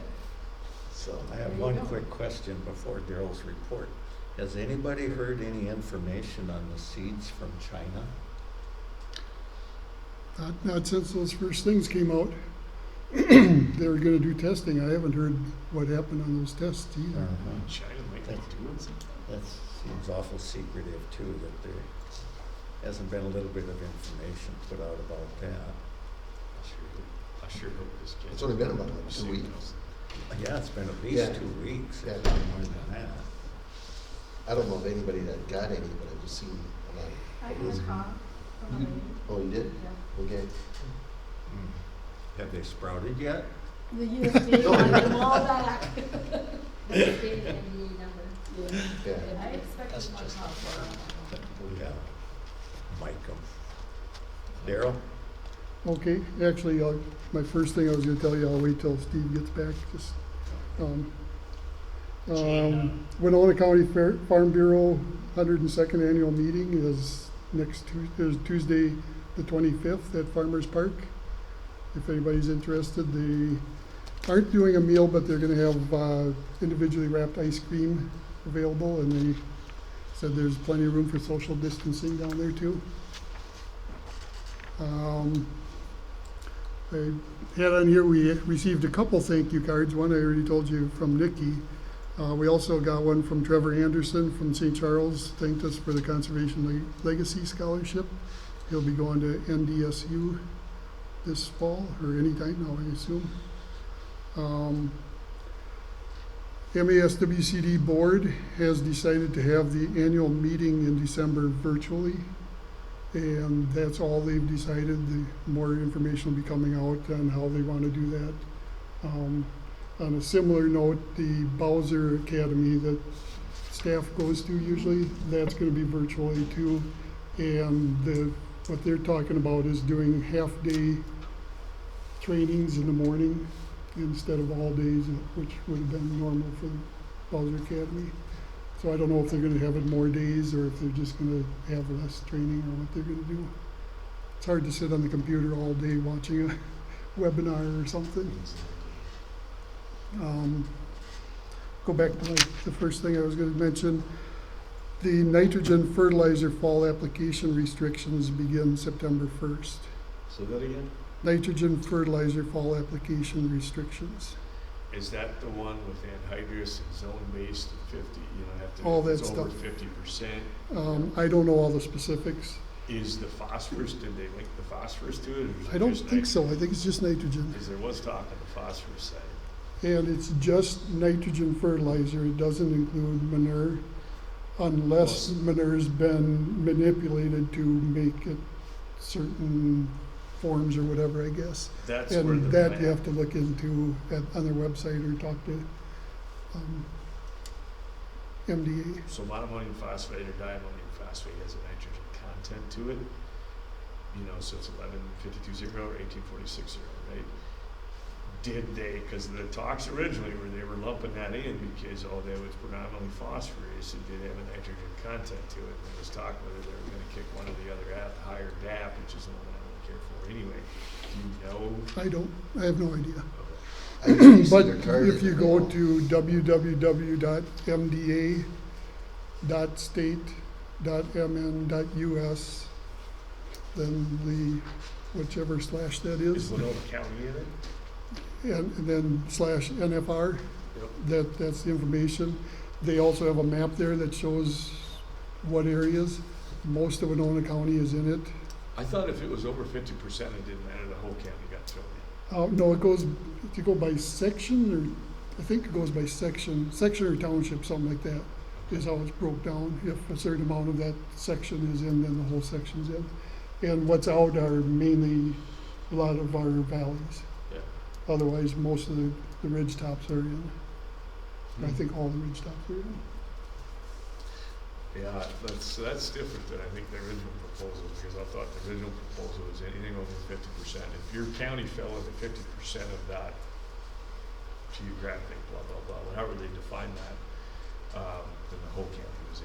So, I There have you one go. quick question before Daryl's report. Has anybody heard any information on the seeds from China? Not since those first things came out. They were gonna do testing. I haven't heard what happened on those tests either. China might be doing something. That seems awful secretive too, that there hasn't been a little bit of information put out about that. I sure hope this gets. it's only been about like 2 weeks. Yeah, it's been at least Yeah. 2 weeks, Yeah. if not more than that. I don't know if anybody that got any, but I've just seen a lot. I got a call from a lady. Oh, you did? Yeah. Okay. Have they sprouted yet? The USDA wanted them all back. That's the NDA number. Yeah. Yeah. I expect That's one just- call for Yeah. Mike 'em. Daryl? Okay, actually, my first thing I was gonna tell you, I'll wait till Steve gets back, just, Winona County Farm Bureau 102nd Annual Meeting is Tuesday, the 25th at Farmers Park. If anybody's interested, they aren't doing a meal, but they're gonna have, individually wrapped ice cream available, and they said there's plenty of room for social distancing down there too. I had on here, we received a couple thank you cards. One I already told you from Nikki. We also got one from Trevor Anderson from St. Charles, thanked us for the Conservation Legacy Scholarship. He'll be going to NDSU this fall, or anytime now, I assume. MASWCD Board has decided to have the annual meeting in December virtually. And that's all they've decided. The more information will be coming out on how they want to do that. On a similar note, the Bowser Academy that staff goes to usually, that's going to be virtually too. And what they're talking about is doing half-day trainings in the morning instead of all days, which would have been normal for the Bowser Academy. So I don't know if they're gonna have it more days or if they're just gonna have less training or what they're gonna do. It's hard to sit on the computer all day watching a webinar or something. Go back to the first thing I was gonna mention. The nitrogen fertilizer fall application restrictions begin September 1st. So that again? Nitrogen fertilizer fall application restrictions. Is that the one with anhydrous and zone-based 50, have to, All if that it's over stuff. 50%? I don't know all the specifics. Is the phosphorus, did they link the phosphorus to it? Or is it I don't just think so. I think it's just nitrogen. Because there was talk on the phosphorus side. And it's just nitrogen fertilizer. It doesn't include manure unless manure's been manipulated to make it certain forms or whatever, I guess. That's where the And that you map- have to look into on their website or talk to MDA. So monoammonium phosphate or diammonium phosphate has a nitrogen content to it. So it's 1152.0 or 1846.0, right? Did they, because the talks originally were they were lumping that in because, that was predominantly phosphorus, it did have a nitrogen content to it. And there was talk whether they were gonna kick one or the other out, the higher DAP, which is the one I don't care for anyway. Do you know? I have no idea. I usually see But their card if you in go the mail. to www.mda.state.mn.us, then whichever slash that Is is, Winona County in it? and then /NFR, That's the information. They also have a map there that shows what areas. Most of Winona County is in it. I thought if it was over 50%, it didn't matter, the whole county got filled in. No, it goes, if you go by section, or I think it goes by section or township, something like that, is how it's broke down. If a certain amount of that section is in, then the whole section's in. And what's out are mainly a lot of our valleys. Yeah. Otherwise, most of the ridge tops are in. I think all the ridge tops are in. Yeah, that's different than I think the original proposal, because I thought the original proposal was anything over 50%. If your county fell into 50% of that geographic, blah, blah, blah, however they define that, then the whole county was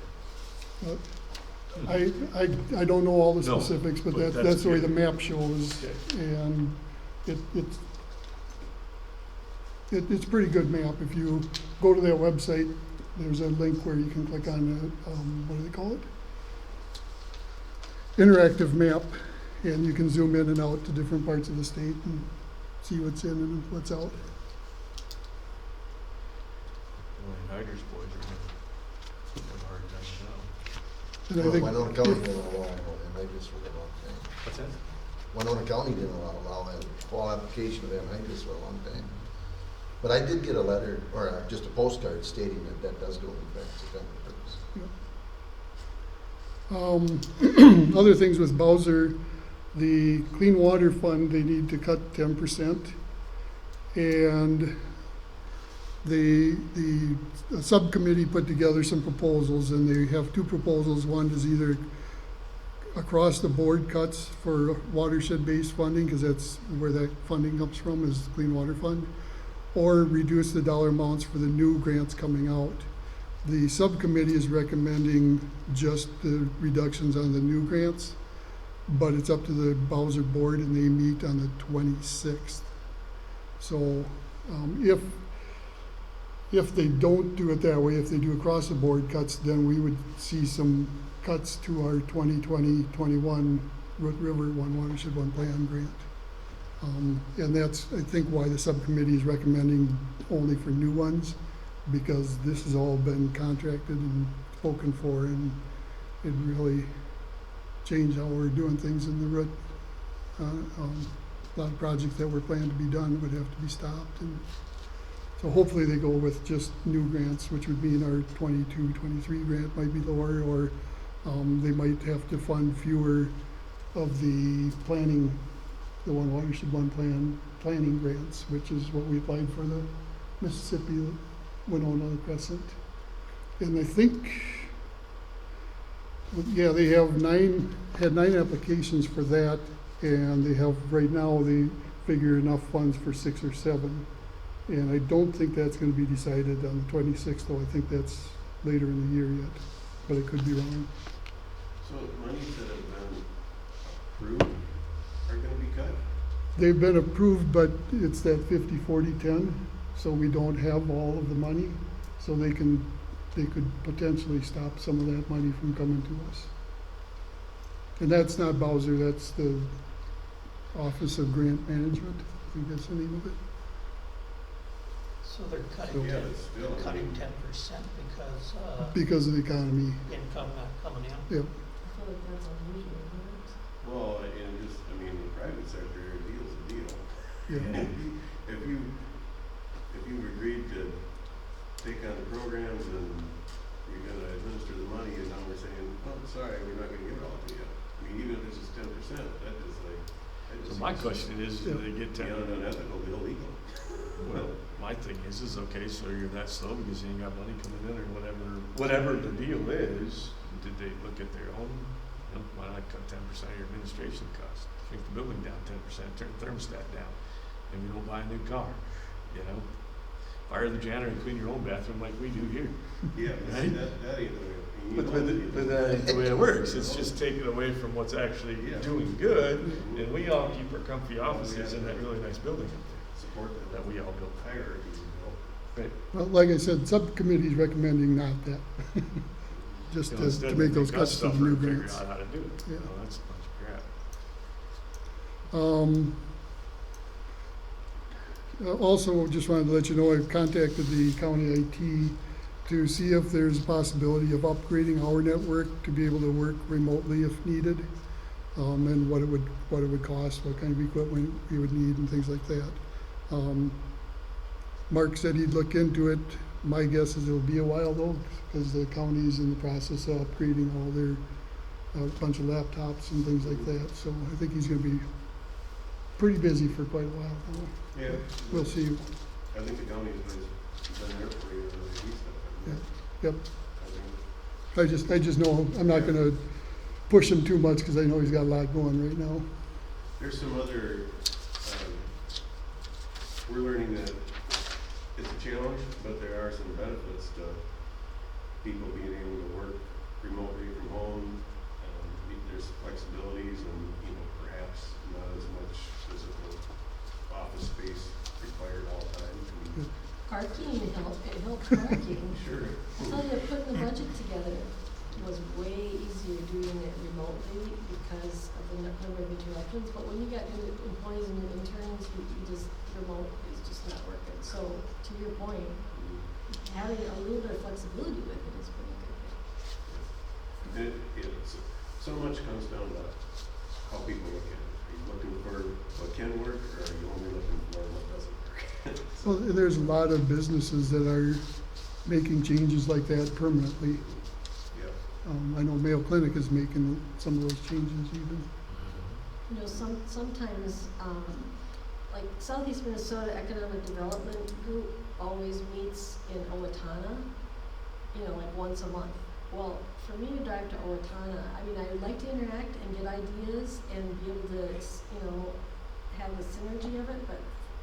in. I don't know all the No, specifics, but but that's that's the way good. the map shows. Okay. And it's a pretty good map. If you go to that website, there's a link where you can click on what do they call it? Interactive map, and you can zoom in and out to different parts of the state and see what's in and what's out. Well, Hyder's boys are having a hard time now. And I Well, think Winona County didn't allow anhydrous for a long time. What's that? Winona County didn't allow a fall application of anhydrous for a long time. But I did get a letter, or just a postcard stating that does go in effect September 1st. Other things with Bowser, the Clean Water Fund, they need to cut 10%. And the subcommittee put together some proposals, and they have two proposals. One is either across the board cuts for watershed-based funding, because that's where that funding comes from, is the Clean Water Fund, or reduce the dollar amounts for the new grants coming out. The subcommittee is recommending just the reductions on the new grants, but it's up to the Bowser board, and they meet on the 26th. So if they don't do it that way, if they do across the board cuts, then we would see some cuts to our 2020-21 Root River One Watershed One Plan grant. And that's, I think, why the subcommittee is recommending only for new ones, because this has all been contracted and spoken for, and it really changed how we're doing things in the root. A lot of projects that were planned to be done would have to be stopped, and so hopefully they go with just new grants, which would mean our 22-23 grant might be lower, or they might have to fund fewer of the planning, the One Watershed One Plan planning grants, which is what we applied for the Mississippi Winona Crescent. And I think, yeah, they have had nine applications for that, and they have, right now, they figure enough funds for 6 or 7. And I don't think that's gonna be decided on the 26th, though. I think that's later in the year yet, but I could be wrong. So monies that have been approved are gonna be cut? They've been approved, but it's that 50-40-10, so we don't have all of the money, so they could potentially stop some of that money from coming to us. And that's not Bowser, that's the Office of Grant Management, I think that's the name of it. So they're cutting Yeah, 10%, but still, they're I cutting mean- 10% Because of the economy, income not coming in. yep. I feel like that's unusual, isn't it? Well, and just, I mean, the private sector, a deal's a deal. Yeah. If you agreed to take on the programs and you're gonna administer the money, and now we're saying, oh, sorry, we're not gonna give it all to you. I mean, even if this is 10%, that is like, that So just my seems question is, do they get 10? beyond unethical, illegal. Well, my thing is okay, so you're that slow because you ain't got money coming in or whatever the deal is. Did they look at their own, why not cut 10% of your administration costs? Shrink the building down 10%, turn the thermostat down, and we don't buy a new car, you know? Fire the janitor and clean your own bathroom like we do here. Yeah, but Right? that ain't the way, I mean, you But know that you- that ain't the way it works, it's just taken away from what's actually Yeah. doing good, and we all keep our comfy offices in that really nice building up support there that we all built. hierarchies, you know. Right. Well, like I said, subcommittee's recommending not that, just You know, to instead make they those make cuts us to the suffer new and figure grants. out how to do it. Yeah. You know, that's a bunch of crap. Also, just wanted to let you know, I've contacted the county IT to see if there's a possibility of upgrading our network to be able to work remotely if needed, and what it would cost, what kind of equipment we would need and things like that. Mark said he'd look into it. My guess is it'll be a while though, because the county's in the process of upgrading all their bunch of laptops and things like that. So I think he's gonna be pretty busy for quite a while now. Yeah. We'll see. I think the county's been there for you, at least. Yeah. Yep. I think I just know I'm not gonna push him too much because I know he's got a lot going right now. there's some other, we're learning that it's a challenge, but there are some benefits to people being able to work remotely from home. There's flexibilities and, perhaps not as much physical office space required all the time. Parking, it helps parking. Sure. I tell you, putting the budget together was way easier doing it remotely because of the number of interruptions. But when you got new employees and new interns, you just, remote is just not working. So to your point, having a little bit of flexibility with it is pretty good. So much comes down to how people look at it. Are you looking for what can work, or are you only looking for what doesn't work? Well, there's a lot of businesses that are making changes like that permanently. Yeah. I know Mayo Clinic is making some of those changes even. Sometimes, like Southeast Minnesota Economic Development Group always meets in Owatonna, like once a month. Well, for me to drive to Owatonna, I would like to interact and get ideas and be able to, have the synergy of it, but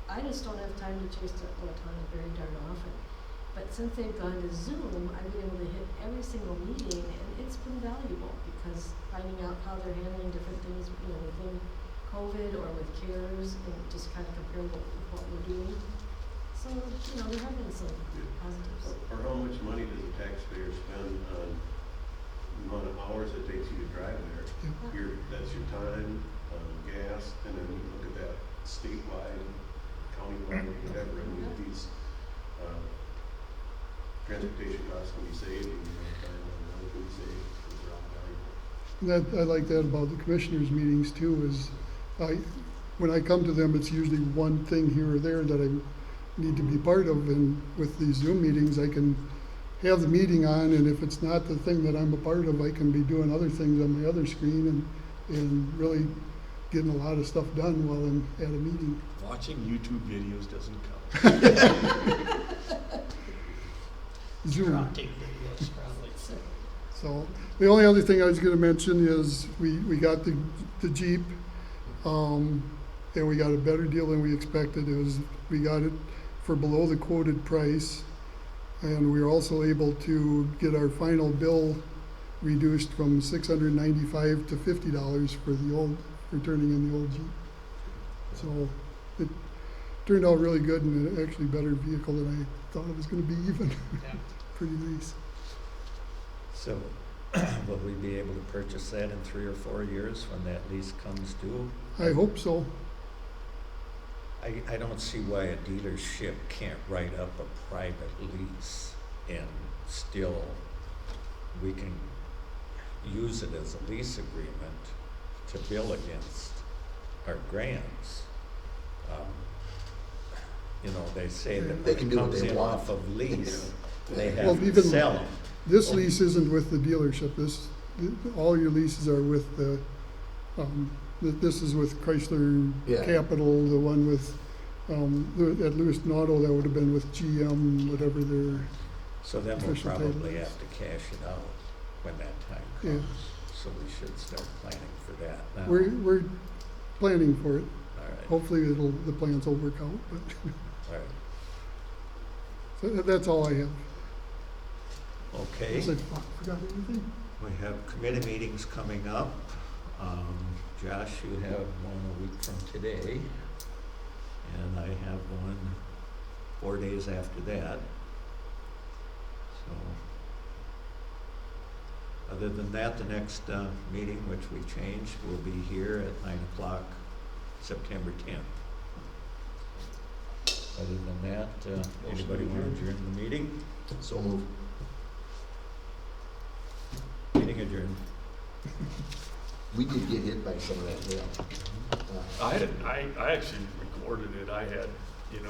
I just don't have time to chase to Owatonna very darn often. But since they've gone to Zoom, I've been able to hit every single meeting, and it's been valuable because finding out how they're handling different things, within COVID or with CARES, and just kind of compare with what we're doing. So, there have been some positives. Or how much money does a taxpayer spend on the amount of hours it takes you to drive there? That's your time, gas, and then you look at that statewide, countywide, whatever, these transportation costs can be saved, and time on road can be saved, those are all valuable. I like that about the commissioners' meetings too, is when I come to them, it's usually one thing here or there that I need to be part of, and with these Zoom meetings, I can have the meeting on, and if it's not the thing that I'm a part of, I can be doing other things on my other screen and really getting a lot of stuff done while I'm at a meeting. Watching YouTube videos doesn't count. Zoom. Interrupting videos probably. So the only other thing I was gonna mention is we got the Jeep, and we got a better deal than we expected. We got it for below the quoted price, and we were also able to get our final bill reduced from $695 to $50 for turning in the old Jeep. So it turned out really good, and actually a better vehicle than I thought it was gonna be even. Yeah. Pretty nice. So, will we be able to purchase that in 3 or 4 years when that lease comes due? I hope so. I don't see why a dealership can't write up a private lease and still we can use it as a lease agreement to bill against our grants. They say that They when can it do what comes they in want. off of lease, they Well, have to even sell them. This lease isn't with the dealership. All your leases are with this is with Chrysler Yeah. Capital, the one with, at Lewiston Auto, that would have been with GM, whatever their, So then we'll official title probably is. have to cash it out when that time Yeah. comes. So we should start planning for that now. we're planning for it. All right, Hopefully the plans will work out, but, all right. so that's all I have. Okay, Unless I forgot anything? we have committee meetings coming up. Josh, you have one a week from today, and I have one 4 days after that. So, other than that, the next meeting, which we changed, will be here at 9 o'clock, September 10th. Other than that, anybody want to adjourn the meeting? So move. Meeting adjourned. We did get hit by some of that hail. I actually recorded it. I had, you know,